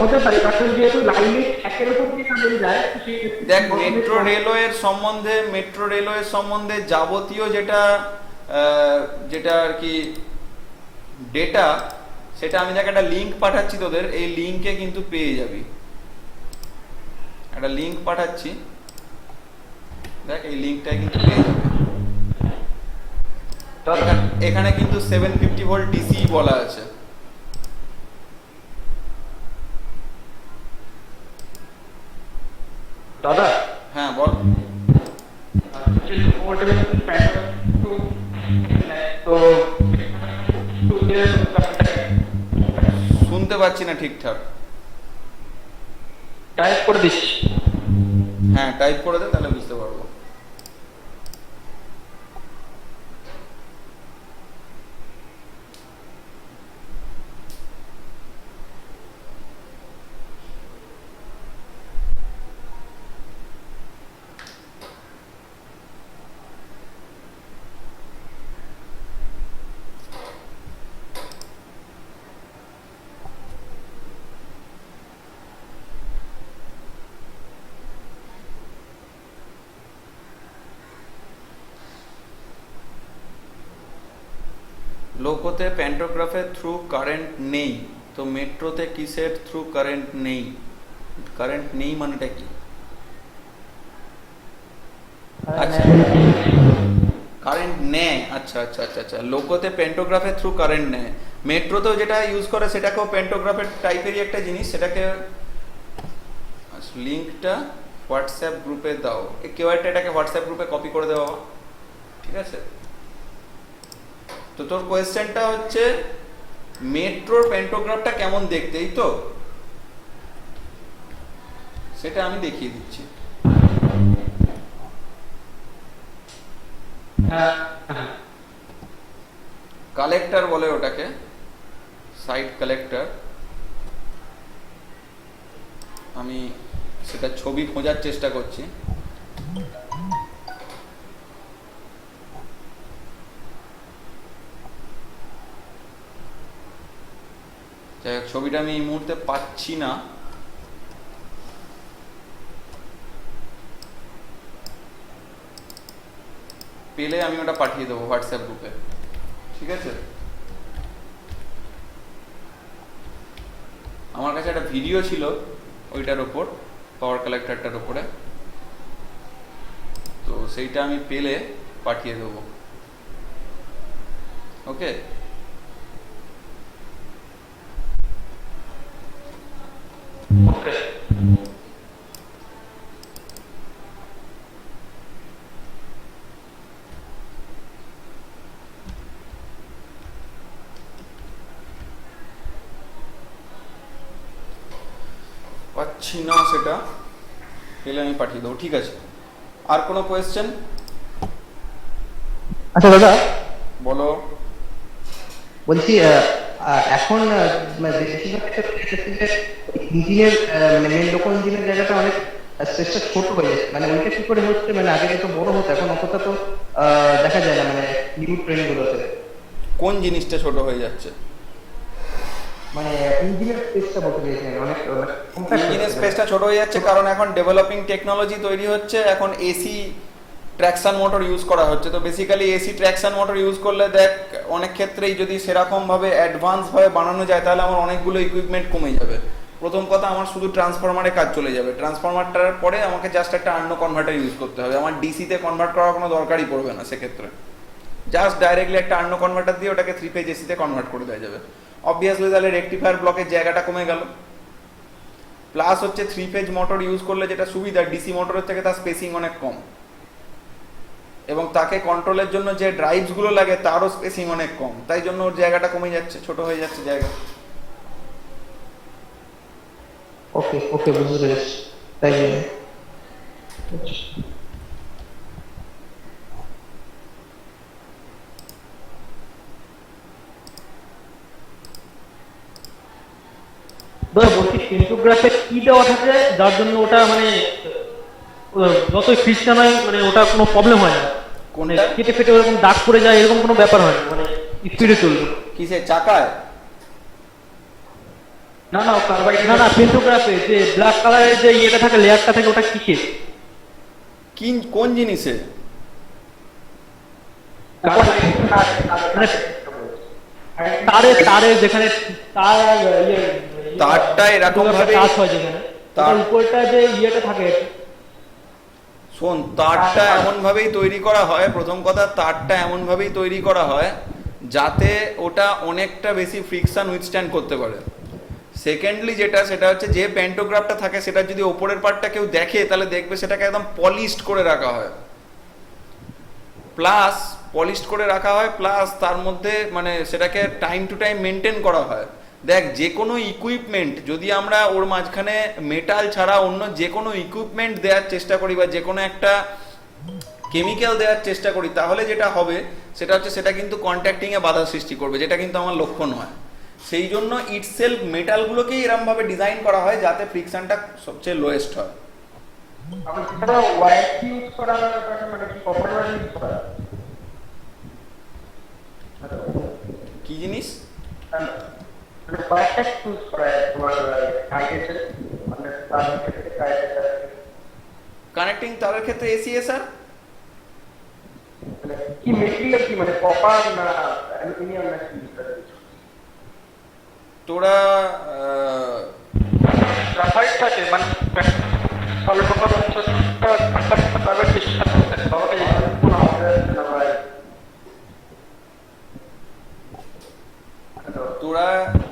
হতে পারে, কারণ যেহেতু লাইনে একের উপর দিয়ে কাজে যায়। দেখ মেট্রো রেলওয়ের সম্বন্ধে যাবতীয় যেটা আর কি ডেটা, সেটা আমি দেখ একটা লিংক পাঠাচ্ছি তোদের, এই লিংকে কিন্তু পেয়ে যাবি। একটা লিংক পাঠাচ্ছি, দেখ এই লিংকটাই কিন্তু পেয়ে যাবে। এখানে কিন্তু 750 ভোল্ট ডিসি বলা আছে। দাদা হ্যাঁ বল। তো শুনতে পাচ্ছি না ঠিকঠাক। টাইপ করে দিচ্ছি। হ্যাঁ টাইপ করে দে, তাহলে বুঝতে পারবো। লোকোতে প্যান্টোগ্রাফের থ্রু কারেন্ট নেই, তো মেট্রোতে কিসের থ্রু কারেন্ট নেই? কারেন্ট নেই মানেটা কি? আচ্ছা, কারেন্ট নেয়। আচ্ছা আচ্ছা আচ্ছা আচ্ছা, লোকোতে প্যান্টোগ্রাফের থ্রু কারেন্ট নেয়। মেট্রোতেও যেটা ইউজ করে সেটাকেও প্যান্টোগ্রাফের টাইপেরই একটা জিনিস, সেটাকে লিঙ্কটা হোয়াটসঅ্যাপ গ্রুপে দাও। কেউ একটা এটাকে হোয়াটসঅ্যাপ গ্রুপে কপি করে দেওয়া, ঠিক আছে? তো তোর কোয়েশ্চেনটা হচ্ছে মেট্রোর প্যান্টোগ্রাফটা কেমন দেখতে, এই তো? সেটা আমি দেখিয়ে দিচ্ছি। কালেক্টর বলে ওটাকে, সাইড কালেক্টর। আমি সেটা ছবি খোঁজার চেষ্টা করছি। যাই হোক, ছবিটা আমি এই মুহূর্তে পাচ্ছি না। পেলে আমি ওটা পাঠিয়ে দেবো হোয়াটসঅ্যাপ গ্রুপে, ঠিক আছে? আমার কাছে একটা ভিডিও ছিল ওইটার ওপর, পাওয়ার কালেক্টরটার ওপরে, তো সেইটা আমি পেলে পাঠিয়ে দেবো। ওকে, ওকে। পাচ্ছি না, সেটা পেলে আমি পাঠিয়ে দেবো, ঠিক আছে? আর কোনো কোয়েশ্চেন? আচ্ছা দাদা, বলো। বলছি এখন বেশিরভাগ ইঞ্জিনের মানে মেন লোকো ইঞ্জিনের জায়গাটা অনেক স্পেসটা ছোট হয়ে যাচ্ছে, মানে ওইটা কি করে হচ্ছে? মানে আগে তো বড় হতো, এখন অতটা তো দেখা যায় না মানে নিউ ট্রেন গুলোতে। কোন জিনিসটা ছোট হয়ে যাচ্ছে? মানে ইঞ্জিনের স্পেসটা বলতে চাইছেন অনেক ইঞ্জিনের স্পেসটা ছোট হয়ে যাচ্ছে কারণ এখন ডেভেলপিং টেকনোলজি তৈরি হচ্ছে, এখন এসি ট্র্যাকশন মোটর ইউজ করা হচ্ছে। তো basically AC traction motor use করলে দেখ অনেক ক্ষেত্রেই যদি সেরকমভাবে অ্যাডভান্স বানানো যায় তাহলে আমার অনেকগুলো ইকুইপমেন্ট কমে যাবে। প্রথম কথা, আমার শুধু ট্রান্সফরমারে কাজ চলে যাবে, ট্রান্সফরমারটার পরে আমাকে জাস্ট একটা আর্নো কনভার্টার ইউজ করতে হবে, আমার ডিসিতে কনভার্ট করার কোনো দরকারই পড়বে না। সেক্ষেত্রে জাস্ট ডাইরেক্টলি একটা আর্নো কনভার্টার দিয়ে ওটাকে 3 ফেজ এসিতে কনভার্ট করে দেওয়া যাবে। অবভিয়াসলি তাহলে রেকটিফায়ার ব্লকের জায়গাটা কমে গেল। প্লাস হচ্ছে 3 ফেজ মোটর ইউজ করলে যেটা সুবিধা, ডিসি মোটরের থেকে তার স্পেসিং অনেক কম, এবং তাকে কন্ট্রোলের জন্য যে ড্রাইভস গুলো লাগে তারও স্পেসিং অনেক কম, তাই জন্য ওর জায়গাটা কমে যাচ্ছে, ছোট হয়ে যাচ্ছে জায়গা। ওকে ওকে, বুঝতে পেরেছি। তাই জন্য দাদা বলছি সেন্টোগ্রাফে কি দেওয়া থাকে যার জন্য ওটা মানে যতই খ্রিস্টান হয় মানে ওটা কোনো প্রবলেম হয় না, মানে কোনটা? কেটে ফেটে ওরকম দাগ পড়ে যায় এরকম কোনো ব্যাপার হয় না, মানে স্পিডে চলবে। কিসে, চাকায়? না না কার্বাইড না, না সেন্টোগ্রাফে যে ব্ল্যাক কালারের যে ইয়েটা থাকে, লেয়ারটা থাকে, ওটা কিসের? কোন জিনিসে? মানে তারে তারে যেখানে তার আর ইয়ে তারটা এরকম ভাবে কাজ হয় যেখানে তার উপরটা যে ইয়েটা থাকে। শোন, তারটা এমন ভাবেই তৈরি করা হয়, প্রথম কথা তারটা এমন ভাবেই তৈরি করা হয় যাতে ওটা অনেকটা বেশি ফ্রিকশন উইথস্ট্যান্ড করতে পারে। সেকেন্ডলি যেটা, সেটা হচ্ছে যে প্যান্টোগ্রাফটা থাকে সেটা যদি ওপরের পার্টটা কেউ দেখে তাহলে দেখবে সেটাকে একদম পলিশড করে রাখা হয়, প্লাস পলিশড করে রাখা হয়, প্লাস তার মধ্যে মানে সেটাকে টাইম টু টাইম মেনটেন করা হয়। দেখ, যে কোনো ইকুইপমেন্ট যদি আমরা ওর মাঝখানে মেটাল ছাড়া অন্য যে কোনো ইকুইপমেন্ট দেওয়ার চেষ্টা করি বা যে কোনো একটা কেমিক্যাল দেওয়ার চেষ্টা করি, তাহলে যেটা হবে সেটা হচ্ছে সেটা কিন্তু কন্ট্যাক্টিংয়ে বাধা সৃষ্টি করবে, যেটা কিন্তু আমার লক্ষ্য নয়। সেই জন্য ইটসেলফ মেটালগুলোকেই এরমভাবে ডিজাইন করা হয় যাতে ফ্রিকশনটা সবচেয়ে লোয়েস্ট হয়। ওয়ারেন্টি ইউজ করা হয় ওটাকে, মানে কি কপার ওয়্যার ইউজ করা? কি জিনিস? মানে ওয়্যারটা ইউজ করা হয় তোমার কাইটের, মানে তার ক্ষেত্রে কাইটের কানেক্টিং তারের ক্ষেত্রে এসিএসআর মানে কি মেটেরিয়াল, কি মানে কপার না অ্যালুমিনিয়াম না কি? তোরা গ্রাফাইট থাকে, মানে সলিড কপার হচ্ছে প্রাইভেট তোরা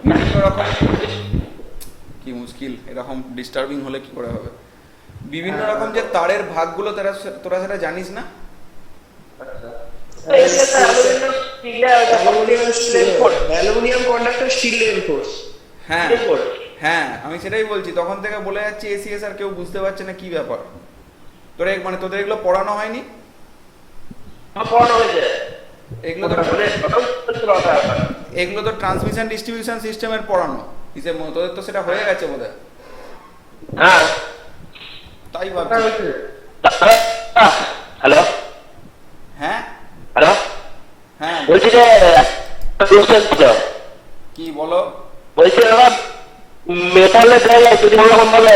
বিভিন্ন রকম, কি মুশকিল, এরকম ডিস্টার্বিং হলে কি করে হবে? বিভিন্ন রকম যে তারের ভাগগুলো তোরা সেটা জানিস না? Aluminium conductor steel reinforce. হ্যাঁ হ্যাঁ, আমি সেটাই বলছি, তখন থেকে বলে যাচ্ছি এসিএসআর, কেউ বুঝতে পারছে না কি ব্যাপার। তোরা মানে তোদের এগুলো পড়ানো হয়নি? পড়ানো হয়েছে এগুলো তো ট্রান্সমিশন ডিস্ট্রিবিউশন সিস্টেমের পড়ানো হিসেবে, তোদের তো সেটা হয়ে গেছে বোধহয়। হ্যাঁ তাই কোথায় ভাবছি। হয়েছে? হ্যালো হ্যাঁ হ্যালো হ্যাঁ বলছি যে একটা কোশ্চেন ছিল, কি বলো? বলছি দাদা মেটালের জায়গায় যদি ওরকম ভাবে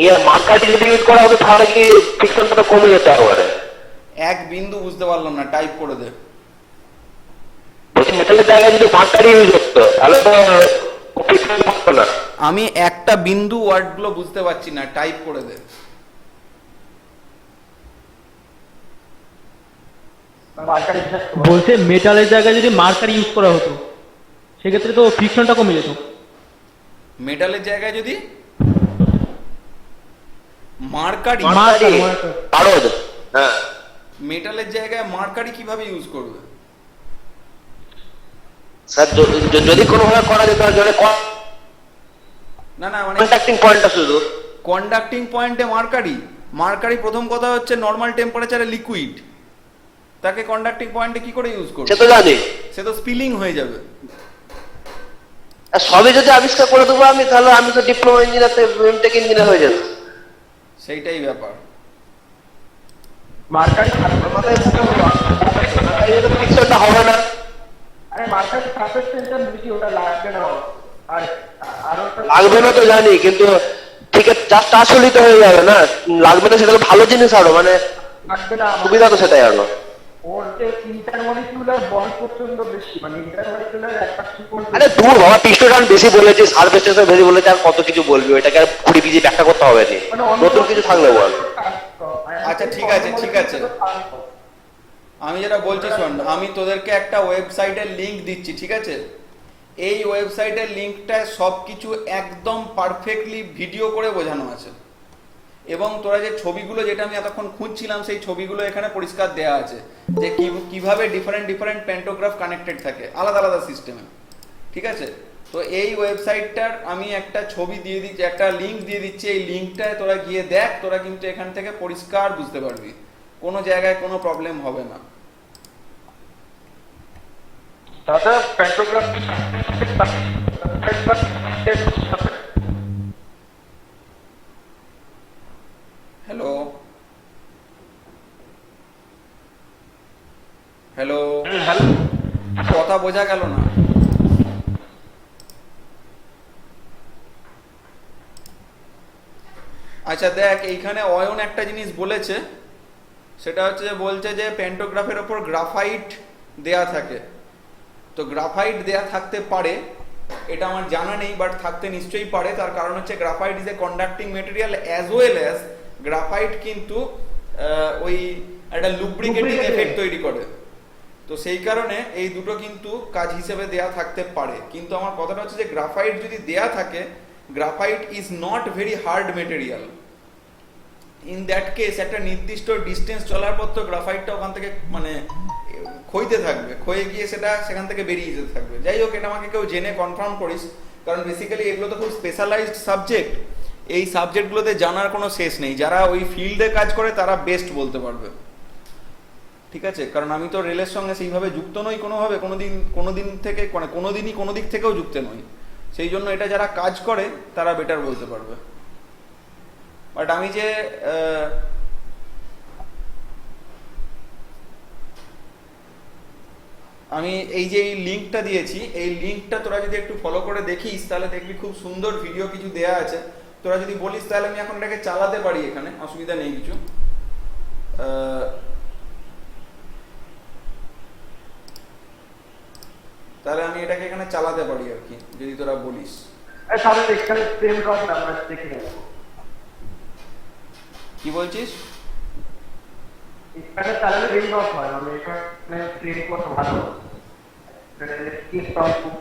ইয়ে মার্কাটি যদি ইউজ করা হতো তাহলে কি ফ্রিকশনটা কমে যেতে পারে? এক বিন্দু বুঝতে পারলাম না, টাইপ করে দে। বলছি মেটালের জায়গায় যদি মার্কাটি ইউজ হতো তাহলে তো ফ্রিকশন থাকতো না। আমি একটা বিন্দু ওয়ার্ডগুলো বুঝতে পারছি না, টাইপ করে দে। মার্কার ইফেক্ট বলছে মেটালের জায়গায় যদি মার্কার ইউজ করা হতো সেক্ষেত্রে তো ফ্রিকশনটা কমে যেত। মেটালের জায়গায় যদি মার্কারি, মার্কারি মার্কার। পারদ, হ্যাঁ মেটালের জায়গায় মার্কারি কিভাবে ইউজ করবে? স্যার যদি কোনোভাবে করা যেত তাহলে না না মানে কন্ট্যাক্টিং পয়েন্টটা শুধু কন্ডাক্টিং পয়েন্টে মার্কারি, মার্কারি প্রথম কথা হচ্ছে নর্মাল টেম্পারেচারে লিকুইড, তাকে কন্ডাক্টিং পয়েন্টে কি করে ইউজ সে করবে? তো জানি। সে তো স্পিলিং হয়ে যাবে। আর সবই যদি আবিষ্কার করে দেবো আমি, তাহলে আমি তো ডিপ্লোমা ইঞ্জিনিয়ার এমটেক ইঞ্জিনিয়ার হয়ে যেত। সেইটাই ব্যাপার। মার্কারি মাথায় ফ্রিকশনটা হবে না। আরে মার্কারি সারফেস টেনশন বেশি, ওটা লাগবে না। আর আর ওটা লাগবে না তো জানি, কিন্তু ঠিক আছে জাস্ট টাচ হলেই তো হয়ে যাবে না। লাগবে না সেটা তো ভালো জিনিস আরো, মানে লাগবে না। সুবিধা তো সেটাই আরো। ওর যে ইন্টারমলিকুলার বন্ড প্রচন্ড বেশি, মানে ইন্টারমলিকুলার অ্যাট্রাকশন বন্ড। আরে দূর বাবা, পিস্টোটান বেশি বলেছি, সার্ভিস টেনশন বেশি বলেছি, আর কত কিছু বলবি, ওইটাকে আর কুড়ি বিজি ব্যাখ্যা করতে হবে না। নতুন কিছু থাকলে বল। আচ্ছা, ঠিক আছে, ঠিক আছে। আমি যেটা বলছি শোন, আমি তোদেরকে একটা ওয়েবসাইটের লিংক দিচ্ছি, ঠিক আছে? এই ওয়েবসাইটের লিংকটায় সব কিছু একদম পারফেক্টলি ভিডিও করে বোঝানো আছে, এবং তোরা যে ছবিগুলো যেটা আমি এতক্ষণ খুঁজছিলাম সেই ছবিগুলো এখানে পরিষ্কার দেওয়া আছে যে কিভাবে ডিফারেন্ট ডিফারেন্ট প্যান্টোগ্রাফ কানেক্টেড থাকে আলাদা আলাদা সিস্টেমে, ঠিক আছে? তো এই ওয়েবসাইটটার আমি একটা ছবি দিয়ে দিচ্ছি, একটা লিংক দিয়ে দিচ্ছি, এই লিংকটায় তোরা গিয়ে দেখ, তোরা কিন্তু এখান থেকে পরিষ্কার বুঝতে পারবি, কোনো জায়গায় কোনো প্রবলেম হবে না। দাদা প্যান্টোগ্রাফ হ্যালো হ্যালো, হ্যালো কথা বোঝা গেল না। আচ্ছা দেখ, এইখানে অয়ন একটা জিনিস বলেছে, সেটা হচ্ছে যে বলছে যে প্যান্টোগ্রাফের ওপর গ্রাফাইট দেয়া থাকে। তো গ্রাফাইট দেয়া থাকতে পারে, এটা আমার জানা নেই, বাট থাকতে নিশ্চয়ই পারে। তার কারণ হচ্ছে graphite is a conducting material as well as graphite কিন্তু ওই একটা লুব্রিকেটিং এফেক্ট তৈরি করে। তো সেই কারণে এই দুটো কিন্তু কাজ হিসেবে দেয়া থাকতে পারে। কিন্তু আমার কথাটা হচ্ছে যে গ্রাফাইট যদি দেয়া থাকে, graphite is not very hard material. In that case একটা নির্দিষ্ট ডিস্টেন্স চলার পর তো গ্রাফাইটটা ওখান থেকে মানে ক্ষইতে থাকবে, ক্ষয়ে গিয়ে সেটা সেখান থেকে বেরিয়ে যেতে থাকবে। যাই হোক, এটা আমাকে কেউ জেনে কনফার্ম করিস, কারণ বেসিক্যালি এগুলো তো খুব স্পেশালাইজড সাবজেক্ট। এই সাবজেক্টগুলোতে জানার কোনো শেষ নেই, যারা ওই ফিল্ডে কাজ করে তারা বেস্ট বলতে পারবে, ঠিক আছে? কারণ আমি তো রেলের সঙ্গে সেইভাবে যুক্ত নই কোনোভাবে, কোনোদিন থেকে মানে কোনোদিনই কোনো দিক থেকেও যুক্ত নই, সেই জন্য এটা যারা কাজ করে তারা বেটার বলতে পারবে। বাট আমি যে আমি এই যে এই লিঙ্কটা দিয়েছি, এই লিঙ্কটা তোরা যদি একটু ফলো করে দেখিস তাহলে দেখবি খুব সুন্দর ভিডিও কিছু দেয়া আছে। তোরা যদি বলিস তাহলে আমি এখন এটাকে চালাতে পারি, এখানে অসুবিধা নেই কিছু। তাহলে আমি এটাকে এখানে চালাতে পারি আর কি, যদি তোরা বলিস। তাহলে এখানে প্রেম ড্রপ আমরা দেখে নেব। কি বলছিস? এখানে তাহলে প্রেম ড্রপ হয়, মানে এখানে প্রেম কত ভালো, কি স্ট্রং খুব।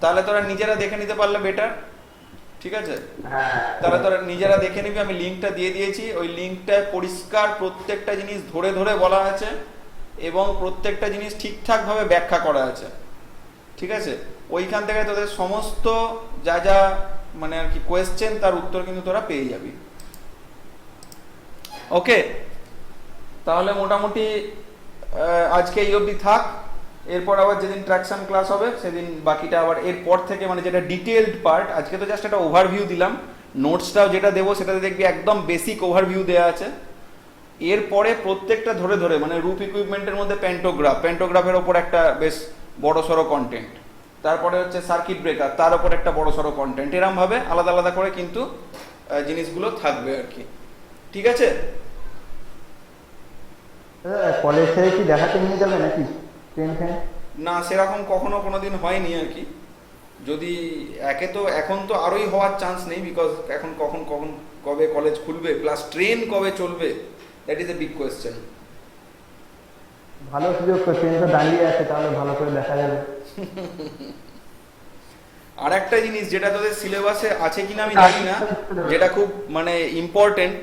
তাহলে তোরা নিজেরা দেখে নিতে পারলে বেটার, ঠিক আছে? হ্যাঁ তাহলে তোরা নিজেরা দেখে নিবি, আমি লিঙ্কটা দিয়ে দিয়েছি। ওই লিঙ্কটায় পরিষ্কার প্রত্যেকটা জিনিস ধরে ধরে বলা আছে এবং প্রত্যেকটা জিনিস ঠিকঠাকভাবে ব্যাখ্যা করা আছে, ঠিক আছে? ওইখান থেকে তোদের সমস্ত যা যা মানে আর কি কোয়েশ্চেন, তার উত্তর কিন্তু তোরা পেয়ে যাবি। ওকে, তাহলে মোটামুটি আজকে এই অবধি থাক। এরপর আবার যেদিন ট্র্যাকশন ক্লাস হবে সেদিন বাকিটা আবার এরপর থেকে, মানে যেটা ডিটেইলড পার্ট, আজকে তো জাস্ট একটা ওভারভিউ দিলাম, নোটসটাও যেটা দেবো সেটাতে দেখবি একদম বেসিক ওভারভিউ দেওয়া আছে। এরপরে প্রত্যেকটা ধরে ধরে মানে রুপ ইকুইপমেন্টের মধ্যে প্যান্টোগ্রাফের ওপর একটা বেশ বড় সড়ো কন্টেন্ট, তারপরে হচ্ছে সার্কিট ব্রেকার, তার উপর একটা বড় সড়ো কন্টেন্ট, এরমভাবে আলাদা আলাদা করে কিন্তু জিনিসগুলো থাকবে আর কি। ঠিক আছে? কলেজ থেকে কি দেখাতে নিয়ে যাবে নাকি ট্রেন ফ্রেন? না, সেরকম কখনো কোনোদিন হয়নি আর কি। যদি একে তো এখন তো আরোই হওয়ার চান্স নেই, বিকজ এখন কখন কখন কবে কলেজ খুলবে, প্লাস ট্রেন কবে চলবে, that is a big question. ভালো সুযোগ তো, ট্রেন তো দাঁড়িয়ে আছে, তাহলে ভালো করে দেখা যাবে। আর একটা জিনিস যেটা তোদের সিলেবাসে আছে কিনা আমি জানি না, যেটা খুব মানে ইম্পর্টেন্ট,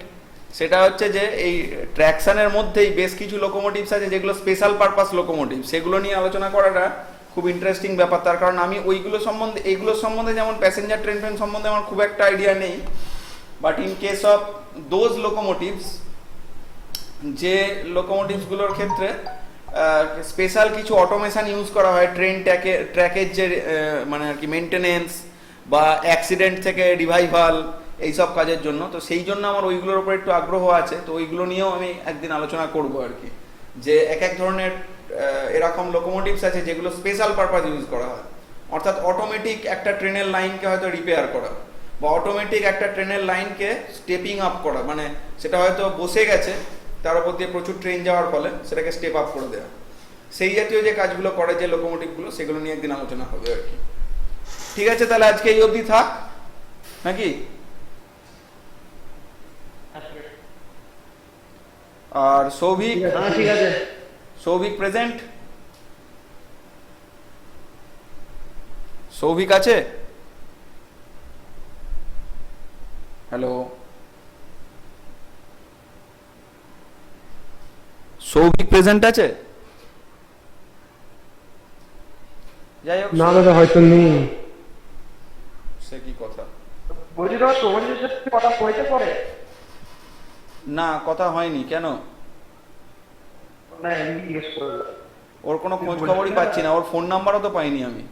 সেটা হচ্ছে যে এই ট্র্যাকশনের মধ্যেই বেশ কিছু লোকোমোটিভস আছে যেগুলো স্পেশাল পারপাস লোকোমোটিভ, সেগুলো নিয়ে আলোচনা করাটা খুব ইন্টারেস্টিং ব্যাপার। তার কারণ আমি এইগুলো সম্বন্ধে যেমন প্যাসেঞ্জার ট্রেন ফ্রেন সম্বন্ধে আমার খুব একটা আইডিয়া নেই, but in case of those locomotives, যে লোকোমোটিভসগুলোর ক্ষেত্রে স্পেশাল কিছু অটোমেশন ইউজ করা হয় ট্রেন ট্র্যাকের যে মানে আর কি মেনটেনেন্স বা অ্যাক্সিডেন্ট থেকে রিভাইভাল, এইসব কাজের জন্য, তো সেই জন্য আমার ওইগুলোর উপর একটু আগ্রহ আছে। তো ওইগুলো নিয়েও আমি একদিন আলোচনা করব আর কি, যে এক এক ধরনের এরকম লোকোমোটিভস আছে যেগুলো স্পেশাল পারপাস ইউজ করা হয়। অর্থাৎ অটোমেটিক একটা ট্রেনের লাইনকে হয়তো রিপেয়ার করা, বা অটোমেটিক একটা ট্রেনের লাইনকে স্টেপিং আপ করা, মানে সেটা হয়তো বসে গেছে, তার উপর দিয়ে প্রচুর ট্রেন যাওয়ার ফলে সেটাকে স্টেপ আপ করে দেওয়া, সেই জাতীয় যে কাজগুলো করে যে লোকোমোটিভগুলো, সেগুলো নিয়ে একদিন আলোচনা হবে আর কি। ঠিক আছে, তাহলে আজকে এই অবধি থাক নাকি? আর সৌভিক, ঠিক আছে। সৌভিক প্রেজেন্ট? সৌভিক আছে? হ্যালো, সৌভিক প্রেজেন্ট আছে? যাই হোক, না দাদা হয়তো নেই। সে কি কথা? বলছি দাদা তোমাদের সাথে কথা হয়েছে পরে? না, কথা হয়নি। কেন? না এমনি জিজ্ঞেস করলাম। ওর কোনো খোঁজ খবরই পাচ্ছি না, ওর ফোন নাম্বারও তো পাইনি আমি।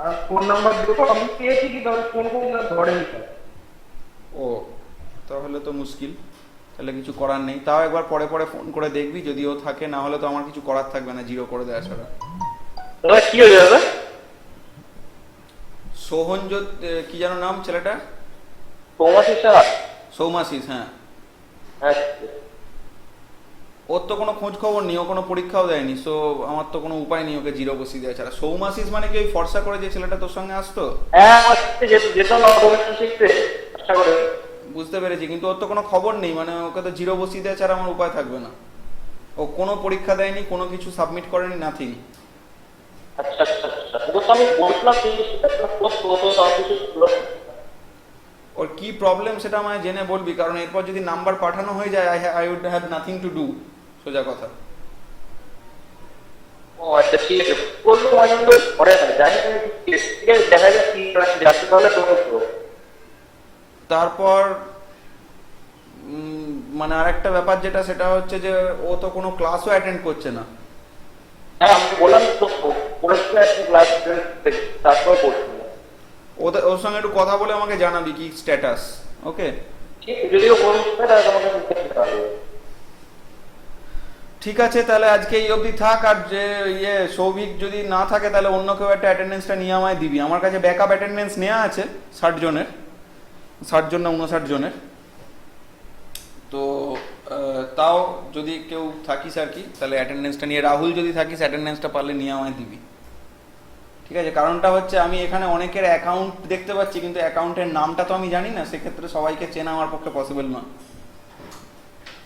আর ফোন নাম্বার দুটো আমি পেয়েছি, কি ধর ফোন করলাম ধরেনি। ও, তাহলে তো মুশকিল, তাহলে কিছু করার নেই। তাও একবার পরে পরে ফোন করে দেখবি, যদি ও থাকে, না হলে তো আমার কিছু করার থাকবে না, জিরো করে দেওয়া ছাড়া। দাদা কি হয়ে যাবে? সোহনজোত কি যেন নাম ছেলেটা? সৌমাশিস স্যার? সৌমাশিস, হ্যাঁ। হ্যাঁ, ওর তো কোনো খোঁজ খবর নেই, ও কোনো পরীক্ষাও দেয়নি, সো আমার তো কোনো উপায় নেই ওকে জিরো বসিয়ে দেওয়া ছাড়া। সৌমাশিস মানে কি ওই ফর্সা করে যে ছেলেটা তোর সঙ্গে আসতো? হ্যাঁ আমার যেতাম না অটোমেশন শিখতে, আশা করে। বুঝতে পেরেছি, কিন্তু ওর তো কোনো খবর নেই, মানে ওকে তো জিরো বসিয়ে দেওয়া ছাড়া আমার উপায় থাকবে না। ও কোনো পরীক্ষা দেয়নি, কোনো কিছু সাবমিট করেনি, নাথিং। আচ্ছা আচ্ছা আচ্ছা, তো আমি বলছিলাম ওর কি প্রবলেম সেটা আমায় জেনে বলবি, কারণ এরপর যদি নাম্বার পাঠানো হয়ে যায়, I would have nothing to do, সোজা কথা। ও আচ্ছা ঠিক আছে, বললো মাঝে মধ্যে পরে জানি না, ঠিক আছে দেখা যাক কি যাচ্ছে, তাহলে তোমার তারপর মানে আরেকটা ব্যাপার যেটা, সেটা হচ্ছে যে ও তো কোনো ক্লাসও অ্যাটেন্ড করছে না। হ্যাঁ আমি বললাম তো পড়েছিল একটা ক্লাস, তারপর পড়ছিল। ওর সঙ্গে একটু কথা বলে আমাকে জানাবি কি স্ট্যাটাস, ওকে? ঠিক আছে, যদিও বলবে তাহলে তোমাকে দেখতে হবে। ঠিক আছে, তাহলে আজকে এই অবধি থাক। আর যে সৌভিক যদি না থাকে, তাহলে অন্য কেউ একটা অ্যাটেন্ডেন্সটা নিয়ে আমায় দিবি। আমার কাছে ব্যাকআপ অ্যাটেন্ডেন্স নেওয়া আছে 60 জনের, 60 জন না 59 জনের। তো তাও যদি কেউ থাকিস আর কি, তাহলে অ্যাটেন্ডেন্সটা নিয়ে, রাহুল যদি থাকিস অ্যাটেন্ডেন্সটা পারলে নিয়ে আমায় দিবি। ঠিক আছে? কারণটা হচ্ছে আমি এখানে অনেকের অ্যাকাউন্ট দেখতে পাচ্ছি, কিন্তু অ্যাকাউন্টের নামটা তো আমি জানি না, সেক্ষেত্রে সবাইকে চেনা আমার পক্ষে পসিবল নয়।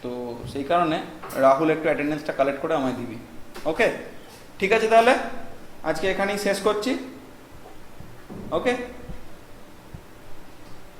তো সেই কারণে রাহুল একটু অ্যাটেন্ডেন্সটা কালেক্ট করে আমায় দিবি, ওকে? ঠিক আছে, তাহলে আজকে এখানেই শেষ করছি, ওকে?